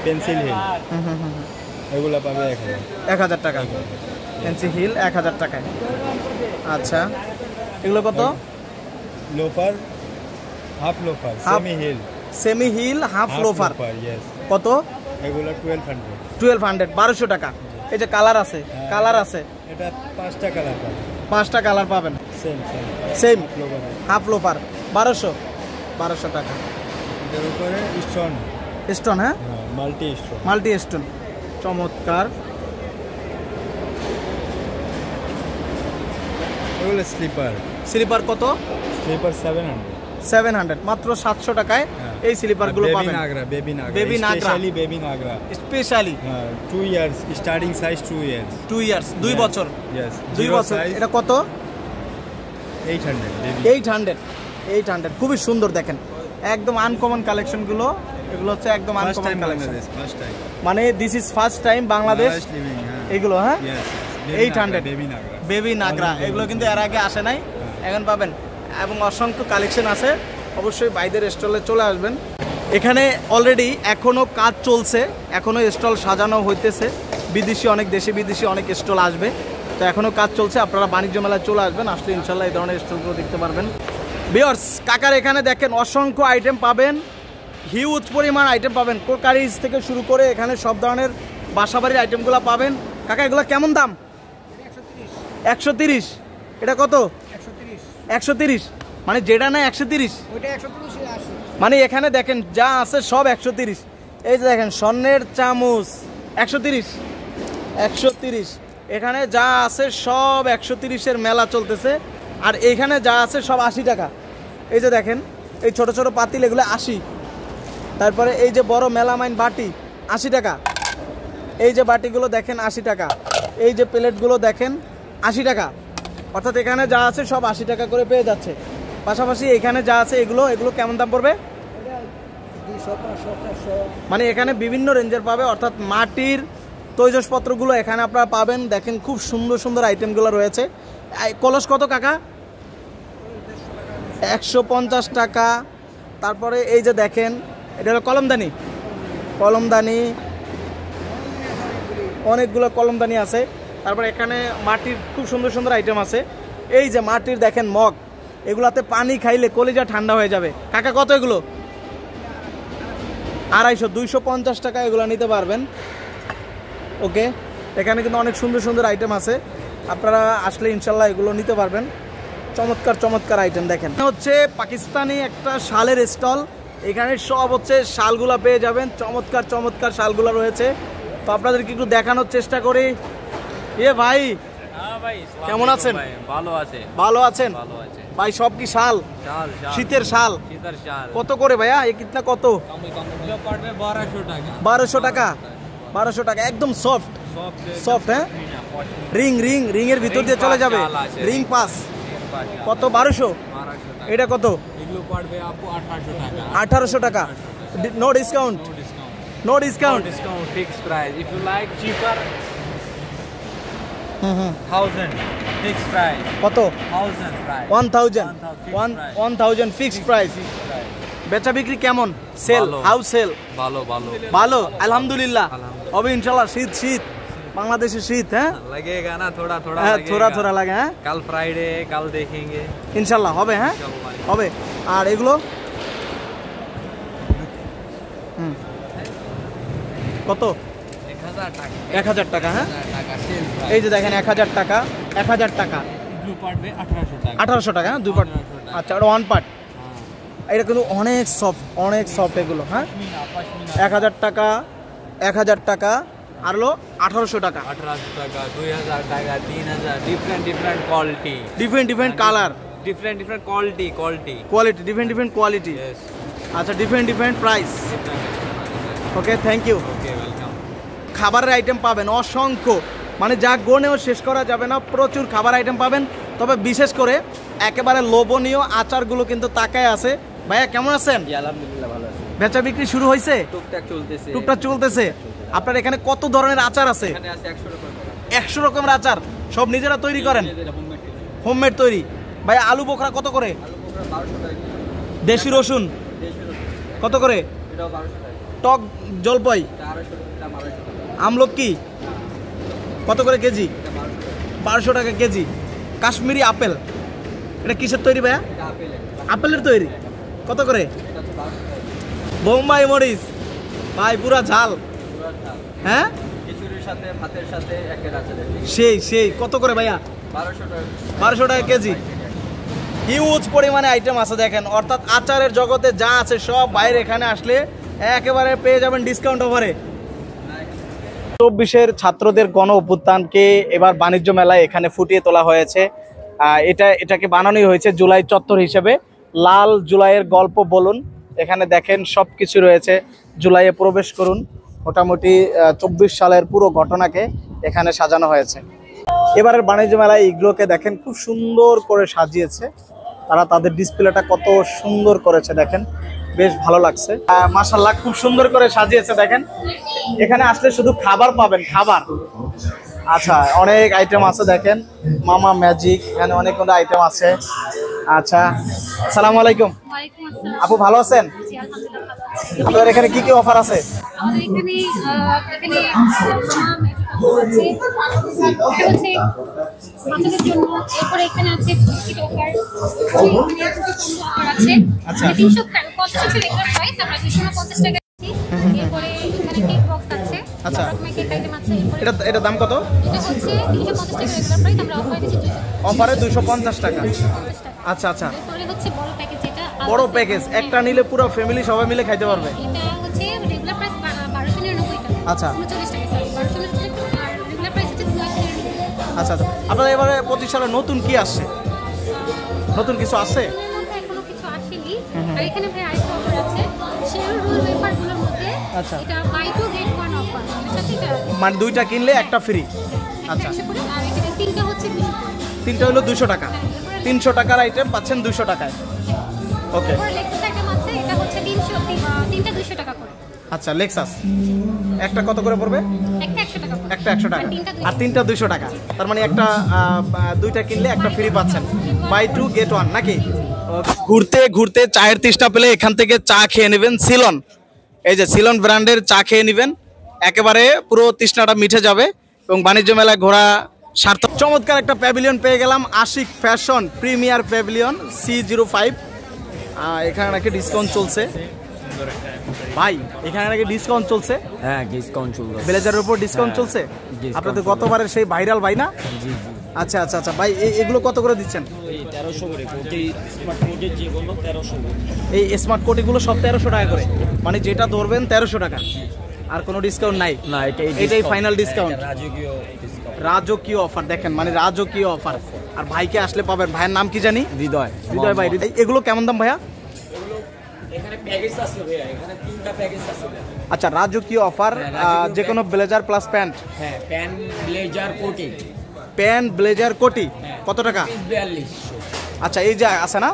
পেন্সিল হিল এগুলা পাবে 1000 টাকা। পেন্সিল হিল 1000 টাকায়। আচ্ছা, এগুলো কত? Loafer, half loafer, semi heel half loafer কত? এগুলো 1200 1200 টাকা। এই যে কালার আছে, এটা 5টা কালার পাবেন। 5টা কালার পাবেন। সেম হাফ লোফার 1200 টাকা। এর উপরে স্টোন, হ্যাঁ, মাল্টি স্টোন, চমৎকার। এগুলো স্লিপার কত? স্লিপার 700 মাত্র 700 টাকায় এই স্লিপার গুলো পাবেন। Baby nagra specially 2 years starting size 2 years 2 বছর। 2 বছর। এটা কত? 800 খুবই সুন্দর দেখেন, একদম আনকমন কালেকশন গুলো। এগুলো হচ্ছে একদম আনকমন কালেকশন, মানে this is first time Bangladesh এগুলো। হ্যাঁ, 800 বেবি নাগরা। এগুলো কিন্তু এর আগে আসে নাই, এখন পাবেন। এবং অসংখ্য কালেকশন আছে, অবশ্যই বাইদের স্টলে চলে আসবেন। এখানে অলরেডি এখনো কাজ চলছে, এখনো স্টল সাজানো হইতেছে। দেশি বিদেশি অনেক স্টল আসবে, তো এখনো কাজ চলছে। আপনারা বাণিজ্য মেলায় চলে আসবেন, আসলে ইনশাল্লাহ এই ধরনের স্টলগুলো দেখতে পারবেন। ভিউয়ার্স, কাকার এখানে দেখেন অসংখ্য আইটেম পাবেন, হিউজ পরিমাণ আইটেম পাবেন। কোকারিজ থেকে শুরু করে এখানে সব ধরনের বাসাবাড়ির আইটেমগুলো পাবেন। কাকা, এগুলো কেমন দাম? 130। এটা কত? 130। মানে যেটা না 130, মানে এখানে দেখেন যা আছে সব 130। এই যে দেখেন স্বর্ণের চামচ 130। এখানে যা আছে সব 130-এর মেলা চলতেছে। আর এখানে যা আছে সব 80 টাকা। এই যে দেখেন এই ছোট ছোট পাতিল, এগুলো 80। তারপরে এই যে বড় মেলামাইন বাটি 80 টাকা। এই যে বাটিগুলো দেখেন 80 টাকা। এই যে প্লেটগুলো দেখেন 80 টাকা। অর্থাৎ এখানে যা আছে সব 80 টাকা করে পেয়ে যাচ্ছে। পাশাপাশি এখানে যা আছে এগুলো কেমন দাম পড়বে? মানে এখানে বিভিন্ন রেঞ্জের পাবে, অর্থাৎ মাটির তৈজসপত্রগুলো এখানে আপনারা পাবেন। দেখেন খুব সুন্দর সুন্দর আইটেমগুলো রয়েছে। কলস কত কাকা? 150 টাকা। তারপরে এই যে দেখেন এটা হলো কলমদানি, অনেকগুলো কলমদানি আছে। তারপরে এখানে মাটির খুব সুন্দর সুন্দর আইটেম আছে। এই যে মাটির দেখেন মগ, এগুলাতে পানি খাইলে কলিজা ঠান্ডা হয়ে যাবে। কাকা কত এগুলো? 250 250 টাকা এগুলো নিতে পারবেন। ওকে, এখানে কিন্তু অনেক সুন্দর সুন্দর আইটেম আছে, আপনারা আসলে ইনশাল্লাহ এগুলো নিতে পারবেন। চমৎকার চমৎকার আইটেম দেখেন। হচ্ছে পাকিস্তানি একটা শালের স্টল, এখানে সব হচ্ছে শালগুলা পেয়ে যাবেন। চমৎকার চমৎকার শালগুলা রয়েছে, তো আপনাদেরকে একটু দেখানোর চেষ্টা করি। ভাই কেমন আছেন? ভালো আছেন ভাই? সব কি শাল? শীতের শাল। কত করে ভাইয়া? কিতনা কত? 1200 টাকা। 1200 টাকা একদম সফট। হ্যাঁ, রিং এর ভিতর দিয়ে চলে যাবে, রিং পাস। কত? 1200। এটা কত? 1800 টাকা। No discount? No discount, fixed price. If you like cheaper 1000 fixed price. কত? 1000 প্রাইস। 1000 fixed price. বেচা বিক্রি কেমন? সেল? How sale? ভালো আলহামদুলিল্লাহ। হবে ইনশাআল্লাহ। শীত বাংলাদেশে শীত। হ্যাঁ, लगेगा ना थोड़ा थोड़ा लगे। হ্যাঁ, कल फ्राइडे, कल देखेंगे ইনশাআল্লাহ। হবে, হ্যাঁ হবে। আর এগুলো কত? 1000 টাকা। হ্যাঁ, এই যে দেখেন 1000 টাকা। 1800 টাকা। 1800 টাকা। হ্যাঁ, 2 পার্ট। আচ্ছা, ওটা 1 পার্ট। এটা কিন্তু অনেক সফট এগুলো। হ্যাঁ, 1000 টাকা, 1000 টাকা। আর হলো 1800 টাকা। 2000 টাকা, 3000। Different quality, different colour, different quality, different quality. আচ্ছা, different price. Okay, thank you. খাবারের আইটেম পাবেন অসংখ্য, মানে যা গনেও শেষ করা যাবে না। প্রচুর খাবার আইটেম পাবেন। তবে বিশেষ করে একেবারে লোভনীয় আচারগুলো কিন্তু তাকায় আছে। ভাইয়া কেমন আছেন? আলহামদুলিল্লাহ ভালো আছি। বেচা বিক্রি শুরু হয়েছে? টুকটাক চলতেছে। আপনার এখানে কত ধরনের আচার আছে? এখানে আছে 100 রকম। 100 রকমের আচার সব নিজেরা তৈরি করেন? হোমমেড তৈরি। ভাই আলু বোখরা কত করে? দেশি রসুন কত করে? টক জলপাই, আমলকি কত করে কেজি? 1200 টাকা কেজি। কাশ্মীরি আপেল, এটা কিসের তৈরি ভাইয়া? আপেলের তৈরি, কত করে? বোম্বাই মরিচ ভাই পুরা ঝাল। হ্যাঁ সেই কত করে ভাইয়া? 1200 টাকা কেজি। হিউজ পরিমাণে আইটেম আছে দেখেন, অর্থাৎ আচারের জগতে যা আছে সব বাইরে এখানে আসলে একেবারে পেয়ে যাবেন ডিসকাউন্ট অফারে। 24-এর ছাত্রদের গণ অভ্যুত্থানকে এবার বাণিজ্য মেলায় এখানে ফুটিয়ে তোলা হয়েছে। এটাকে বানানোই হয়েছে জুলাই চত্বর হিসেবে। লাল জুলাইয়ের গল্প বলুন, এখানে দেখেন সব কিছু রয়েছে। জুলাইয়ে প্রবেশ করুন, মোটামুটি 24 সালের পুরো ঘটনাকে এখানে সাজানো হয়েছে। এবারের বাণিজ্য মেলায় এইগুলোকে দেখেন খুব সুন্দর করে সাজিয়েছে তারা, তাদের ডিসপ্লেটা কত সুন্দর করেছে দেখেন, বেশ ভালো লাগছে। মাশাআল্লাহ খুব সুন্দর করে সাজিয়েছে দেখেন। এখানে আসলে শুধু খাবার পাবেন, খাবার। আচ্ছা অনেক আইটেম আছে দেখেন, মামা ম্যাজিক, এখানে অনেক আইটেম আছে। আচ্ছা আসসালামু আলাইকুম আপু, ভালো আছেন? আপনাদের এখানে কি কি অফার আছে? আচ্ছা এটা দাম কত? অফারে 250 টাকা। আচ্ছা আচ্ছা, বড় প্যাকেজ একটা নিলে পুরো ফ্যামিলি সবাই মিলে খাইতে পারবে। আচ্ছা আচ্ছা আচ্ছা, আপনার এবারে 25 সালে নতুন কি আসছে? নতুন কিছু আছে? আচ্ছা মানে 2টা কিনলে একটা ফ্রি। আচ্ছা তিনটা হলো 200 টাকা। 300 টাকার আইটেম পাচ্ছেন 200 টাকায়। ওকে আচ্ছা লেক্সাস একটা কত করে পড়বে? একটা 100 টাকা আর তিনটা 200 টাকা। তার মানে একটা 2টা কিনলে একটা ফ্রি পাচ্ছেন, বাই 2 গেট 1 নাকি? ঘুরতে ঘুরতে চায়ের তৃষ্ণা পেলে এখান থেকে চা খেয়ে নেবেন। সিলন, এই যে সিলন ব্র্যান্ডের চা খেয়ে নেবেন, একেবারে পুরো তৃষ্ণাটা মিটে যাবে এবং বাণিজ্য মেলায় ঘোরা সার্থক। চমৎকার একটা প্যাভিলিয়ন পেয়ে গেলাম, Ashiq fashion premier pavilion C05। এখানে নাকি ডিসকাউন্ট চলছে ভাই, এখানে নাকি ডিসকাউন্ট চলছে। হ্যাঁ ডিসকাউন্ট চলছে, ব্লেজারের উপর ডিসকাউন্ট চলছে। আপনাদের গতবারের সেই ভাইরাল ভাই না? জি জি। আচ্ছা আচ্ছা আচ্ছা ভাই, এগুলো কত করে দিচ্ছেন? 1300 করে কোটি, স্মার্ট কোটি যেগুলো 1300 করে। এই স্মার্ট কোটিগুলো সব 1300 টাকা করে, মানে যেটা ধরবেন 1300 টাকা, আর কোনো ডিসকাউন্ট নাই? না এটাই ফাইনাল ডিসকাউন্ট, রাজকীয় ডিসকাউন্ট, রাজকীয় অফার। দেখেন মানে রাজকীয় অফার। আর ভাইকে আসলে পাবেন, ভাইয়ের নাম কি জানি? হৃদয়। হৃদয় ভাই, এগুলো কেমন দাম ভাইয়া? এখানে প্যাকেজ আছে ভাইয়া, এখানে 3টা প্যাকেজ আছে। আচ্ছা রাজকীয় অফার, যে কোনো ব্লেজার প্লাস প্যান্ট। হ্যাঁ প্যান্ট ব্লেজার কোটি, প্যান্ট ব্লেজার কোটি কত টাকা? 4200। আচ্ছা এই যে আছে না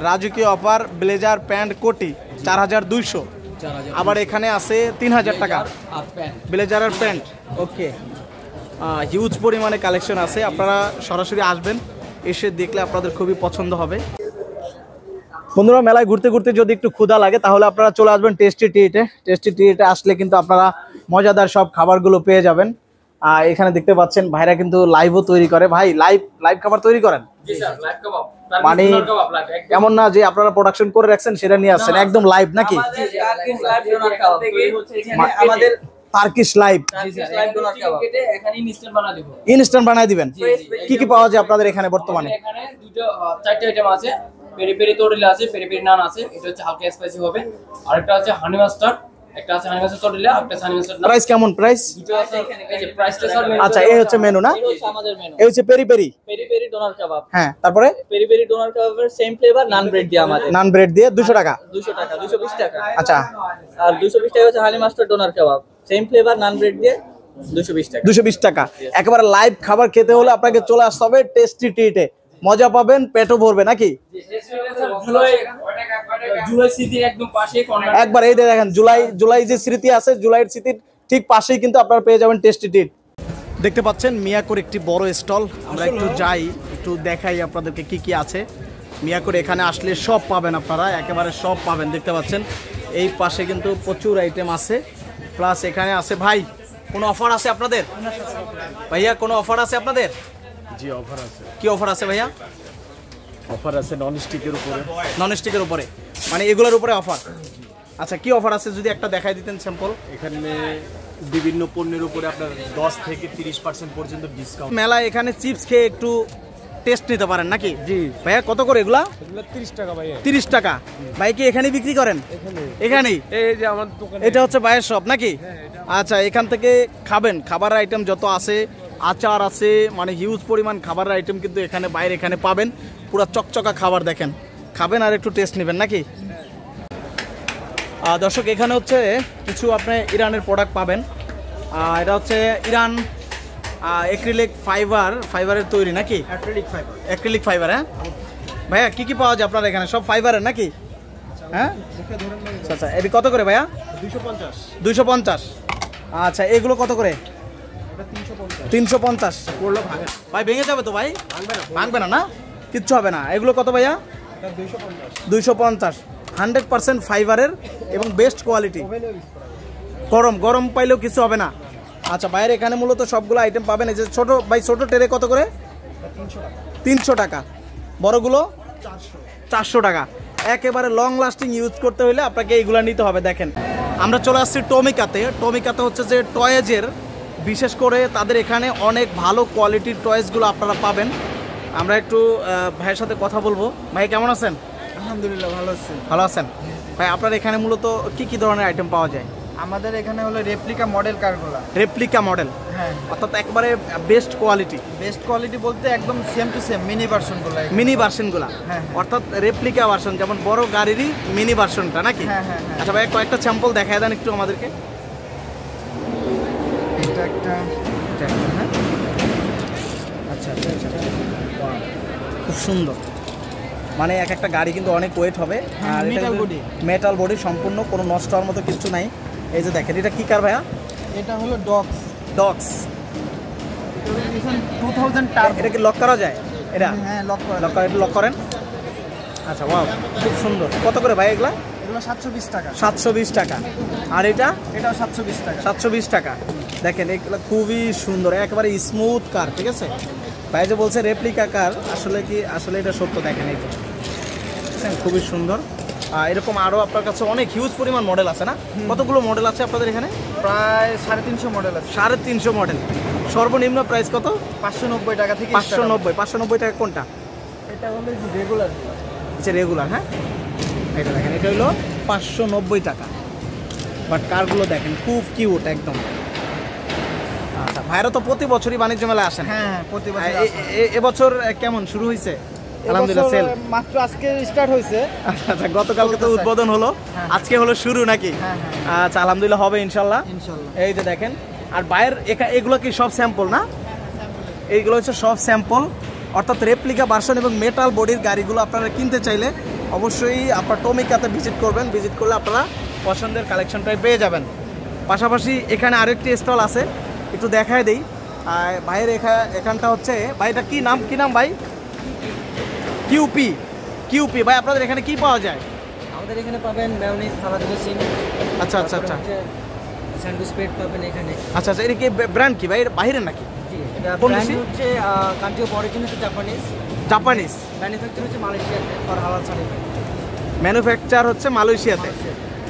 রাজকীয় অফার, ব্লেজার প্যান্ট কোটি 4200। আবার এখানে আছে 3000 টাকা ব্লেজার আর প্যান্ট। ওকে, হিউজ পরিমাণে কালেকশন আছে, আপনারা সরাসরি আসবেন, এসে দেখলে আপনাদের খুবই পছন্দ হবে। বন্ধুরা মেলায় ঘুরতে ঘুরতে যদি একটু ক্ষুধা লাগে তাহলে আপনারা চলে আসবেন টেস্টি ট্রিটে। টেস্টি ট্রিটে আসলে কিন্তু আপনারা মজাদার সব খাবারগুলো পেয়ে যাবেন। এখানে দেখতে পাচ্ছেন ভাইরা কিন্তু লাইভও তৈরি করে। ভাই লাইভ খাবার তৈরি করেন? মানে এমন না যে আপনারা প্রোডাকশন করে রাখছেন সেটা নিয়ে আসছেন, একদম লাইভ নাকি? আমাদের টার্কিশ লাইভ ইনস্ট্যান্ট বানায় দিবেন। কি কি পাওয়া যায় আপনাদের এখানে বর্তমানে? এখানে 4টা আইটেম আছে, পেরি পেরি তরলিলা আছে, পেরি পেরি নান আছে, এটা হচ্ছে হালকা স্পাইসি হবে। আরেকটা আছে হানি মাস্টার্ড, একটা আছে হানি মাস্টার্ড তরলিলা, একটা হানি মাস্টার্ড। প্রাইস কেমন? প্রাইস দুটো আছে, এই যে প্রাইসটা স্যার মেনু। আচ্ছা এই হচ্ছে মেনু না? এই হচ্ছে আমাদের মেনু। এই হচ্ছে পেরি পেরি ডোনার কাবাব। হ্যাঁ তারপরে পেরি পেরি ডোনার কাবাবের সেম ফ্লেভার নান ব্রেড দিয়ে আমাদের। নান ব্রেড দিয়ে 200 টাকা। 220 টাকা। আচ্ছা আর 220 টাকা হচ্ছে হানি মাস্টার্ড ডোনার কাবাব, সেম ফ্লেভার নান ব্রেড দিয়ে 220 টাকা। 220 টাকা। একেবারে লাইভ খাবার খেতে হলে আপনাকে চলে আসতে হবে টেস্টি ট্রিটে। মজা পাবেন, পেটও ভরবে নাকি? জুলাই স্মৃতির একদম পাশে একবার এই দেখেন জুলাই যে স্মৃতি আছে, জুলাইয়ের স্মৃতির ঠিক পাশেই কিন্তু আপনারা পেয়ে যাবেন টেস্টি ট্রিট। দেখতে পাচ্ছেন মিয়াকোর একটি বড় স্টল, আমরা একটু যাই, একটু দেখাই আপনাদেরকে কি কি আছে। মিয়াকোর এখানে আসলে সব পাবেন আপনারা, একেবারে সব পাবেন। দেখতে পাচ্ছেন এই পাশে কিন্তু প্রচুর আইটেম আছে, প্লাস এখানে আছে। ভাই কোনো অফার আছে আপনাদের? ভাইয়া কোনো অফার আছে আপনাদের? জি অফার আছে। কি অফার আছে ভাইয়া? অফার আছে নন স্টিকের উপরে। নন স্টিকের উপরে মানে এগুলোর উপরে অফার? আচ্ছা কি অফার আছে যদি একটা দেখাই দিতেন স্যাম্পল। এখানে বিভিন্ন পণ্যের উপরে আপনার 10 থেকে 30% পর্যন্ত ডিসকাউন্ট। মেলা এখানে চিপস খেয়ে একটু টেস্ট নিতে পারেন নাকি? জি ভাইয়া। কত করে এগুলা? এগুলো 30 টাকা ভাইয়া। 30 টাকা। ভাই কি এখানেই বিক্রি করেন? এখানেই। এই যে আমার দোকান, এটা হচ্ছে ভাইয়ের শপ নাকি? আচ্ছা এখান থেকে খাবেন, খাবারের আইটেম যত আছে, আচার আছে, মানে হিউজ পরিমাণ খাবারের আইটেম কিন্তু এখানে বাইরে এখানে পাবেন। পুরো চকচকা খাবার দেখেন, খাবেন আর একটু টেস্ট নেবেন নাকি? দর্শক এখানে হচ্ছে কিছু আপনি ইরানের প্রোডাক্ট পাবেন। এটা হচ্ছে ইরান অ্যাক্রিলিক ফাইবারের তৈরি নাকি? Acrylic fibre. হ্যাঁ ভাইয়া কি কি পাওয়া যায় আপনার এখানে? সব ফাইবারের নাকি? হ্যাঁ আচ্ছা এটি কত করে ভাইয়া? 250। 250। আচ্ছা এগুলো কত করে? 350। ভাই ভেঙে যাবে তো ভাই? ভাঙবে না? না কিচ্ছু হবে না। এগুলো কত ভাইয়া? 250। 100% ফাইবারের এবং বেস্ট কোয়ালিটি। গরম পাইলেও কিছু হবে না। আচ্ছা বাইরে এখানে মূলত সবগুলো আইটেম পাবেন। এই যে ছোট ভাই, ছোট ট্রে কত করে? 300 টাকা। বড়গুলো 400 টাকা। একেবারে লং লাস্টিং ইউজ করতে হলে আপনাকে এইগুলো নিতে হবে। দেখেন আমরা চলে আসছি টমিকাতে। টমিকাতে হচ্ছে যে টয়েজের, বিশেষ করে তাদের এখানে অনেক ভালো কোয়ালিটির টয়েসগুলো আপনারা পাবেন। আমরা একটু ভাইয়ের সাথে কথা বলবো। ভাই কেমন আছেন? আলহামদুলিল্লাহ ভালো আছি। ভালো আছেন ভাই। আপনার এখানে মূলত কি কি ধরনের আইটেম পাওয়া যায়? আমাদের এখানে হলো রেপ্লিকা মডেল কারগুলা। Replica model? হ্যাঁ। অর্থাৎ একবারে বেস্ট কোয়ালিটি। বেস্ট কোয়ালিটি বলতে একদম সেম টু সেম মিনি ভার্সনগুলো। মিনি ভার্সনগুলো? হ্যাঁ। অর্থাৎ রেপ্লিকা ভার্সন, যেমন বড় গাড়িরই মিনি ভার্সনটা নাকি? হ্যাঁ হ্যাঁ। আচ্ছা ভাই কয়েকটা স্যাম্পল দেখায় দেন একটু আমাদেরকে। এটা একটা হ্যাঁ। আচ্ছা আচ্ছা আচ্ছা, খুব সুন্দর। মানে এক একটা গাড়ি কিন্তু অনেক ওয়েট হবে। আর মেটাল বডি সম্পূর্ণ, কোনো নষ্ট হওয়ার মতো কিছু নাই। এই যে দেখেন এটা কি কার ভাইয়া? এটা হলো ডগস। 2000 টার্বো। এটা কি লক করা যায়? এটা হ্যাঁ লক করা। এটা লক করেন। আচ্ছা ওয়াও খুব সুন্দর। কত করে ভাই এগুলা? এগুলো 720 টাকা। 720 টাকা। আর এটাও 720 টাকা। 720 টাকা। দেখেন এগুলো খুবই সুন্দর, একেবারে স্মুথ কার। ঠিক আছে ভাই যে বলছে রেপ্লিকা কার, আসলে এটা সত্য। দেখেন এই খুবই সুন্দর। এরকম আরও আপনার কাছে অনেক হিউজ পরিমাণ মডেল আছে না? কতগুলো মডেল আছে আপনাদের এখানে? প্রায় 350 মডেল আছে। 350 মডেল। সর্বনিম্ন প্রাইস কত? 590 টাকা থেকে। 590 টাকা কোনটা? এটা হলো রেগুলার। আচ্ছা রেগুলার। হ্যাঁ এটা দেখেন, এটা হলো 590 টাকা। বাট কারগুলো দেখেন খুব কিউট একদম। আচ্ছা ভাইরা তো প্রতি বছরই বাণিজ্য মেলায় আসেন? হ্যাঁ প্রতি বছর। এবছর কেমন শুরু হয়েছে? আলহামদুলিল্লাহ সেল মাত্র আজকে স্টার্ট হয়েছে। আচ্ছা গতকালকে তো উদ্বোধন হলো, আজকে হলো শুরু নাকি? আচ্ছা আলহামদুলিল্লাহ হবে ইনশাল্লাহ। এই যে দেখেন। আর বাইরের এগুলো কি সব স্যাম্পল না? এইগুলো হচ্ছে সব স্যাম্পল। অর্থাৎ রেপ্লিকা ভার্সন এবং মেটাল বডির গাড়িগুলো আপনারা কিনতে চাইলে অবশ্যই আপনার টমিকাতে ভিজিট করবেন। ভিজিট করলে আপনারা পছন্দের কালেকশনটাই পেয়ে যাবেন। পাশাপাশি এখানে আরেকটি স্টল আছে, একটু দেখায় দেই। ভাইয়ের এখানটা হচ্ছে, ভাই এটা কি নাম ভাই? কিউপি। ভাই আপনাদের এখানে কি পাওয়া যায়? আমাদের এখানে পাবেন মেয়োনিজ, সালাদ ড্রেসিং। আচ্ছা আচ্ছা আচ্ছা। স্যান্ডউইচ প্লেট পাবেন এখানে। আচ্ছা আচ্ছা। এটা কি ব্র্যান্ড কি ভাই? বাইরের নাকি? জি এটা ব্র্যান্ড হচ্ছে কান্ট্রি অফ অরিজিন হচ্ছে জাপানিজ। ম্যানুফ্যাকচার হচ্ছে মালয়েশিয়াতে ফর হালাল সার্টিফাইড। ম্যানুফ্যাকচার হচ্ছে মালয়েশিয়াতে।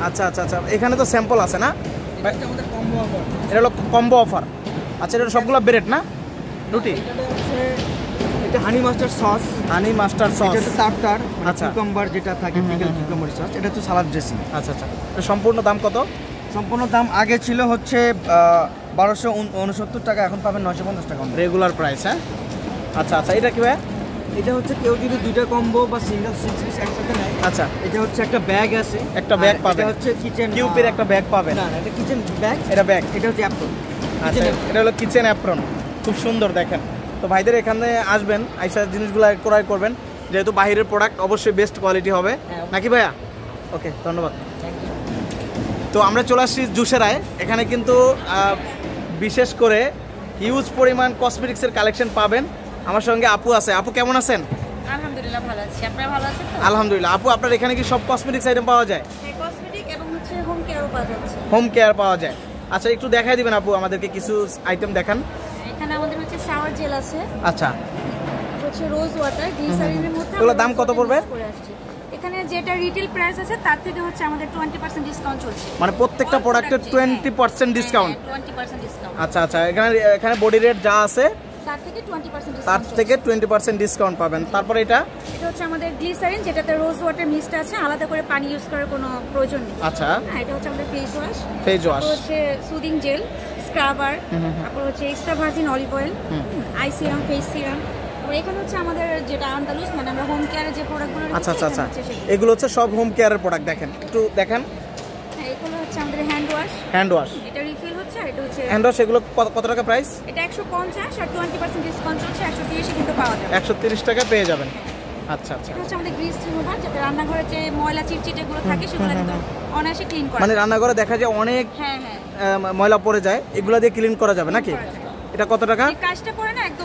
আচ্ছা আচ্ছা আচ্ছা। এখানে তো স্যাম্পল আছে না? এটা হচ্ছে আমাদের কম্বো অফার। এটা হলো কম্বো অফার। আচ্ছা এটা সবগুলো ব্রেড না রুটি? এটা হানি মাস্টার সস। এটা হচ্ছে টার্টার। আচ্ছা কিউকাম্বার যেটা থাকে, পিকল কিউকাম্বার সস। এটা হচ্ছে সালাদ ড্রেসিং। আচ্ছা আচ্ছা। সম্পূর্ণ দাম কত? সম্পূর্ণ দাম আগে ছিল হচ্ছে 1269 টাকা, এখন পাবেন 950 টাকা রেগুলার প্রাইস। হ্যাঁ আচ্ছা আচ্ছা। এটা কি ভাই? এটা হচ্ছে কেউ যদি দুইটা কম্বো বা সিঙ্গেল 6 পিস একসাথে নেয়। আচ্ছা এটা হচ্ছে একটা ব্যাগ আছে, একটা ব্যাগ পাবেন। এটা হচ্ছে কিচেন কিউপির একটা ব্যাগ পাবেন। না এটা কিচেন ব্যাগ। এটা ব্যাগ। এটা হচ্ছে অ্যাপ্রন। আচ্ছা এটা হলো কিচেন অ্যাপ্রন। খুব সুন্দর দেখেন। তো ভাইদের এখানে আসবেন, আইসা জিনিসগুলো ক্রয় করবেন, যেহেতু বাইরের প্রোডাক্ট অবশ্যই বেস্ট কোয়ালিটি হবে, নাকি ভাইয়া? ওকে, ধন্যবাদ। তো আমরা চলে আসছি জুসেরায়। এখানে কিন্তু বিশেষ করে হিউজ পরিমাণ কসমেটিক্সের কালেকশন পাবেন। আমার সঙ্গে আপু আছে। আপু কেমন আছেন? আলহামদুলিল্লাহ ভালো আছি। আপনারা ভালো আছেন তো? আলহামদুলিল্লাহ। আপু আপনার এখানে কি সব কসমেটিক্স আইটেম পাওয়া যায়? হ্যাঁ, কসমেটিক এবং হচ্ছে হোম কেয়ারও পাওয়া যাচ্ছে। হোম কেয়ার পাওয়া যায়। আচ্ছা, একটু দেখাই দিবেন আপু, আমাদেরকে কিছু আইটেম দেখান। এখানে আমাদের হচ্ছে শাওয়ার জেল আছে, আচ্ছা, হচ্ছে রোজ ওয়াটার, গ্লিসারিনের মধ্যে। এগুলোর দাম কত পড়বে? এখানে যেটা রিটেল প্রাইস আছে তার থেকে হচ্ছে আমাদের 20% ডিসকাউন্ট চলছে। মানে প্রত্যেকটা প্রোডাক্টে 20% ডিসকাউন্ট? 20% ডিসকাউন্ট। আচ্ছা আচ্ছা, এখানে বডি রেট যা আছে তার থেকে 20% ডিসকাউন্ট। তার থেকে 20% ডিসকাউন্ট পাবেন। তারপর এটা হচ্ছে আমাদের গ্লিসারিন, যেটাতে রোজ ওয়াটার মিক্সড আছে, আলাদা করে পানি ইউজ করার কোনো প্রয়োজন নেই। আচ্ছা, এটা হচ্ছে আমাদের ফেস ওয়াশ। ফেস ওয়াশ হচ্ছে সুদিং জেল, স্ক্রাবার, তারপর হচ্ছে extra virgin olive oil, I serum, face serum. এখানে হচ্ছে আমাদের যেটা আন্দালুস, মানে আমরা হোম কেয়ারের যে প্রোডাক্টগুলো আচ্ছা আচ্ছা আচ্ছা, এগুলো হচ্ছে সব হোম কেয়ারের প্রোডাক্ট। দেখেন, একটু দেখেন। হ্যাঁ, এগুলো হচ্ছে আমাদের হ্যান্ড ওয়াশ। হ্যান্ড ওয়াশ, এটা রিফিল হচ্ছে, আর এটা হচ্ছে হ্যান্ড ওয়াশ। এগুলো কত টাকা প্রাইস? এটা 150, আর 20% ডিসকাউন্ট চলছে 130 কিন্তু পাওয়া যাবে। 130 টাকা পেয়ে যাবেন। আচ্ছা আচ্ছা, এটা হচ্ছে আমাদের গ্রিস রিমুভার, যাতে রান্নাঘরে যে ময়লা চিটচিটেগুলো থাকে সেগুলো কিন্তু অনায়াসে ক্লিন করা। মানে রান্নাঘরে দেখা যায় অনেক ময়লা পড়ে যায়, এগুলো দিয়ে ক্লিন করা যাবে নাকি? এটা কত টাকা? এই কাজটা করে না একদম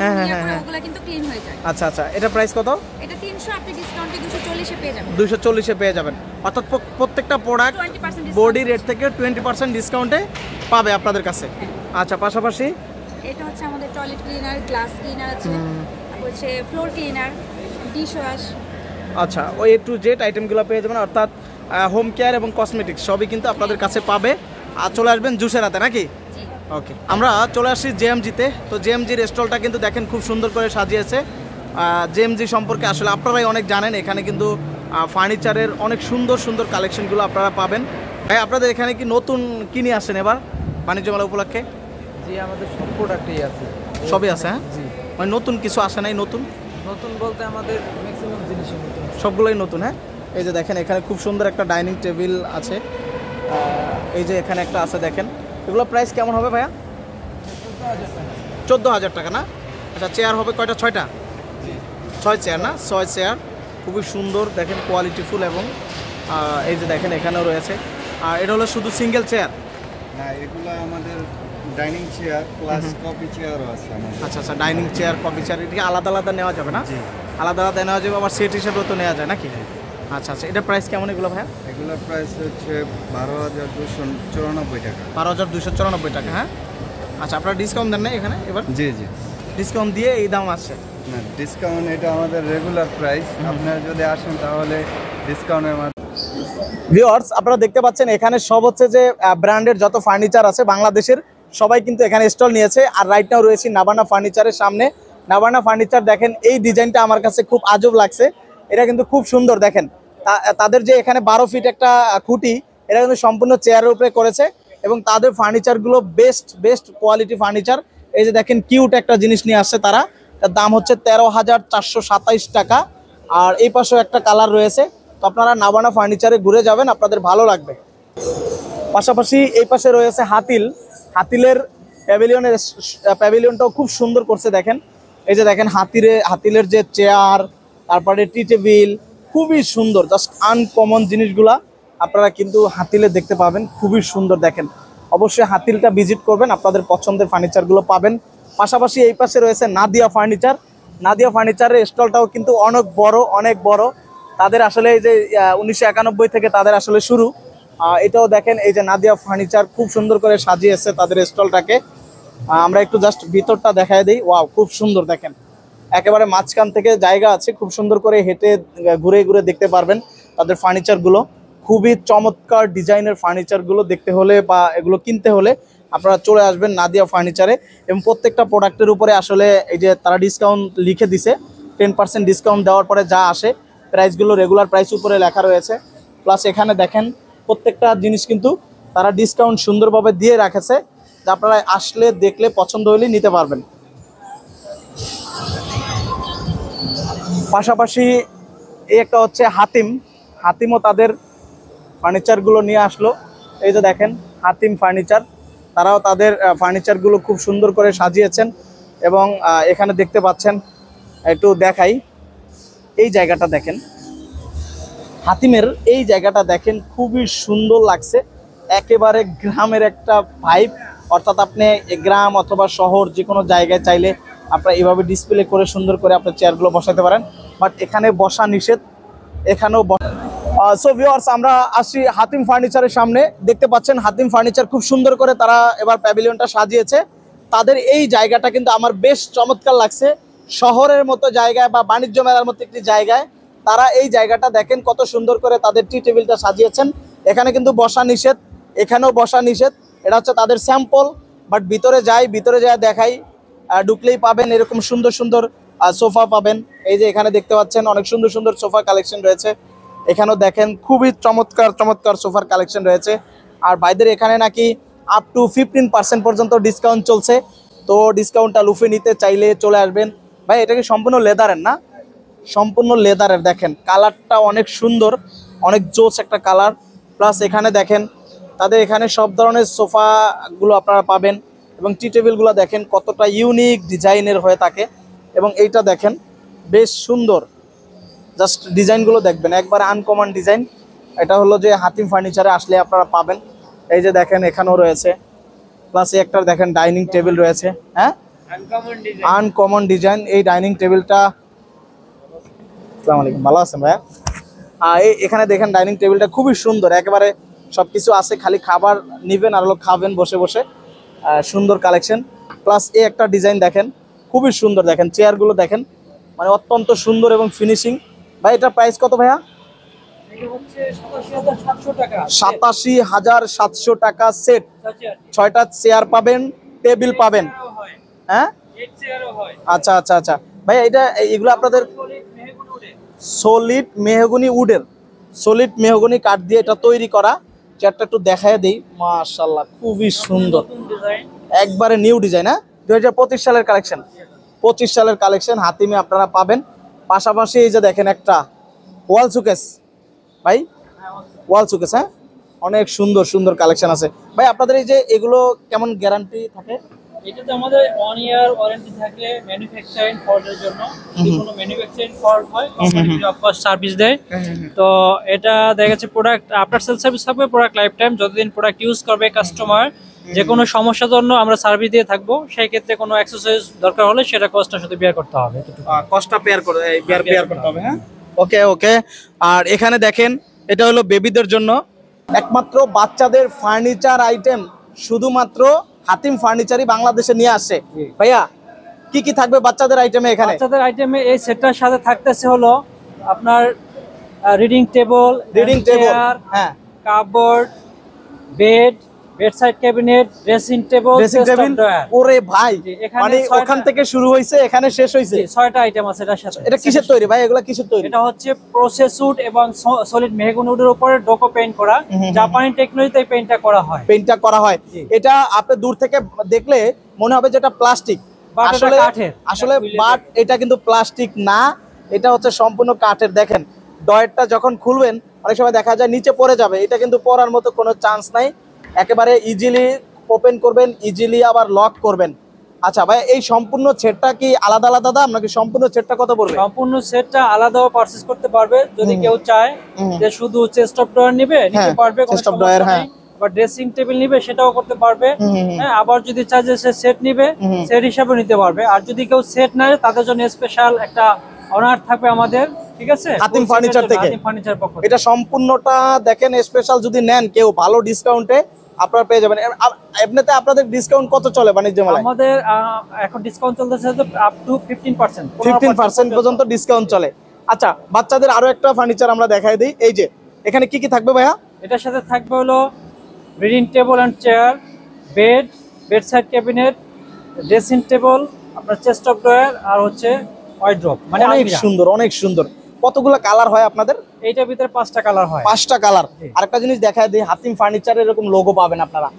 ওগুলো কিন্তু ক্লিন হয়ে যায়। আচ্ছা আচ্ছা, এটা প্রাইস কত? এটা 300, আপনি ডিসকাউন্টে 240 এ পেয়ে যাবেন। 240 এ পেয়ে যাবেন। অর্থাৎ প্রত্যেকটা প্রোডাক্ট বডি রেট থেকে 20% ডিসকাউন্টে পাবে আপনাদের কাছে। আচ্ছা, পাশাপাশি এটা হচ্ছে আমাদের টয়লেট ক্লিনার, গ্লাস ক্লিনার আছে, হচ্ছে ফ্লোর ক্লিনার, ডিশ ওয়াশ। আচ্ছা, ওই A to Z আইটেমগুলো পেয়ে যাবেন। অর্থাৎ হোম কেয়ার এবং কসমেটিক্স সবই কিন্তু আপনাদের কাছে পাবে। আর চলে আসবেন জুসেরাতে নাকি? ওকে, আমরা চলে আসছি জেএমজিতে। তো জেএমজির স্টলটা কিন্তু দেখেন খুব সুন্দর করে সাজিয়েছে। জেএমজি সম্পর্কে আসলে আপনারাই অনেক জানেন। এখানে কিন্তু ফার্নিচারের অনেক সুন্দর সুন্দর কালেকশনগুলো আপনারা পাবেন। ভাই, আপনাদের এখানে কি নতুন কিনে আসেন এবার বাণিজ্য মেলা উপলক্ষে? জি, আমাদের সব প্রোডাক্টই আছে। সবই আছে? হ্যাঁ, জি। মানে নতুন কিছু আসে নাই? নতুন নতুন বলতে আমাদের ম্যাক্সিমাম জিনিসই নতুন, সবগুলোই নতুন। হ্যাঁ, এই যে দেখেন এখানে খুব সুন্দর একটা ডাইনিং টেবিল আছে। এই যে এখানে একটা আছে, দেখেন। এগুলো প্রাইস কেমন হবে ভাইয়া? 14,000 টাকা না? আচ্ছা, চেয়ার হবে কয়টা? 6টা? 6 চেয়ার না? 6 চেয়ার, খুবই সুন্দর দেখেন, কোয়ালিটিফুল। এবং এই যে দেখেন এখানেও রয়েছে। আর এটা হলো শুধু সিঙ্গেল চেয়ার না, এগুলো আমাদের ডাইনিং চেয়ার প্লাস কফি চেয়ারও আছে আমাদের। আচ্ছা আচ্ছা, ডাইনিং চেয়ার, কফি চেয়ার, এটাকে আলাদা আলাদা নেওয়া যাবে না? আলাদা আলাদা নেওয়া যাবে, আবার সেট হিসেবেও তো নেওয়া যায় নাকি? আচ্ছা আচ্ছা, এটা প্রাইস কেমন এগুলো ভাইয়া? এগুলোর প্রাইস হচ্ছে 12,294 টাকা। 12,294 টাকা। হ্যাঁ, আচ্ছা, আপনারা ডিসকাউন্ট দেন না এখানে এবার? জি জি, ডিসকাউন্ট দিয়ে এই দাম আসছে না? ডিসকাউন্ট এটা আমাদের রেগুলার প্রাইস। আপনারা যদি আসেন তাহলে ডিসকাউন্টের মাধ্যমে। ভিউয়ার্স, আপনারা দেখতে পাচ্ছেন এখানে সব হচ্ছে যে ব্র্যান্ডের যত ফার্নিচার আছে বাংলাদেশের, সবাই কিন্তু এখানে স্টল নিয়েছে। আর রাইট নাও রয়েছি নাভানা ফার্নিচারের সামনে। নাভানা ফার্নিচার দেখেন, এই ডিজাইনটা আমার কাছে খুব আজব লাগছে। এটা কিন্তু খুব সুন্দর। দেখেন তাদের যে এখানে 12 ফিট একটা খুঁটি, এটা কিন্তু সম্পূর্ণ চেয়ারের উপরে করেছে। এবং তাদের ফার্নিচারগুলো বেস্ট কোয়ালিটি ফার্নিচার। এই যে দেখেন কিউট একটা জিনিস নিয়ে আসছে তারা, তার দাম হচ্ছে 13,427 টাকা। আর এই পাশেও একটা কালার রয়েছে। তো আপনারা নাভানা ফার্নিচারে ঘুরে যাবেন, আপনাদের ভালো লাগবে। পাশাপাশি এই পাশে রয়েছে হাতিলের প্যাভিলিয়নটাও খুব সুন্দর করছে। দেখেন, এই যে দেখেন হাতিলের যে চেয়ার, তারপরে টি টেবিল, খুবই সুন্দর। জাস্ট আনকমন জিনিসগুলা আপনারা কিন্তু হাতিলে দেখতে পাবেন, খুবই সুন্দর। দেখেন, অবশ্যই হাতিলটা ভিজিট করবেন, আপনাদের পছন্দের ফার্নিচারগুলো পাবেন। পাশাপাশি এই পাশে রয়েছে নাদিয়া ফার্নিচার। নাদিয়া ফার্নিচারের স্টলটাও কিন্তু অনেক বড়। তাদের আসলে এই যে 1991 থেকে তাদের আসলে শুরু। এটাও দেখেন, এই যে নাদিয়া ফার্নিচার খুব সুন্দর করে সাজিয়েছে তাদের স্টলটাকে। আমরা একটু জাস্ট ভিতরটা দেখায় দিই। ওয়াও, খুব সুন্দর। দেখেন একেবারে মাঝখান থেকে জায়গা আছে, খুব সুন্দর করে হেঁটে ঘুরে ঘুরে দেখতে পারবেন তাদের ফার্নিচারগুলো। খুবই চমৎকার ডিজাইনের ফার্নিচারগুলো দেখতে হলে বা এগুলো কিনতে হলে আপনারা চলে আসবেন নাদিয়া ফার্নিচারে। এবং প্রত্যেকটা প্রোডাক্টের উপরে আসলে এই যে তারা ডিসকাউন্ট লিখে দিছে। 10% ডিসকাউন্ট দেওয়ার পরে যা আসে প্রাইসগুলো রেগুলার প্রাইস উপরে লেখা রয়েছে। প্লাস এখানে দেখেন প্রত্যেকটা জিনিস কিন্তু তারা ডিসকাউন্ট সুন্দরভাবে দিয়ে রাখেছে, যা আপনারা আসলে দেখলে পছন্দ হলে নিতে পারবেন। পাশাপাশি এই একটা হচ্ছে হাতিমও তাদের ফার্নিচারগুলো নিয়ে আসলো। এই যে দেখেন হাতিম ফার্নিচার, তারাও তাদের ফার্নিচারগুলো খুব সুন্দর করে সাজিয়েছেন। এবং এখানে দেখতে পাচ্ছেন, একটু দেখাই, এই জায়গাটা দেখেন, হাতিমের এই জায়গাটা দেখেন, খুবই সুন্দর লাগছে, একেবারে গ্রামের একটা ভাইব। অর্থাৎ আপনি গ্রাম অথবা শহর যে কোনো জায়গায় চাইলে আপনারা এইভাবে ডিসপ্লে করে সুন্দর করে আপনার চেয়ারগুলো বসাতে পারেন, বাট এখানে বসা নিষেধ, এখানেও। সো ভিউয়ার্স, আমরা আসছি হাতিম ফার্নিচারের সামনে। দেখতে পাচ্ছেন হাতিম ফার্নিচার খুব সুন্দর করে তারা এবার প্যাভিলিয়নটা সাজিয়েছে। তাদের এই জায়গাটা কিন্তু আমার বেশ চমৎকার লাগছে, শহরের মতো জায়গায় বা বাণিজ্য মেলার মতো একটি জায়গায় তারা এই জায়গাটা দেখেন কত সুন্দর করে তাদের টি টেবিলটা সাজিয়েছেন। এখানে কিন্তু বসা নিষেধ, এখানেও বসা নিষেধ, এটা হচ্ছে তাদের স্যাম্পল। বাট ভিতরে যায় দেখাই, ঢুকলেই পাবেন এরকম সুন্দর সুন্দর সোফা পাবেন। এই যে এখানে দেখতে পাচ্ছেন অনেক সুন্দর সুন্দর সোফা কালেকশন রয়েছে, এখানেও দেখেন খুবই চমৎকার চমৎকার সোফার কালেকশন রয়েছে। আর ভাইদের এখানে নাকি আপ টু 15% পর্যন্ত ডিসকাউন্ট চলছে, তো ডিসকাউন্টটা লুফে নিতে চাইলে চলে আসবেন। ভাই এটা কি সম্পূর্ণ লেদারের না? সম্পূর্ণ লেদারের, দেখেন কালারটা অনেক সুন্দর, অনেক জোস একটা কালার। প্লাস এখানে দেখেন তাদের এখানে সব ধরনের সোফাগুলো আপনারা পাবেন, এবং টি টেবিলগুলো দেখেন কতটা ইউনিক ডিজাইনের হয়ে থাকে। এবং এইটা দেখেন বেশ সুন্দর, জাস্ট ডিজাইনগুলো দেখবেন একবার আনকমন ডিজাইন। এটা হলো যে হাতিম ফার্নিচারে আসলে আপনারা পাবেন। এই যে দেখেন এখানেও রয়েছে, প্লাস একটা দেখেন ডাইনিং টেবিল রয়েছে, হ্যাঁ আনকমন ডিজাইন। এই ডাইনিং টেবিলটা, আসসালামু আলাইকুম, ভালো আছেন ভাইয়া? এখানে দেখেন ডাইনিং টেবিলটা খুবই সুন্দর, একেবারে সব কিছু আছে, খালি খাবার নেবেন আর হলো খাবেন বসে বসে, সুন্দর কালেকশন। প্লাস এই একটা ডিজাইন দেখেন খুবই সুন্দর, দেখেন চেয়ারগুলো দেখেন মানে অত্যন্ত সুন্দর এবং ফিনিশিং। ভাই এটা প্রাইস কত ভাইয়া? 87,700 টাকা সেট, 6টা চেয়ার পাবেন, টেবিল পাবেন, হ্যাঁ আচ্ছা আচ্ছা আচ্ছা। ভাই এটা এগুলো আপনাদের সলিড মেহগনি উডের, সলিড মেহগনি কাঠ দিয়ে এটা তৈরি করা। চেয়ারটা একটু দেখায় দিই, মাশাআল্লাহ খুবই সুন্দর, একবারে নিউ ডিজাইন, হ্যাঁ 2025 সালের কালেকশন, 25 সালের কালেকশন হাতিমে আপনারা পাবেন। পাশাপাশি এই যে দেখেন একটা ওয়াল সুকেস, ভাই ওয়াল সুকেস, হ্যাঁ অনেক সুন্দর সুন্দর কালেকশন আছে। ভাই আপনাদের এই যে এগুলো কেমন গ্যারান্টি থাকে? এটাতে আমাদের 1 ইয়ার ওয়ারেন্টি থাকে ম্যানুফ্যাকচারিং ফল্টের জন্য। যদি কোনো ম্যানুফ্যাকচারিং ফল্ট হয় কোম্পানি অফ কোর্স সার্ভিস দেয়। তো এটা দেখা যাচ্ছে প্রোডাক্ট আফটার সেল সার্ভিস হবে, প্রোডাক্ট লাইফ টাইম, যতদিন প্রোডাক্ট ইউজ করবে কাস্টমার, যে কোনো সমস্যার জন্য আমরা সার্ভিস দিয়ে থাকবো। সেই ক্ষেত্রে কোনো অ্যাক্সেসরিজ দরকার হলে সেটা কস্টটা সাথে বেয়ার করতে হবে, কস্টটা বেয়ার করতে হবে, হ্যাঁ ওকে ওকে। আর এখানে দেখেন এটা হলো বেবিদের জন্য একমাত্র বাচ্চাদের ফার্নিচার আইটেম, শুধুমাত্র হাতিম ফার্নিচারই বাংলাদেশে নিয়ে আসে। ভাইয়া কি কি থাকবে বাচ্চাদের আইটেমে? এখানে বাচ্চাদের আইটেমে এই সেটটার সাথে থাকতেছে হলো আপনার রিডিং টেবিল, হ্যাঁ cupboard, bed, bedside cabinet, dressing table, ওরে ভাই মানে ওখান থেকে শুরু হইছে এখানে শেষ হইছে, 6টা আইটেম আছে এটার সাথে। এটা কিসের তৈরি ভাই? এগুলা কিসের তৈরি? এটা হচ্ছে প্রসেস উড এবং সলিড মেহগনি উডের উপরে ডোকো পেইন্ট করা, জাপানি টেকনোলজিতে এই পেইন্টটা করা হয়। এটা আপনি দূর থেকে দেখলে মনে হবে যে এটা প্লাস্টিক, আসলে বাট এটা কিন্তু প্লাস্টিক না, এটা হচ্ছে সম্পূর্ণ কাঠের। দেখেন ডয়ারটা যখন খুলবেন অনেক সময় দেখা যায় নিচে পড়ে যাবে, এটা কিন্তু পড়ার মতো কোনো চান্স নাই, একেবারে ইজিলি ওপেন করবেন, ইজিলি আবার লক করবেন। আচ্ছা ভাই এই সম্পূর্ণ সেটটা কি আলাদা আলাদা দাম নাকি সম্পূর্ণ সেটটা কত পড়বে? সম্পূর্ণ সেটটা আলাদাও পারচেজ করতে পারবে, যদি কেউ চায় যে শুধু চেস্ট অফ ড্রয়ার নিবে নিতে পারবে, চেস্ট অফ ড্রয়ার, হ্যাঁ আবার ড্রেসিং টেবিল নিবে সেটাও করতে পারবে, হ্যাঁ আবার যদি চায় যে সে সেট নিবে সেট হিসাবে নিতে পারবে। আর যদি কেউ সেট নেয় তাদের জন্য স্পেশাল একটা অনার থাকবে আমাদের, ঠিক আছে হাতিম ফার্নিচার থেকে। এটা সম্পূর্ণটা দেখেন স্পেশাল যদি নেন কেউ ভালো ডিসকাউন্টে আপনারা পেয়ে যাবেন। এমনিতে আপনাদের ডিসকাউন্ট কত চলে বাণিজ্য মেলায়? আমাদের এখন ডিসকাউন্ট চলতেছে আপ টু 15% পর্যন্ত ডিসকাউন্ট চলে। আচ্ছা বাচ্চাদের আরো একটা ফার্নিচার আমরা দেখাই দিই, এই যে এখানে কি কি থাকবে ভাইয়া? এটার সাথে থাকবে হলো reading table and chair, bed, bedside cabinet, dressing table, আপনার চেস্ট অফ ড্রয়ার, আর হচ্ছে ওয়ার্ড্রপ। মানে অনেক সুন্দর অনেক সুন্দর। কতগুলো কালার হয় আপনাদের? এইটার ভিতরে 5টা কালার হয়। 5টা কালার। আরেকটা জিনিস দেখায় দিই, হাতিম ফার্নিচারের এরকম লোগো পাবেন আপনারা,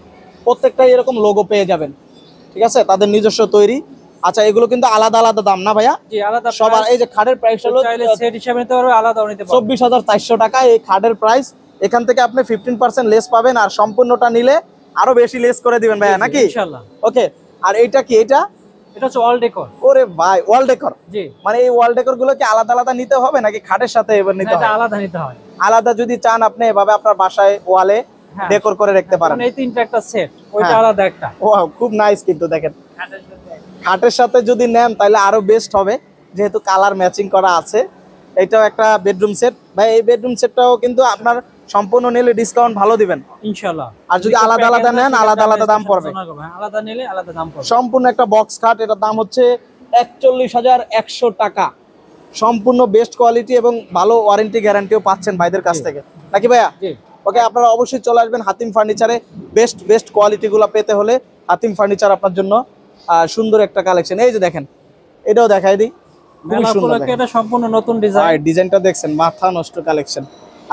প্রত্যেকটাই এরকম লোগো পেয়ে যাবেন, ঠিক আছে তাদের নিজস্ব তৈরি। আচ্ছা এগুলো কিন্তু আলাদা আলাদা দাম না ভাইয়া? জি আলাদা। সব এই যে খাটের প্রাইস হলো চাইলে সেট হিসাবে নিতে পারবে, আলাদাও নিতে পারবে। 24,400 টাকা এই খাটের প্রাইস। এখান থেকে আপনি 15% লেস পাবেন, আর সম্পূর্ণটা নিলে আরো বেশি লেস করে দিবেন ভাইয়া নাকি? ইনশাআল্লাহ। ওকে। আর এইটা কি? এটা এটা হচ্ছে ওয়াল ডেকর। ওরে ভাই ওয়াল ডেকর, জি। মানে এই ওয়াল ডেকর গুলো কি আলাদা আলাদা নিতে হবে নাকি খাটের সাথে এবার নিতে হবে? এটা আলাদা নিতে হয়। আলাদা যদি চান আপনি এভাবে আপনার বাসায় ওয়ালে ডেকোর করে রাখতে পারেন। এই তিনটা একটা সেট, ওইটা আলাদা একটা। ওয়াও খুব নাইস কিন্তু দেখেন খাটের সাথে যদি নেন তাহলে আরো বেস্ট হবে, যেহেতু কালার ম্যাচিং করা আছে। এটাও একটা বেডরুম সেট ভাই, এই বেডরুম সেটটাও কিন্তু আপনার সম্পূর্ণ নিলে ডিসকাউন্ট ভালো দিবেন ইনশাআল্লাহ। আর যদি আলাদা আলাদা নেন আলাদা আলাদা দাম পড়বে, আলাদা নিলে আলাদা দাম পড়বে। সম্পূর্ণ একটা বক্স খাট, এটার দাম হচ্ছে ৪১,১০০ টাকা। সম্পূর্ণ বেস্ট কোয়ালিটি এবং ভালো ওয়ারেন্টি গ্যারান্টিও পাচ্ছেন ভাইদের কাছ থেকে, নাকি ভাইয়া? ওকে, আপনারা অবশ্যই চলে আসবেন হাতিম ফার্নিচারে। বেস্ট কোয়ালিটিগুলো পেতে হলে হাতিম ফার্নিচার আপনার জন্য সুন্দর একটা কালেকশন। এই যে দেখেন, এটাও দেখাই দিই, খুবই সুন্দর। এটা সম্পূর্ণ নতুন ডিজাইন, ডিজাইনটা দেখছেন, মাথা নষ্ট কালেকশন।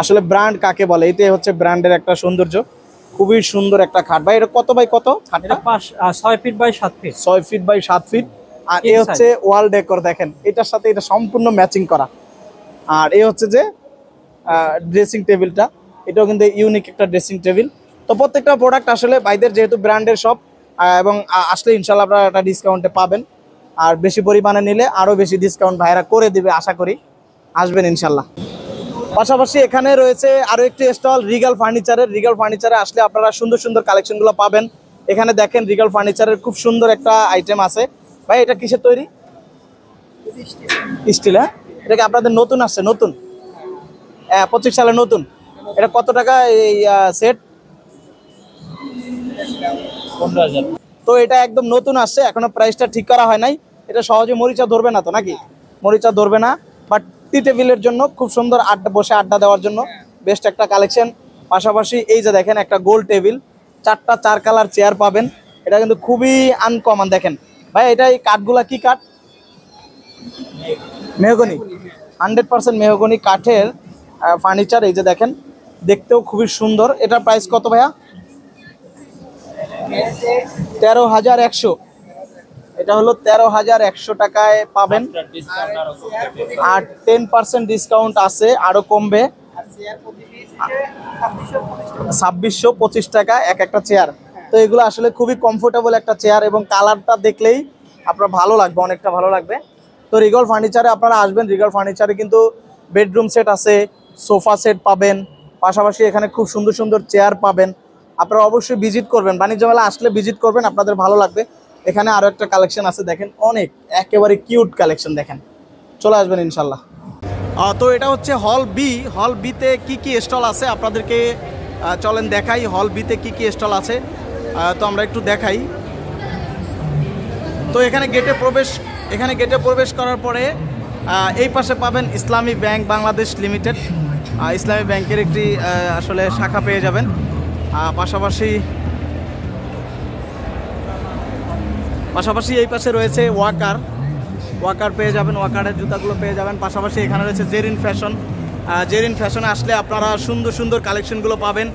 আসলে ব্র্যান্ড কাকে বলে, এটাই হচ্ছে ব্র্যান্ডের একটা সৌন্দর্য। খুবই সুন্দর একটা খাট ভাই। এটা কত বাই কত? এটা 6 feet by 7 feet. 6 feet by 7 feet. আর এই হচ্ছে ওয়াল ডেকর, দেখেন এটার সাথে এটা সম্পূর্ণ ম্যাচিং করা। আর এই হচ্ছে যে ড্রেসিং টেবিলটা, এটাও কিন্তু ইউনিক একটা ড্রেসিং টেবিল। তো প্রত্যেকটা প্রোডাক্ট আসলে ভাইদের যেহেতু ব্র্যান্ডের সব, এবং আসলে ইনশাল্লাহ আপনারা একটা ডিসকাউন্টে পাবেন। আর বেশি পরিমাণে নিলে আরও বেশি ডিসকাউন্ট ভাইরা করে দিবে, আশা করি আসবেন ইনশাল্লাহ। পাশাপাশি এখানে রয়েছে আরও একটি স্টল রিগাল ফার্নিচারের। রিগাল ফার্নিচারে আসলে আপনারা সুন্দর সুন্দর কালেকশনগুলো পাবেন। এখানে দেখেন রিগাল ফার্নিচারের খুব সুন্দর একটা আইটেম আছে। ভাই এটা কিসের তৈরি? স্টিল। হ্যাঁ, এটা কি আপনাদের নতুন আসছে? নতুন 25 সালে নতুন। এটা কত টাকা এই সেট? 15,000। তো এটা একদম নতুন আসছে, এখনো প্রাইসটা ঠিক করা হয় নাই। এটা সহজে মরিচা ধরবে না তো নাকি? মরিচা ধরবে না, বাট টি টেবিলের জন্য খুব সুন্দর বসে আড্ডা দেওয়ার জন্য বেস্ট একটা কালেকশন। পাশাপাশি এই যে দেখেন একটা গোল টেবিল, 4টা 4 কালার চেয়ার পাবেন। এটা কিন্তু খুবই আনকমন। দেখেন ভাই, এটা এই কাঠগুলা কি কাঠ? মেহগনি, 100% মেহগনি কাঠের ফার্নিচার। এই যে দেখেন, দেখতেও খুবই সুন্দর। এটার প্রাইস কত ভাইয়া? 13,100। এটা হলো 13,100 টাকায় পাবেন। আর 10% ডিসকাউন্ট আছে, আরো কমবে। 2,625 টাকা একটা চেয়ার। তো এগুলো আসলে খুবই কমফোর্টেবল একটা চেয়ার, এবং কালারটা দেখলেই আপনার ভালো লাগবে, অনেকটা ভালো লাগবে। তো রিগল ফার্নিচারে আপনারা আসবেন। রিগল ফার্নিচারে কিন্তু বেডরুম সেট আছে, সোফা সেট পাবেন, পাশাপাশি এখানে খুব সুন্দর সুন্দর চেয়ার পাবেন। আপনারা অবশ্যই ভিজিট করবেন, বাণিজ্য মেলা আসলে ভিজিট করবেন, আপনাদের ভালো লাগবে। এখানে আরও একটা কালেকশন আছে, দেখেন অনেক একেবারে কিউট কালেকশন, দেখেন চলে আসবেন ইনশাল্লাহ। তো এটা হচ্ছে হল বি। হল বিতে কি কি স্টল আছে আপনাদেরকে চলেন দেখাই। হল বিতে কি কি স্টল আছে তো আমরা একটু দেখাই। তো এখানে গেটে প্রবেশ করার পরে এই পাশে পাবেন ইসলামী ব্যাংক বাংলাদেশ লিমিটেড। ইসলামী ব্যাংকের একটি আসলে শাখা পেয়ে যাবেন। পাশাপাশি এই পাশে রয়েছে ওয়াকার পেয়ে যাবেন, ওয়াকারের জুতাগুলো পেয়ে যাবেন। পাশাপাশি এখানে রয়েছে জেরিন ফ্যাশন। জেরিন ফ্যাশনে আসলে আপনারা সুন্দর সুন্দর কালেকশনগুলো পাবেন।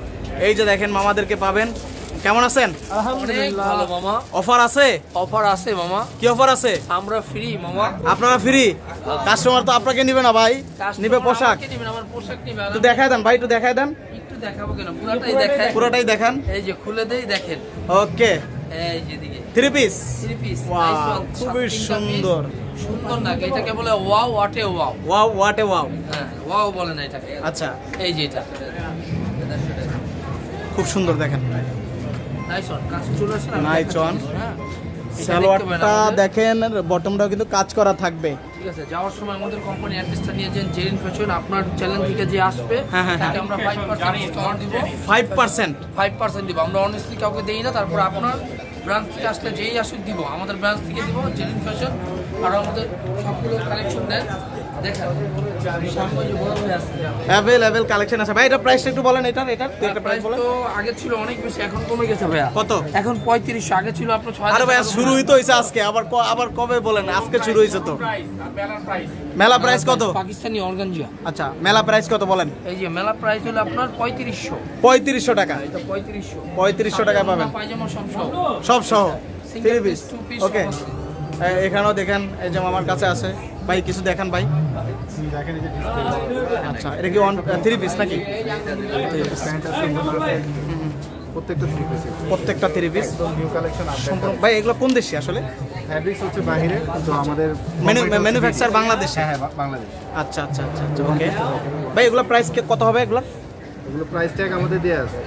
এই যে দেখেন মামাদেরকে পাবেন। কেমন আছেন? আলহামদুলিল্লাহ ভালো মামা। অফার আছে? অফার আছে মামা। কি অফার আছে? আমরা ফ্রি মামা। আপনারা ফ্রি? কাস্টমার তো আপনাকে নিবে না ভাই, নিবে পোশাক। আমার পোশাক নিবে। একটু দেখায় দেন ভাই, একটু দেখায় দেন। একটু দেখাবো কেন, পুরোটাই দেখাই। পুরোটাই দেখান। এই যে খুলে দেই, দেখেন। ওকে, এই যে দিকে 3 পিস। ওয়াও, খুবই সুন্দর। সুন্দর না, এটাকে বলে wow what a wow. Wow what a wow. হ্যাঁ, ওয়াও বলে না এটাকে। আচ্ছা, এই যে এটা খুব সুন্দর, দেখেন নাইসন কাজ চলে আসে না। নাইসন সালোয়ারটা দেখেন, বটমটাও কিন্তু কাজ করা থাকবে। ঠিক আছে, যাওয়ার সময় আমাদের কোম্পানি অ্যাড্রেসটা নিয়ে যান, জেরিন ফ্যাশন। আপনার চ্যানেল থেকে যে আসবে তাকে আমরা 5% ডিসকাউন্ট দিব। 5% দিব। আমরা অনেস্টলি কাউকে দেই না। তারপর আপনার ব্রাঞ্চ থেকে আসলে যেই আসুক দিব, আমাদের ব্রাঞ্চ থেকে দিব জেরিন ফ্যাশন। আর আমাদের সবগুলো কালেকশন দেন, দেখেন সামনে যে বড় হয়ে আসছে अवेलेबल কালেকশন আছে ভাই। এটা প্রাইসটা একটু বলেন। এটার প্রাইস তো আগে ছিল অনেক বেশি, এখন কমে গেছে ভাইয়া। কত? এখন 3500। আগে ছিল আপনার 6000। আরে ভাইয়া শুরুই তো হইছে আজকে, আবার কবে বলেন? আজকে শুরু হইছে তো। মেলা প্রাইস কত? পাকিস্তানি অর্গানজা। আচ্ছা, মেলা প্রাইস কত বলেন? এই যে মেলা প্রাইস হলো আপনার 3500 টাকা। এটা 3500 টাকা পাবেন, পায়জামা সব সহ 3 পিস 2 পিস। ওকে, এখানেও দেখেন, এই যে আমার কাছে আছে ভাই, কিছু দেখান ভাই। আচ্ছা, এটা কি 3 পিস নাকি? প্রত্যেকটা 3 পিস, প্রত্যেকটা 3 পিস নিউ কালেকশন সম্পূর্ণ। ভাই এগুলো কোন দেশি আসলে? ফ্যাব্রিক্স হচ্ছে বাইরে, তো আমাদের ম্যানুফ্যাকচার বাংলাদেশে। হ্যাঁ বাংলাদেশ। আচ্ছা আচ্ছা আচ্ছা আচ্ছা ওকে। ভাই এগুলো প্রাইস কত হবে? এগুলো প্রাইস ট্যাগ আমাদের দেয়া আছে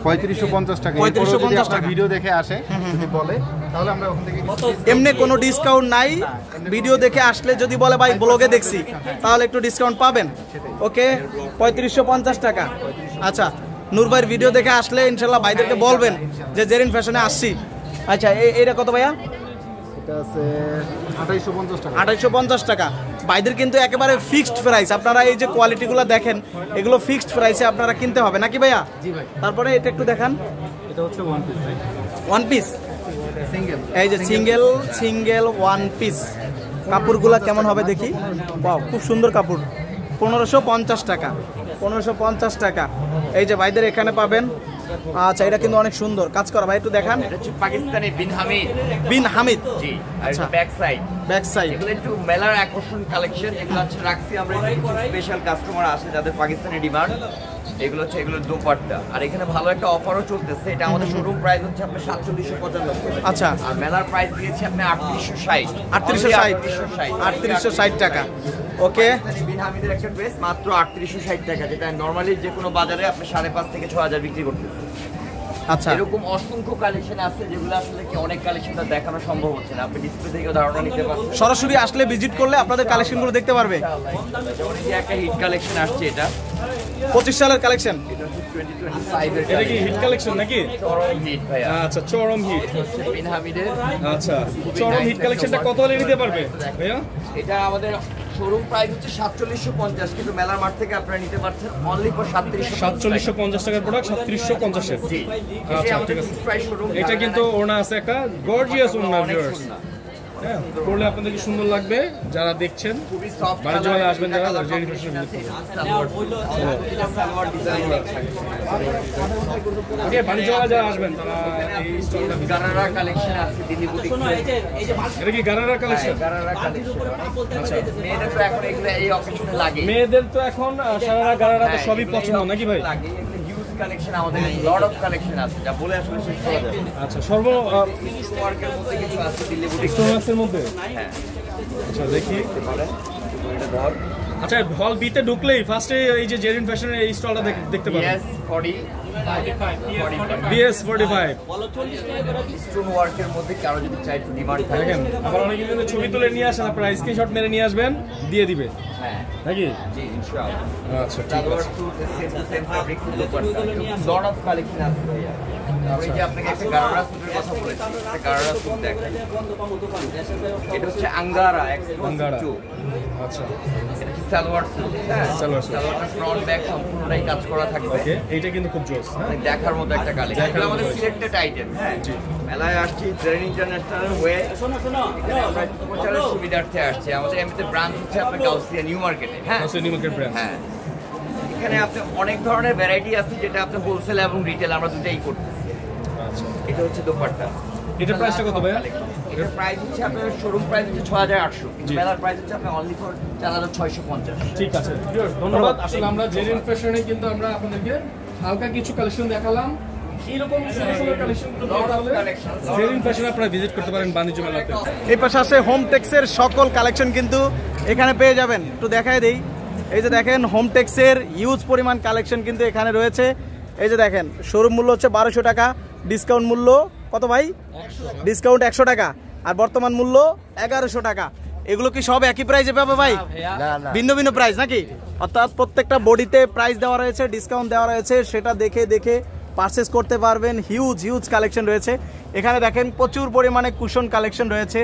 3550 টাকা। 3550 টাকা। ভিডিও দেখে আসে যদি বলে তাহলে আমরা ওখান থেকে এমনি কোনো ডিসকাউন্ট নাই? ভিডিও দেখে আসলে যদি বলে ভাই ব্লগে দেখছি তাহলে একটু ডিসকাউন্ট পাবেন। ওকে 3550 টাকা। আচ্ছা নূর ভাইয়ের ভিডিও দেখে আসলে ইনশাল্লাহ ভাইদেরকে বলবেন যে জেরিন ফ্যাশনে আসছি। আচ্ছা এইটা কত ভাইয়া? এটা আছে 2850 টাকা। 2850 টাকা। ভাইদের কিন্তু একেবারে ফিক্সড প্রাইস। আপনারা এই যে কোয়ালিটিগুলো দেখেন এগুলো ফিক্সড প্রাইসে আপনারা কিনতে হবে নাকি ভাইয়া? জি ভাই। তারপরে এটা একটু দেখান। এটা হচ্ছে ওয়ান পিস ভাই। One piece single. এই যে সিঙ্গেল ওয়ান পিস। কাপড়গুলো কেমন হবে দেখি। ওয়াও খুব সুন্দর কাপড়। 1550 টাকা। 1550 টাকা। এই যে ভাইদের এখানে পাবেন। আচ্ছা এটা কিন্তু অনেক সুন্দর কাজ করা ভাই, একটু দেখান। এটা হচ্ছে পাকিস্তানি বিন হামিদ। জি। আর এটা ব্যাক সাইড। এগুলো একটু মেলার আকর্ষণ কালেকশন। এগুলো হচ্ছে রাখছি আমরা স্পেশাল কাস্টমার আসে যাদের পাকিস্তানি ডিমান্ড। এগুলো হচ্ছে এগুলোর দোপাট্টা। আর এখানে ভালো একটা অফারও চলতেছে। এটা আমাদের শোরুম প্রাইস হচ্ছে আপনার 4795। আচ্ছা। আর মেলার প্রাইস দিয়েছি আপনি 3860। 3860 টাকা। ওকে। বিন হামিদের একটা ড্রেস মাত্র 3860 টাকা, যেটা নরমালি যে কোনো বাজারে আপনি 5.5 থেকে 6000 বিক্রি করতেছেন। আচ্ছা এরকম অসংখ্য কালেকশন আছে যেগুলো আসলে কি অনেক কালেকশনটা দেখানো সম্ভব হচ্ছে না। আপনি ডিসপ্লে থেকে ধারণা নিতে পারছেন। সরাসরি আসলে ভিজিট করলে আপনাদের কালেকশনগুলো দেখতে পারবে। যেমন এই একটা হিট কালেকশন আসছে, এটা 25 সালের কালেকশন। এটা হচ্ছে 2025 এর। এটা কি হিট কালেকশন নাকি? চরম হিট ভাইয়া। আচ্ছা চরম হিট। বিন হামিদের। আচ্ছা চরম হিট কালেকশনটা কত হলে নিতে পারবে ভাইয়া? এটা আমাদের শোরুম প্রাইস হচ্ছে 4750, কিন্তু মেলার মাঠ থেকে আপনারা নিতে পারছেন অনলি ফর 4750 টাকার প্রোডাক্ট 3750 এর। জি। আচ্ছা ঠিক আছে। এটা কিন্তু ওড়না আছে একটা গর্জিয়াস ওড়না ভিউয়ার্স। হ্যাঁ পরলে আপনাদেরকে সুন্দর লাগবে। যারা দেখছেন বাণিজ্য মেলায় আসবেন, যারা জেরিন ফ্যাশন ভিজিট ওকে বাণিজ্য মেলায় যারা আসবেন তারা এই স্টলটা গারারা কালেকশন আছে দিল্লি বুটিক। এটা কি গারারা কালেকশন? গারারা কালেকশন। আচ্ছা মেয়েদের তো এখন এগুলো এই অকেশনে লাগে। মেয়েদের তো এখন সারারা গারারা তো সবই পছন্দ নাকি ভাই? লাগে হিউজ কালেকশন, আমাদের লট অফ কালেকশন আছে যা বলে আসলে শেষ করা যাবে। আচ্ছা সর্ব ওয়ার্কের মধ্যে কিছু আছে দিল্লি বুটিক স্টোনাক্সের মধ্যে। হ্যাঁ আচ্ছা দেখি। এটা ধর। আচ্ছা হল বিতে ঢুকলেই ফার্স্টে এই যে জেরিন ফ্যাশনের এই স্টলটা দেখতে পাবেন। BS 40 BS 45 স্টোন ওয়ার্কের মধ্যে কারো যদি চাই একটু ডিমান্ড থাকে। দেখেন আবার অনেকে কিন্তু ছবি তুলে নিয়ে আসেন, আপনারা স্ক্রিনশট মেরে নিয়ে আসবেন, দিয়ে দিবে। হ্যাঁ নাকি? জি ইনশাআল্লাহ। আচ্ছা ঠিক আছে। Same fabric lot of collection আছে ভাইয়া। আমি যে আপনাকে একটা গারারা স্যুটের কথা বলেছি, একটা গারারা স্যুট দেখেন। এটা হচ্ছে আঙ্গারা আঙ্গারা। আচ্ছা এটা কি সালোয়ার স্যুট? হ্যাঁ সালোয়ারটা ফ্রন্ট ব্যাক সম্পূর্ণটাই কাজ করা থাকবে। ওকে এইটা কিন্তু খুব জোস। হ্যাঁ দেখার মতো একটা কালেকশন। এটা আমাদের সিলেক্টেড আইটেম। হ্যাঁ মেলায় আসছি জেরিন ইন্টারন্যাশনাল হয়ে আমরা প্রচারের সুবিধার্থে আসছি। আমাদের এমনিতে ব্রাঞ্চ হচ্ছে আপনার গাউসিয়া নিউ মার্কেটে। হ্যাঁ গাউসিয়া নিউ মার্কেট ব্রাঞ্চ। হ্যাঁ এখানে আপনি অনেক ধরনের ভ্যারাইটি আছে যেটা আপনি হোলসেল এবং রিটেল আমরা দুটাই করতেছি। আচ্ছা এটা হচ্ছে দোপাট্টা। এটার প্রাইসটা কত ভাই? এটার প্রাইস হচ্ছে আপনার শোরুম প্রাইস হচ্ছে 6800, কিন্তু মেলার প্রাইস হচ্ছে আপনার অনলি ফর 4650। ঠিক আছে ধন্যবাদ। আসলে আমরা জেরিন ফ্যাশনে কিন্তু আমরা আপনাদেরকে হালকা কিছু কালেকশন দেখালাম। এইরকম সুন্দর কালেকশনগুলো জেরিন ফ্যাশনে আপনারা ভিজিট করতে পারেন বাণিজ্য মেলাতে। এই পাশে আছে হোমটেক্সের সকল কালেকশন কিন্তু এখানে পেয়ে যাবেন। একটু দেখাই দেই। এই যে দেখেন হোমটেক্সের হিউজ পরিমাণ কালেকশন কিন্তু এখানে রয়েছে। এই যে দেখেন শোরুম মূল্য হচ্ছে 1200 টাকা, ডিসকাউন্ট মূল্য কত ভাই? ডিসকাউন্ট 100 টাকা, আর বর্তমান মূল্য 1100 টাকা। এগুলো কি সব একই প্রাইসে পাবে ভাই? ভিন্ন ভিন্ন প্রাইস নাকি? অর্থাৎ প্রত্যেকটা বডিতে প্রাইস দেওয়া রয়েছে, ডিসকাউন্ট দেওয়া রয়েছে, সেটা দেখে দেখে পারচেস করতে পারবেন। হিউজ কালেকশন রয়েছে এখানে। দেখেন প্রচুর পরিমাণে কুশন কালেকশন রয়েছে।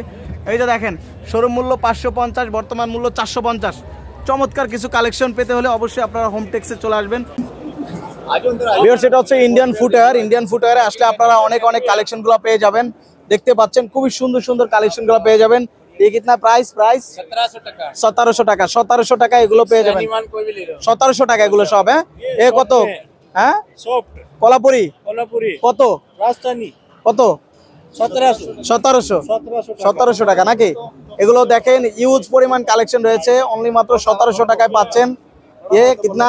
এই যে দেখেন শোরুম মূল্য 550, বর্তমান মূল্য 450। চমৎকার কিছু কালেকশন পেতে হলে অবশ্যই আপনারা হোমটেক্সে চলে আসবেন। সেটা হচ্ছে ইন্ডিয়ান ফুটওয়্যার। ইন্ডিয়ান ফুটওয়্যারে আসলে আপনারা অনেক কালেকশনগুলো পেয়ে যাবেন। দেখতে পাচ্ছেন খুবই সুন্দর কালেকশনগুলো পেয়ে যাবেন। ये कितना प्राइस 1700 টাকা। 1700 টাকা এগুলো পেয়ে যাবেন। 1700 টাকা এগুলো সব। হ্যাঁ এ কত? হ্যাঁ কোলাপুরি কত? রাজস্থানি কত? 1700 টাকা নাকি? এগুলো দেখেন হিউজ পরিমাণ কালেকশন রয়েছে। অনলি মাত্র 1700 টাকায় পাচ্ছেন। ये कितना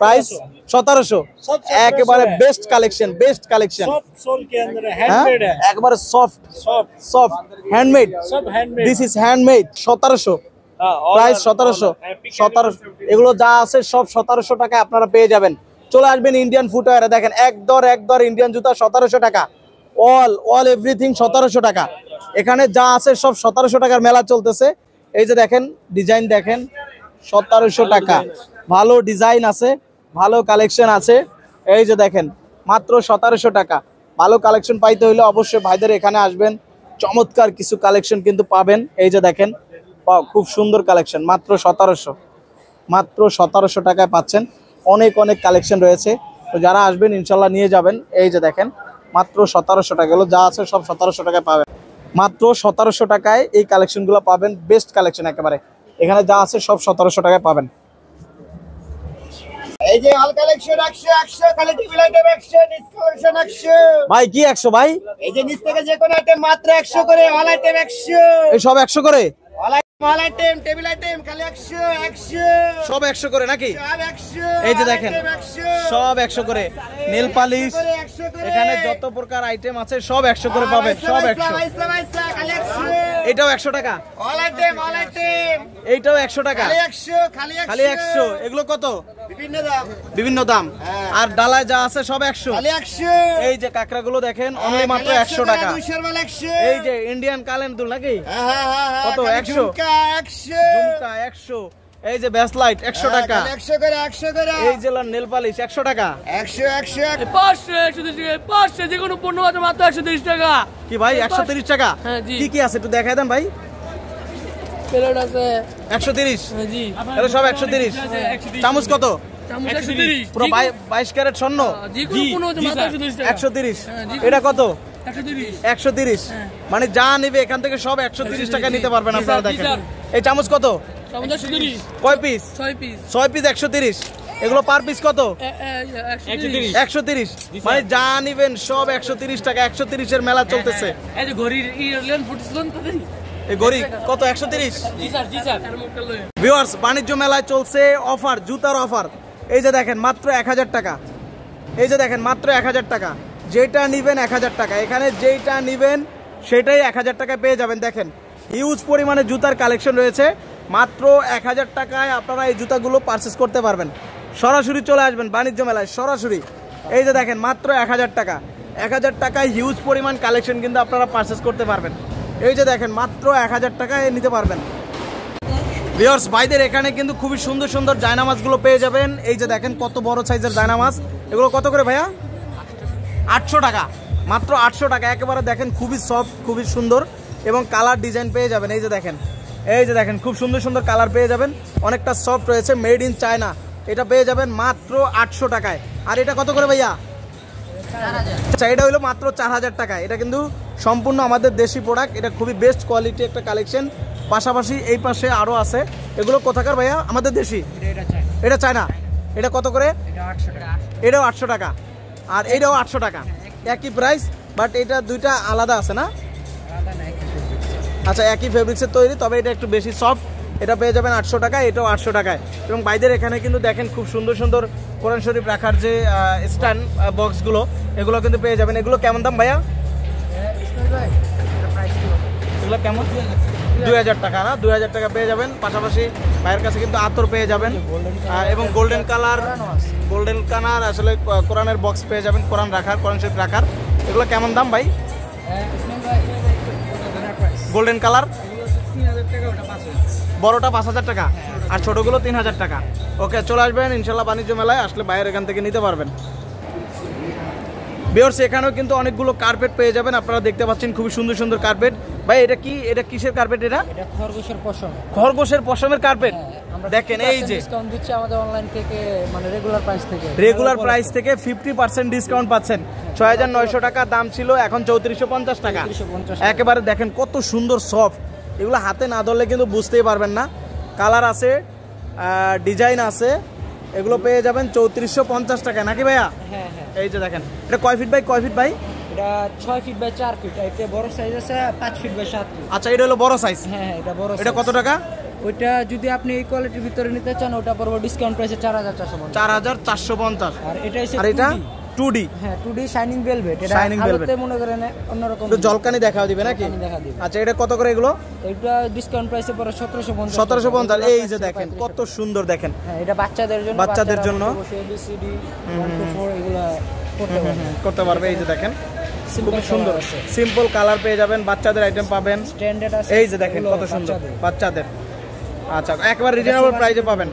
प्राइस 1700 একেবারে বেস্ট কালেকশন একবারে soft handmade this is handmade 1700 price 1700 এগুলো যা আছে সব 1700 টাকায় আপনারা পেয়ে যাবেন। চলে আসবেন ইন্ডিয়ান ফুটওয়্যারে, দেখেন এক দর ইন্ডিয়ান জুতা 1700 টাকা, অল এভরিথিং 1700 টাকা। এখানে যা আছে সব 1700 টাকার মেলা চলতেছে। এই যে দেখেন ডিজাইন দেখেন 1700 টাকা, ভালো ডিজাইন আছে, ভালো কালেকশন আছে। এই যে দেখেন মাত্র 1700 টাকা। ভালো কালেকশন পাইতে হলে অবশ্যই ভাইদের এখানে আসবেন, চমৎকার কিছু কালেকশন কিন্তু পাবেন। এই যে দেখেন খুব সুন্দর কালেকশন, মাত্র 1700 টাকায় পাচ্ছেন। অনেক কালেকশন রয়েছে, তো যারা আসবেন ইনশাল্লাহ নিয়ে যাবেন। এই যে দেখেন মাত্র 1700 টাকা, এগুলো যা আছে সব 1700 টাকায় পাবেন। মাত্র 1700 টাকায় এই কালেকশনগুলো পাবেন, বেস্ট কালেকশন একেবারে। এখানে যা আছে সব 1700 টাকায় পাবেন। এই যে অল কালেকশন 100 কোয়ালিটি আইটেম 100 নিচ কালেকশন 100 ভাই কি 100 ভাই? এই যে নিচ থেকে যে কোন আইটেম মাত্র 100 করে, অল আইটেম 100, এই সব 100 করে, অল আইটেম টেবিল আইটেম খালি 100 সব 100 করে নাকি? সব 100। এই যে দেখেন সব 100 করে, নেল পালিশ এখানে যত প্রকার আইটেম আছে সব 100 করে পাবেন, সব 100। খালি 100, এটাও 100 টাকা, অল আইটেম এইটাও 100 টাকা, খালি 100। এগুলো কত? বিভিন্ন দাম। আর ডালায় যা আছে সব 100, খালি 100। এই যে কাকড়াগুলো দেখেন অনলি মাত্র 100 টাকা। এই যে ইন্ডিয়ান কালেন দুল নাকি? কত? 100 ঝুমকা 100। এই যে ব্যাস লাইট 100 টাকা, 100 করে। এই যে নেল পালিশ 100 টাকা, 100 500 যে কোনো পণ্য আছে মাত্র 130 টাকা। কি ভাই 130 টাকা? কি কি আছে একটু দেখাই দেন ভাই। প্লেট আছে 130, জি এগুলো সব 130। চামচ কত? 130 পুরো 22 ক্যারেট স্বর্ণ, যে কোনো পণ্য আছে মাত্র 130 টাকা। 130 এটা কত? 130। মানে যা নেবে এখান থেকে সব 130 টাকা নিতে পারবেন আপনারা। দেখেন এই চামচ কত? চামচ 130। কয় পিস? 6 পিস 130। এগুলো পার পিস কত? 130। মানে যা নেবেন সব 130 টাকা। 130 এর মেলা চলতেছে। এই যে ঘড়ির ইরলেন ফুটছলন তাদের এই ঘড়ি কত? 130। জি স্যার। ভিউয়ার্স বাণিজ্য মেলায় চলছে অফার, জুতার অফার। এই যে দেখেন মাত্র 1000 টাকা, এই যে দেখেন মাত্র 1000 টাকা। যেটা নিবেন 1000 টাকা, এখানে যেটা নিবেন সেটাই 1000 টাকায় পেয়ে যাবেন। দেখেন হিউজ পরিমাণে জুতার কালেকশন রয়েছে, মাত্র 1000 টাকায় আপনারা এই জুতাগুলো পারচেস করতে পারবেন। সরাসরি চলে আসবেন বাণিজ্য মেলায়, সরাসরি। এই যে দেখেন মাত্র 1000 টাকা, 1000 টাকায় হিউজ পরিমাণ কালেকশন কিন্তু আপনারা পারচেস করতে পারবেন। এই যে দেখেন মাত্র 1000 টাকায় নিতে পারবেন। ভিউয়ার্স ভাইদের এখানে কিন্তু খুবই সুন্দর জায়নামাজগুলো পেয়ে যাবেন। এই যে দেখেন কত বড় সাইজের জায়নামাজ, এগুলো কত করে ভাইয়া? 800 টাকা, মাত্র 800 টাকা। একেবারে দেখেন খুবই সফট, খুবই সুন্দর এবং কালার ডিজাইন পেয়ে যাবেন। এই যে দেখেন খুব সুন্দর কালার পেয়ে যাবেন, অনেকটা সফট রয়েছে, মেড ইন চায়না। এটা পেয়ে যাবেন মাত্র 800 টাকায়। আর এটা কত করে ভাইয়া? 4000। আচ্ছা এটা হলো মাত্র 4000 টাকায়। এটা কিন্তু সম্পূর্ণ আমাদের দেশি প্রোডাক্ট, এটা খুবই বেস্ট কোয়ালিটি একটা কালেকশন। পাশাপাশি এই পাশে আরো আছে, এগুলো কোথাকার ভাইয়া? আমাদের দেশি, এটা চায়না। এটা কত করে? এটাও 800 টাকা, আর এটাও 800 টাকা, একই প্রাইস, বাট এটা দুইটা আলাদা আছে না? আচ্ছা একই ফেব্রিক্সের তৈরি, তবে এটা একটু বেশি সফট। এটা পেয়ে যাবেন 800 টাকায়, এটাও 800 টাকায়। এবং বাইদের এখানে কিন্তু দেখেন খুব সুন্দর কোরআন শরীফ রাখার যে স্ট্যান্ড বক্সগুলো, এগুলো কিন্তু পেয়ে যাবেন। এগুলো কেমন দাম ভাইয়া? এগুলো কেমন? 2000 টাকা না? 2000 টাকা পেয়ে যাবেন। পাশাপাশি ভাইয়ের কাছে কিন্তু আতর পেয়ে যাবেন এবং গোল্ডেন কালার আসলে কোরআনের বক্স পেয়ে যাবেন, কোরআন শরীফ রাখার। এগুলো কেমন দাম ভাই? গোল্ডেন কালার বড়টা 5000 টাকা আর ছোটগুলো 3000 টাকা। ওকে চলে আসবেন ইনশাল্লাহ বাণিজ্য মেলায়, আসলে বাইরে এখান থেকে নিতে পারবেন। ভিউয়ার্স এখানেও কিন্তু অনেকগুলো কার্পেট পেয়ে যাবেন, আপনারা দেখতে পাচ্ছেন খুবই সুন্দর কার্পেট। ভাই এটা কি? এটা কিসের কার্পেট? এটা খরগোশের পশমের কার্পেট। দেখেন এই যে ডিসকাউন্ট দিচ্ছে আমাদের অনলাইন থেকে, মানে রেগুলার প্রাইস থেকে 50% ডিসকাউন্ট পাচ্ছেন। 6900 টাকা দাম ছিল, এখন 3450 টাকা। একেবারে দেখেন কত সুন্দর সফট, এগুলো হাতে না ধরলে কিন্তু বুঝতেই পারবেন না। কালার আছে, ডিজাইন আছে, এগুলো পেয়ে যাবেন 3450 টাকা নাকি ভাইয়া? এই যে দেখেন এটা কয় ফিট বাই কয় ফিট ভাই? এটা 6 ফিট বাই 4 ফিট। এটা বড় সাইজ আছে 5 ফিট বাই 7 ফিট। আচ্ছা এটা হলো বড় সাইজ। হ্যাঁ এটা বড়। এটা কত টাকা? ওইটা যদি আপনি এই কোয়ালিটির ভিতরে নিতে চান ওটা পড়বে ডিসকাউন্ট প্রাইসে 4450 4450 আর এটা হচ্ছে আর এটা 2D হ্যাঁ 2D শাইনিং ভেলভেট এটা আলোতে মনে করেন অন্যরকম একটু জলকানি দেখাও দিবে নাকি আচ্ছা এটা কত করে এগুলো এটা ডিসকাউন্ট প্রাইসে পড়ে 1750 1750 এই যে দেখেন কত সুন্দর দেখেন হ্যাঁ এটা বাচ্চাদের জন্য ABCD 1 to 4 এগুলা করতে পারবে এই যে দেখেন খুব সুন্দর সিম্পল কালার পেয়ে যাবেন বাচ্চাদের আইটেম পাবেন স্ট্যান্ডার্ড আছে এই যে দেখেন কত সুন্দর বাচ্চাদের আচ্ছা একবার রিজনেবল প্রাইসে পাবেন